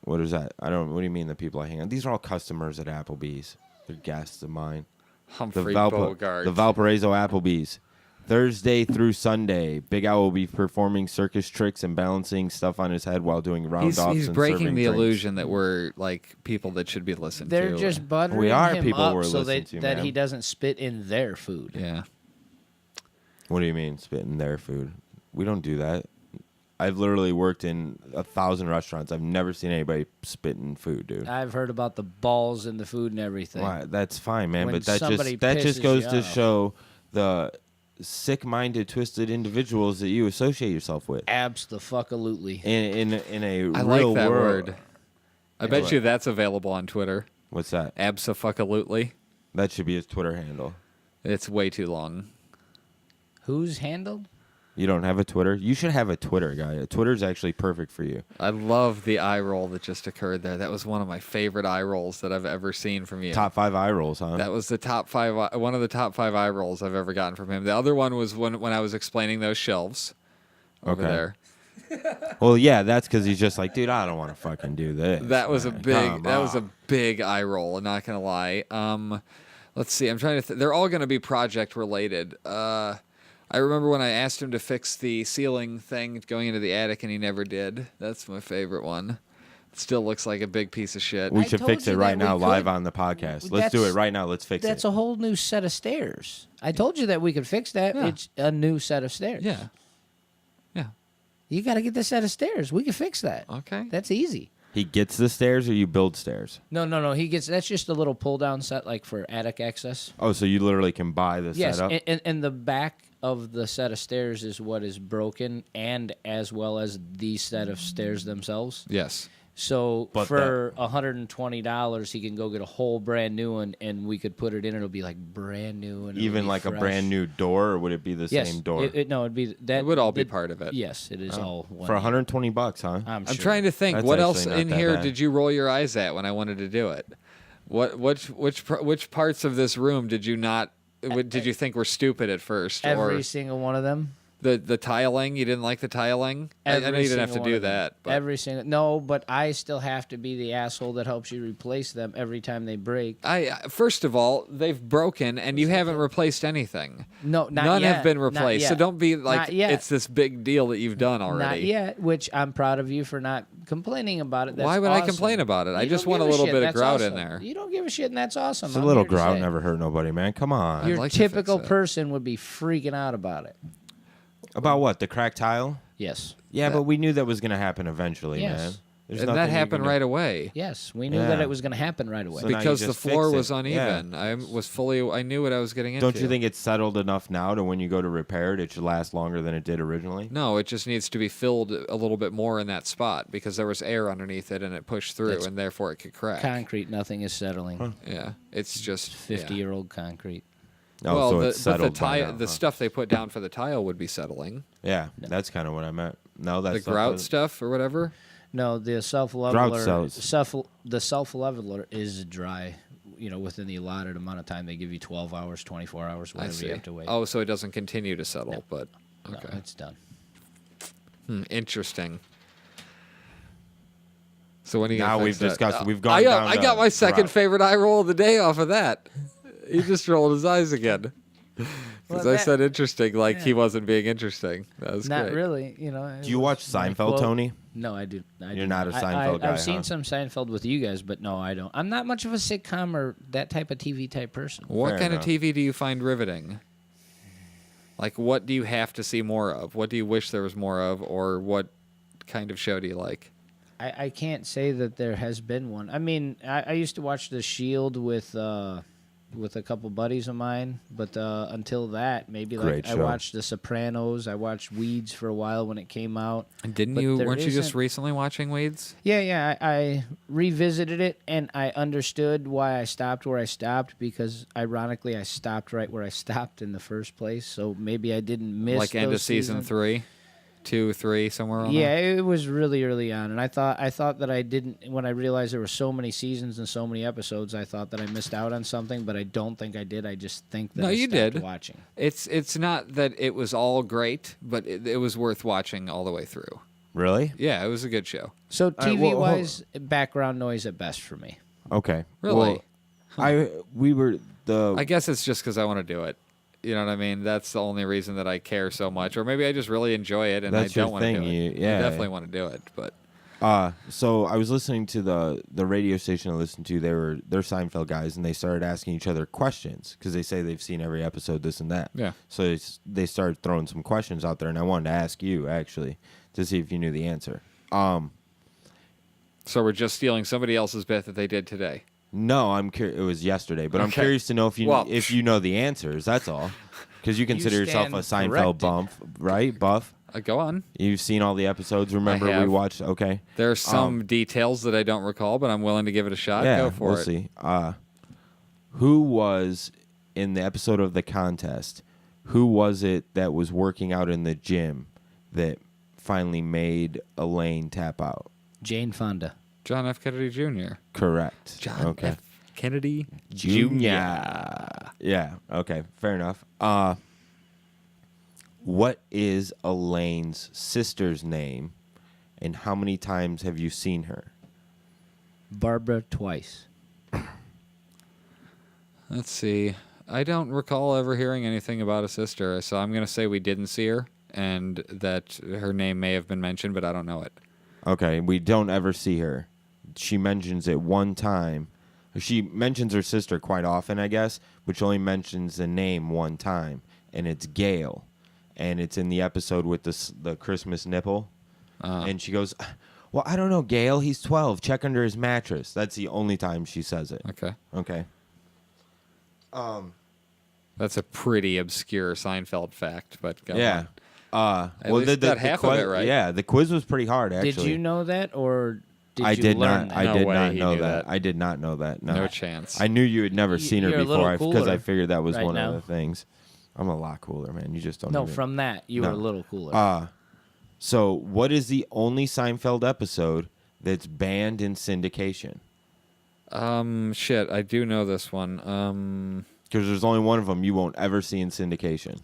A: What is that? I don't. What do you mean the people I hang out? These are all customers at Applebee's. They're guests of mine.
C: Humphrey Bogart.
A: The Valparaiso Applebee's. Thursday through Sunday, Big Al will be performing circus tricks and balancing stuff on his head while doing round-offs
C: He's
A: and
C: breaking
A: serving
C: the
A: drinks.
C: illusion that we're like people that should be listened
B: They're
C: to.
B: just buttering
A: We are
B: him
A: people
B: up
A: we're
B: so
A: listening to,
B: that
A: man.
B: he doesn't spit in their food.
C: Yeah.
A: What do you mean spitting their food? We don't do that. I've literally worked in 1,000 restaurants. I've never seen anybody spit in food, dude.
B: I've heard about the balls in the food and everything.
A: Why? That's fine, man.
B: When
A: But that
B: somebody
A: just
B: pisses
A: goes
B: you
A: to
B: off.
A: show the sick-minded, twisted individuals that you associate yourself with.
B: Abso-fuck-a-lutely.
A: In a
C: I
A: real
C: like that
A: world.
C: word. I bet you that's available on Twitter.
A: What's that?
C: Abso-fuck-a-lutely.
A: That should be his Twitter handle.
C: It's way too long.
B: Who's handled?
A: You don't have a Twitter? You should have a Twitter, guy. Twitter's actually perfect for you.
C: I love the eye roll that just occurred there. That was one of my favorite eye rolls that I've ever seen from you.
A: Top 5 eye rolls, huh?
C: That was the top 5, one of the top 5 eye rolls I've ever gotten from him. The other one was when I was explaining those shelves over
A: Okay.
C: there.
A: Well, yeah, that's because he's just like, dude, I don't want to fucking do this.
C: That was a
A: man.
C: big.
A: Come
C: That was a
A: on.
C: big eye roll. I'm not gonna lie. Let's see. I'm trying to. They're all gonna be project related. I remember when I asked him to fix the ceiling thing going into the attic, and he never did. That's my favorite one. It still looks like a big piece of shit.
A: We
B: I
A: should
B: told
A: fix
B: you
A: it
B: that
A: right
B: we
A: now, live
B: could.
A: on the podcast. Let's do
B: That's-
A: it right now. Let's fix
B: That's
A: it.
B: a whole new set of stairs. I told you that we could fix that.
C: Yeah.
B: It's a new set of stairs.
C: Yeah. Yeah.
B: You got to get the set of stairs. We can fix that.
C: Okay.
B: That's easy.
A: He gets the stairs, or you build stairs?
B: No. He gets that's just a little pull down set like for attic access.
A: Oh, so you literally can buy the
B: Yes,
A: setup?
B: and the back of the set of stairs is what is broken, and as well as the set of stairs themselves.
C: Yes.
B: So
A: But
B: for $120, he can go get a whole brand new one, and we could put it in. It'll be like brand new, and
A: Even like a brand new door, or would it be the
B: yes,
A: same door?
B: No, it'd be that.
C: It would all be part of it.
B: Yes, it is all one.
A: For $120, huh?
B: I'm
C: I'm trying to think.
A: That's
C: What else
A: actually not
C: in
A: that
C: here
A: bad.
C: did you roll your eyes at when I wanted to do it? Which parts of this room did you not? Did you think were stupid at first?
B: Every
C: or
B: single one of them.
C: the tiling? You didn't like the tiling? I know you didn't have to do that. But
B: Every single no, but I still have to be the asshole that helps you replace them every time they break.
C: First of all, they've broken and you haven't replaced anything.
B: No, not
C: None
B: yet.
C: have been
B: Not
C: replaced. So
B: yet.
C: don't be like
B: Not yet.
C: it's this big deal that you've done
B: Not
C: already.
B: yet, which I'm proud of you for not complaining about it. That's
C: Why would I
B: awesome.
C: complain about it? I
B: You
C: just
B: don't
C: want a
B: give
C: little
B: shit.
C: bit of
B: That's
C: grout in
B: awesome.
C: there.
B: You don't give a shit, and that's awesome.
A: It's a
B: I'm
A: little
B: here to
A: grout
B: say.
A: never hurt nobody, man. Come on.
B: Your
C: like to fix
B: typical
C: it.
B: person would be freaking out about it.
A: About what? The cracked tile?
B: Yes.
A: Yeah, but we knew that was going to happen eventually,
B: Yes.
A: man. There's
C: And
A: nothing
C: that
A: you
C: happened
A: can do.
C: right away.
B: Yes, we knew
A: Yeah.
B: that it was going to happen right away.
A: So now you
C: Because the
A: just
C: floor
A: fix it.
C: was uneven.
A: Yeah.
C: I knew what I was getting into.
A: Don't you think it's settled enough now to when you go to repair it, it should last longer than it did originally?
C: No, it just needs to be filled a little bit more in that spot because there was air underneath it and it pushed through
B: That's
C: and therefore it could crack.
B: Concrete, nothing is settling.
C: Yeah, it's just
B: 50-year-old concrete.
A: Oh,
C: Well,
A: so
C: the,
A: it's
C: but
A: settled
C: the
A: by
C: tile,
A: now,
C: the
A: huh?
C: stuff they put down for the tile would be settling.
A: Yeah, that's kind of what I meant. No,
C: The
A: that's
C: grout stuff or whatever.
B: No, the self-leveler,
A: cells.
B: the self-leveler is dry. You know, within the allotted amount of time, they give you 12 hours, 24 hours,
C: I
B: whatever
C: see.
B: you have to wait.
C: Oh, so it doesn't continue to settle,
B: No.
C: but
B: No,
C: okay.
B: it's done.
C: Interesting. So when are you
A: Now
C: gonna
A: we've
C: fix that?
A: discussed. We've gone
C: I
A: down.
C: got my second
A: grout.
C: favorite eye roll of the day off of that. He just rolled his eyes again. Because
B: Well,
C: I
B: that-
C: said interesting, like he
B: yeah.
C: wasn't being interesting. That was
B: Not
C: great.
B: really, you know.
A: Do you watch Seinfeld, Tony?
B: No, I do.
A: You're not a Seinfeld guy,
B: I've seen
A: huh?
B: some Seinfeld with you guys, but no, I don't. I'm not much of a sitcom or that type of TV type person.
C: What
A: Fair
C: kind
A: enough.
C: of TV do you find riveting? Like, what do you have to see more of? What do you wish there was more of, or what kind of show do you like?
B: I can't say that there has been one. I mean, I used to watch The Shield with a couple buddies of mine, but until that, maybe like
A: Great
B: I
A: show.
B: watched The Sopranos. I watched Weeds for a while when it came out.
C: And didn't
B: But
C: you?
B: there
C: Weren't you just
B: isn't-
C: recently watching Weeds?
B: Yeah. I revisited it and I understood why I stopped where I stopped because, ironically, I stopped right where I stopped in the first place. So maybe I didn't miss
C: Like end
B: those
C: of season
B: seasons.
C: 3, 2, 3, somewhere on
B: Yeah,
C: there?
B: it was really early on, and I thought that I didn't. When I realized there were so many seasons and so many episodes, I thought that I missed out on something, but I don't think I did. I just think that
C: No,
B: I
C: you
B: stopped
C: did.
B: watching.
C: It's not that it was all great, but it was worth watching all the way through.
A: Really?
C: Yeah, it was a good show.
B: So
A: right, well,
B: TV wise, background noise at best for me.
A: Okay.
C: Really?
A: Well, we were the.
C: I guess it's just because I want to do it. You know what I mean? That's the only reason that I care so much. Or maybe I just really enjoy it and
A: That's
C: I
A: your
C: don't want to
A: thing,
C: do it.
A: yeah.
C: I definitely want to do it, but
A: So I was listening to the radio station I listened to. They're Seinfeld guys, and they started asking each other questions because they say they've seen every episode, this and that.
C: Yeah.
A: So they started throwing some questions out there, and I wanted to ask you actually to see if you knew the answer.
C: so we're just stealing somebody else's bit that they did today.
A: No, I'm curious. It was yesterday, but I'm
C: Okay.
A: curious to know if you
C: Well,
A: know the answers. That's all. Because you consider yourself a
B: stand
A: Seinfeld
B: corrected.
A: right? Buff.
C: Go on.
A: You've seen all the episodes. Remember we
C: have.
A: watched. Okay.
C: There are some details that I don't recall, but I'm willing to give it a shot.
A: Yeah,
C: Go for
A: we'll
C: it.
A: see. Who was in the episode of the contest? Who was it that was working out in the gym that finally made Elaine tap out?
B: Jane Fonda.
C: John F. Kennedy Jr.
A: Correct.
C: John
A: okay.
C: F. Kennedy
A: Jr. Yeah. Okay. Fair enough. What is Elaine's sister's name, and how many times have you seen her?
B: Barbara twice.
C: Let's see. I don't recall ever hearing anything about a sister, so I'm going to say we didn't see her and that her name may have been mentioned, but I don't know it.
A: Okay. We don't ever see her. She mentions it one time. She mentions her sister quite often, I guess, but she only mentions the name one time, and it's Gail. And it's in the episode with the Christmas nipple. And she goes, Well, I don't know, Gail. He's 12. Check under his mattress. That's the only time she says it.
C: Okay.
A: Okay.
C: That's a pretty obscure Seinfeld fact, but go
A: Yeah.
C: on. At least got half of
A: quiz,
C: it right.
A: Yeah, the quiz was pretty hard, actually.
B: Did you know that, or did
A: I
B: you
A: did
B: learn
A: not.
B: that?
A: I
C: No
A: did
C: way
A: not
C: he
A: know
C: knew
A: that.
C: that.
A: I did not know that. No,
C: No chance.
A: I knew you had never seen her
B: You're a little
A: before because I
B: cooler
A: figured that was
B: right
A: one
B: now.
A: of the things. I'm a lot cooler, man. You just don't.
B: No,
A: even-
B: from that you were
A: No.
B: a little cooler.
A: So, what is the only Seinfeld episode that's banned in syndication?
C: Shit, I do know this one.
A: Because there's only one of them you won't ever see in syndication.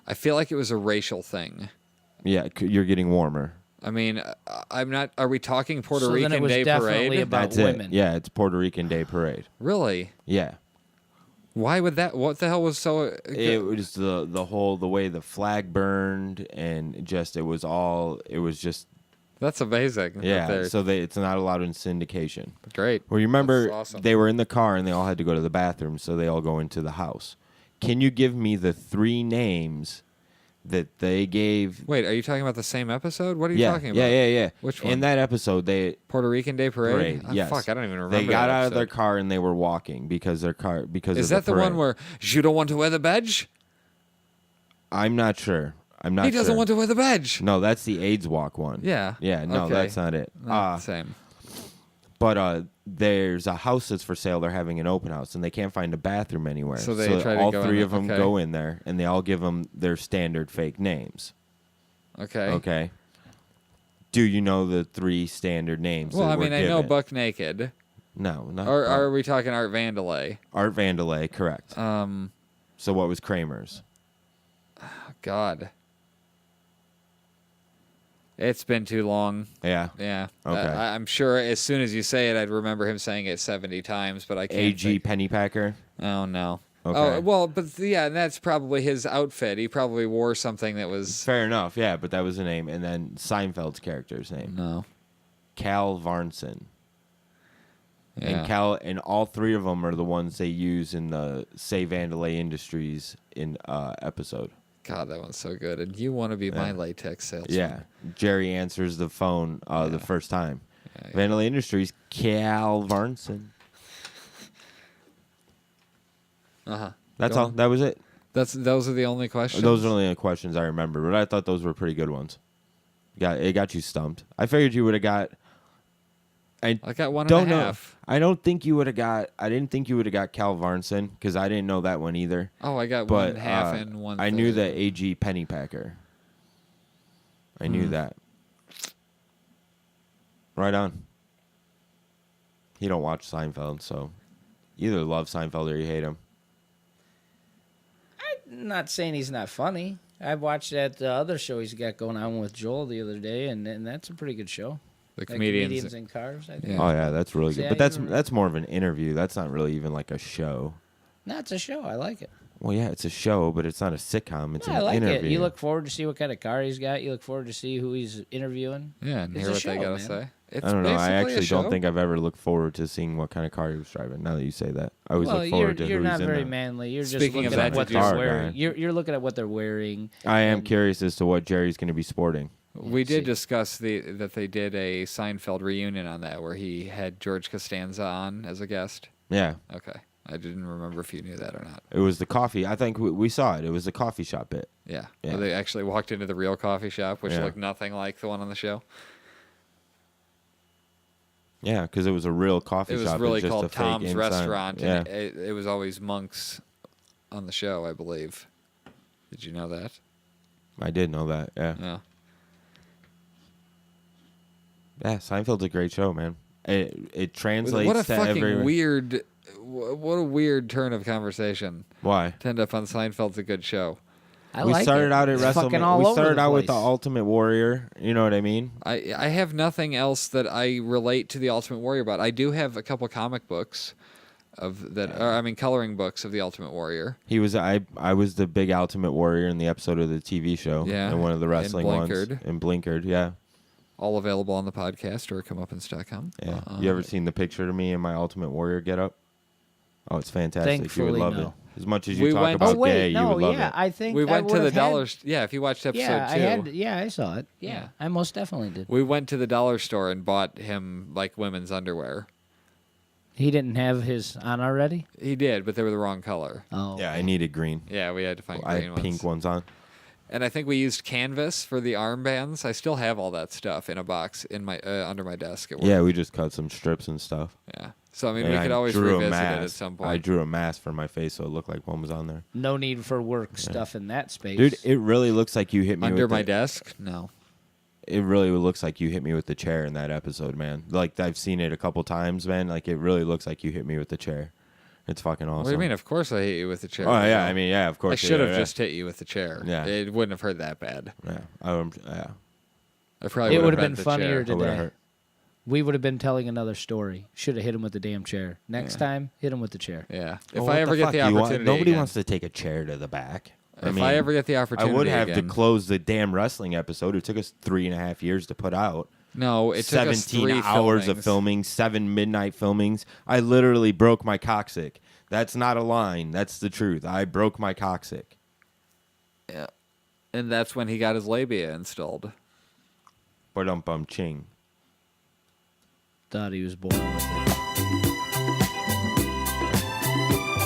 C: I feel like it was a racial thing.
A: Yeah, you're getting warmer.
C: I mean, I'm not. Are we talking Puerto
B: So then
C: Rican
B: it was
C: Day
B: definitely
C: Parade?
B: about
A: That's
B: women.
A: it. Yeah, it's Puerto Rican Day Parade.
C: Really?
A: Yeah.
C: Why would that? What the hell was so?
A: It was the way the flag burned and just it was just
C: That's amazing. that
A: yeah.
C: they're-
A: So it's not allowed in syndication.
C: great.
A: Well, you remember
C: That's awesome.
A: they were in the car and they all had to go to the bathroom, so they all go into the house. Can you give me the 3 names that they gave?
C: Wait, are you talking about the same episode? What are you
A: Yeah,
C: talking about?
A: yeah.
C: Which
A: In
C: one?
A: that episode, they
C: Puerto Rican Day Parade.
A: parade.
C: Oh,
A: Yes.
C: fuck, I don't even remember.
A: They got
C: that
A: out of their
C: episode.
A: car and they were walking because
C: Is
A: of
C: that the
A: parade.
C: one where you don't want to wear the badge?
A: I'm not sure. I'm not.
C: He doesn't
A: sure.
C: want to wear the badge.
A: No, that's the AIDS walk one.
C: Yeah.
A: Yeah. No,
C: Okay.
A: that's not it.
C: Not the same.
A: But there's a house that's for sale. They're having an open house, and they can't find a bathroom anywhere.
C: So they try to
A: all
C: go in
A: 3
C: there.
A: of them
C: Okay.
A: go in there, and they all give them their standard fake names.
C: Okay.
A: Okay. Do you know the 3 standard names?
C: Well,
A: that
C: I
A: were
C: mean, I know
A: given?
C: Buck Naked.
A: No, not
C: Or
A: Buck.
C: are we talking Art Vandelay?
A: Art Vandelay, correct.
C: Um,
A: So what was Kramer's?
C: God. It's been too long.
A: Yeah.
C: Yeah.
A: Okay.
C: I'm sure as soon as you say it, I'd remember him saying it 70 times, but I can't.
A: AG Pennypacker.
C: Oh, no.
A: Okay.
C: Oh, well, but yeah, and that's probably his outfit. He probably wore something that was.
A: Fair enough. Yeah, but that was the name, and then Seinfeld's character's name,
C: No.
A: Cal Varnson.
C: Yeah.
A: And all 3 of them are the ones they use in the Say Vandelay Industries episode.
C: God, that one's so good. And you want to be my latex salesman.
A: Yeah, Jerry answers the phone the first time.
C: Yeah.
A: Vandelay Industries, Cal Varnson.
C: Uh-huh.
A: That's
C: Go
A: all.
C: on.
A: That was it.
C: Those are the only questions?
A: Those are the only questions I remember, but I thought those were pretty good ones. It got you stumped. I figured you would have got.
C: I got one
A: don't
C: and a
A: know.
C: half.
A: I don't think you would have got. I didn't think you would have got Cal Varnson because I didn't know that one either.
C: Oh, I got
A: But
C: 1/2 and 1/3.
A: I knew that AG Pennypacker. I
C: Hmm.
A: knew that. Right on. You don't watch Seinfeld, so you either love Seinfeld or you hate him.
B: I'm not saying he's not funny. I watched that other show he's got going on with Joel the other day, and that's a pretty good show.
C: The
B: Like
C: comedians.
B: in Cars, I think.
C: Yeah.
A: Oh yeah, that's really
B: See,
A: good.
B: I
A: But
B: even-
A: that's more of an interview. That's not really even like a show.
B: No, it's a show. I like it.
A: Well, yeah, it's a show, but it's not a sitcom. It's
B: Yeah, I
A: an
B: like
A: interview.
B: it. You look forward to see what kind of car he's got. You look forward to see who he's interviewing.
C: Yeah, and
B: It's
C: hear
B: a
C: what they
B: show,
C: got to
B: man.
C: say. It's
A: I don't know. I
C: basically a
A: actually don't
C: show.
A: think I've ever looked forward to seeing what kind of car he was driving. Now that you say that, I always
B: Well,
A: look forward to
B: you're
A: who
B: not
A: he's in
B: very
A: there.
B: manly. You're just
C: Speaking
B: looking
C: of
B: at
C: that,
B: what
C: did you-
B: they're
A: Car
B: wearing.
A: guy.
B: You're looking at what they're wearing.
A: I am curious as to what Jerry's going to be sporting.
C: We did
B: see.
C: discuss that they did a Seinfeld reunion on that where he had George Costanza on as a guest.
A: Yeah,
C: Okay. I didn't remember if you knew that or not.
A: it was the coffee. I think we saw it. It was the coffee shop bit.
C: Yeah.
A: Yeah.
C: Where they actually walked into the real coffee shop, which
A: Yeah.
C: looked nothing like the one on the show.
A: Yeah, because it was a real coffee
C: It was
A: shop.
C: really
A: just a
C: called
A: fake
C: Tom's
A: inside.
C: Restaurant,
A: Yeah,
C: and it was always monks on the show, I believe. Did you know that?
A: I did know that. Yeah,
C: Yeah.
A: yeah. Seinfeld's a great show, man. It translates
C: What a
A: to
C: fucking
A: every.
C: weird, what a weird turn of conversation.
A: Why?
C: To end up on Seinfeld's a good show.
B: I
A: We
B: like
A: started
B: it.
A: out at
B: It's fucking
A: WrestleMania.
B: all
A: We
B: over
A: started
B: the
A: out with the
B: place.
A: Ultimate Warrior. You know what I mean?
C: I have nothing else that I relate to the Ultimate Warrior about. I do have a couple comic books of that. Or, I mean, coloring books of the Ultimate Warrior.
A: He was. I was the big Ultimate Warrior in the episode of the TV show.
C: Yeah,
A: And one of the
C: and
A: wrestling ones.
C: Blinkered.
A: And Blinkered. Yeah.
C: All available on the podcast or comeuppance.com.
A: Yeah. You ever seen the picture of me in my Ultimate Warrior getup? Oh, it's fantastic.
B: Thankfully,
A: you would love
B: no.
A: it. As much as you
C: We
A: talk
C: went-
A: about
B: Oh wait,
A: gay, you would love it.
B: I think
C: We
B: I
C: went to the
B: would've had-
C: dollar. Yeah, if you watched episode
B: Yeah,
C: 2.
B: I saw it. Yeah, I most definitely did.
C: We went to the dollar store and bought him like women's underwear.
B: He didn't have his on already.
C: He did, but they were the wrong color.
B: Oh,
A: Yeah, I needed green.
C: Yeah, we had to find
A: I
C: green
A: had pink ones on.
C: And I think we used canvas for the armbands. I still have all that stuff in a box in my under my desk at work.
A: Yeah, we just cut some strips and stuff.
C: Yeah. So I mean,
A: And
C: we could always
A: drew a
C: revisit it
A: mask.
C: at some point.
A: I drew a mask for my face so it looked like one was on there.
B: no need for work stuff in that space,
A: Dude, it really looks like you hit me
C: Under
A: with
C: my
A: the,
C: desk? No.
A: It really looks like you hit me with the chair in that episode, man. Like I've seen it a couple times, man. Like it really looks like you hit me with the chair. It's fucking awesome.
C: What do you mean? Of course I hit you with the chair.
A: Oh yeah,
C: No.
A: I mean yeah, of course.
C: I should have
A: yeah.
C: just hit you with the chair.
A: Yeah.
C: It wouldn't have hurt that bad.
A: Yeah, yeah.
C: I probably
B: it
C: would
B: would
C: have
B: have been
C: the
B: funnier
C: chair.
A: It would've
B: today.
A: hurt.
B: We would have been telling another story. Should have hit him with the damn chair. Next time, hit him with the chair.
C: Yeah.
A: Oh,
C: If
A: what
C: I ever get
A: fuck
C: the
A: you want-
C: opportunity,
A: nobody
C: again.
A: wants to take a chair to the back.
C: If I ever get the
A: I
C: opportunity,
A: would have
C: again.
A: to close the damn wrestling episode. It took us 3.5 years to put out.
C: No, it took us
A: 17
C: 3
A: hours
C: filmings.
A: of filming, 7 midnight filmings. I literally broke my coccyx. That's not a line. That's the truth. I broke my coccyx.
C: Yeah. And that's when he got his labia installed.
A: Ba-dum-bum ching.
B: Thought he was born with it.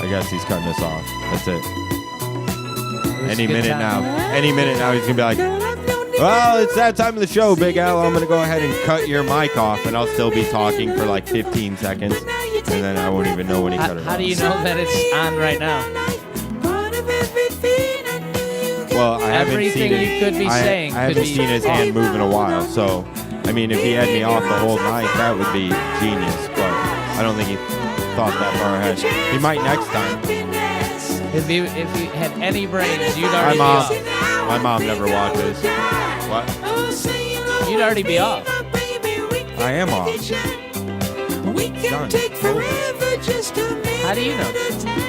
A: I guess he's cutting us off. That's it.
B: It was
A: Any
B: a good
A: minute
B: time.
A: now. Any minute now he's going to be like, well, it's that time of the show, Big Al. I'm going to go ahead and cut your mic off, and I'll still be talking for like 15 seconds, and then I won't even know when he cut it
B: How
A: off.
B: do you know that it's on right now?
A: Well, I haven't
B: Everything
A: seen it.
B: you could be saying
A: I haven't
B: could be
A: seen his hand move in a while, so I mean, if he had me off the whole night, that would be genius. But I don't think he thought that far ahead. He might next time.
B: If you had any brains, you'd
A: My
B: already be
A: mom,
B: off.
A: my mom never watches. What?
B: You'd already be off.
A: I am off. Done.
B: How do you know?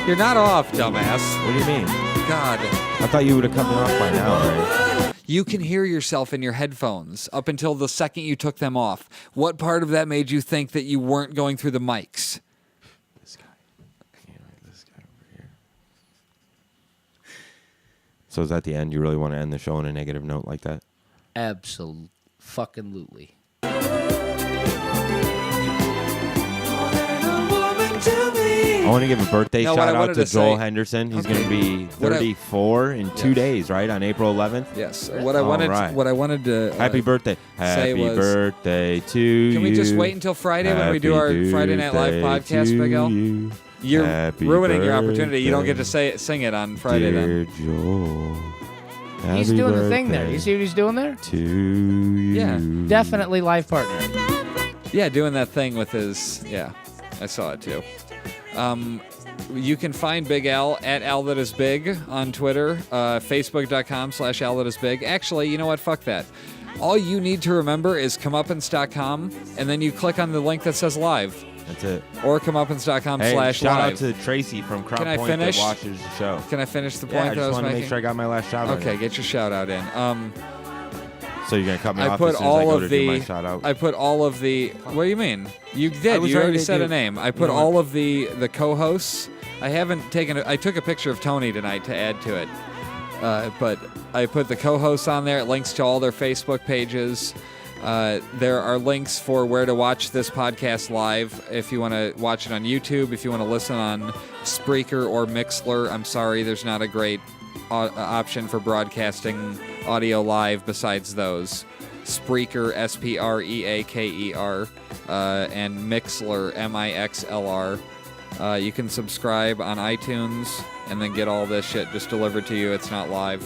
C: You're not off, dumbass.
A: What do you mean?
C: God.
A: I thought you would have cut me off by now, right?
C: You can hear yourself in your headphones up until the second you took them off. What part of that made you think that you weren't going through the mics?
A: This guy. This guy over here. So is that the end? You really want to end the show on a negative note like that?
B: Absolutely.
A: I want to give a birthday
C: No, what I
A: shout out
C: wanted
A: to
C: to
A: Joel
C: say-
A: Henderson. He's
C: Okay.
A: going to be
C: What I-
A: 34 in 2 days, right? On April 11th.
C: Yes. What I
A: All
C: wanted.
A: right.
C: What I wanted to.
A: Happy birthday.
C: say
A: Happy
C: was-
A: birthday to you.
C: Can we just wait until Friday when we do our
A: Happy
C: Friday Night Live
A: birthday
C: podcast,
A: to
C: Big L?
A: you.
C: You're
A: Happy
C: ruining your opportunity. You don't get to
A: birthday,
C: sing it on Friday
A: dear
C: then.
A: Joel.
B: He's
A: Happy
B: doing the thing there.
A: birthday
B: You see what he's doing there?
A: to you.
C: Yeah.
B: Definitely life partner.
C: Yeah, doing that thing with his. Yeah, I saw it too. You can find Big Al at Al That Is Big on Twitter, Facebook.com/Al That Is Big. Actually, you know what? Fuck that. All you need to remember is comeuppance.com, and then you click on the link that says live,
A: That's it.
C: or comeuppance.com
A: Hey,
C: slash
A: shout out
C: live.
A: to Tracy from Crown
C: Can I
A: Point
C: finish?
A: that watches the show.
C: Can I finish the
A: Yeah,
C: point
A: I
C: that I
A: just
C: was
A: want to
C: making?
A: make sure I got my last shout out.
C: Okay,
A: in.
C: get your shout out in.
A: So you're gonna cut me
C: I
A: off
C: put
A: as soon as I
C: all
A: go
C: of
A: to do my
C: the.
A: shout out.
C: I put all of the. What do you mean? You
A: I
C: did.
A: was
C: You
A: ready
C: already
A: to
C: said
A: do-
C: a name. I
A: You
C: put
A: know
C: all of the co-hosts. I haven't taken. I took a picture of Tony tonight to add to it, but I put the co-hosts on there. It links to all their Facebook pages. There are links for where to watch this podcast live. If you want to watch it on YouTube, if you want to listen on Spreaker or Mixler, I'm sorry, there's not a great option for broadcasting audio live besides those. Spreaker, Spreaker, and Mixler, Mixlr. You can subscribe on iTunes and then get all this shit just delivered to you. It's not live.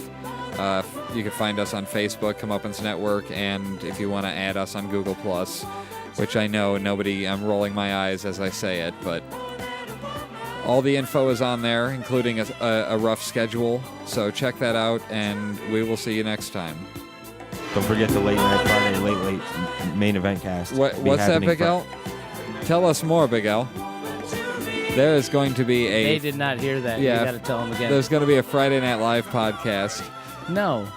C: You can find us on Facebook, Comeuppance Network, and if you want to add us on Google+, which I know nobody, I'm rolling my eyes as I say it, but all the info is on there, including a rough schedule. So check that out, and we will see you next time.
A: Don't forget the late night Friday, late main event cast. Be
C: What's that,
A: happening
C: Big L? Tell us more, Big L. There is going to be
B: They
C: a.
B: did not hear that.
C: Yeah,
B: You got to tell them again.
C: There's going to be a Friday Night Live podcast.
B: No.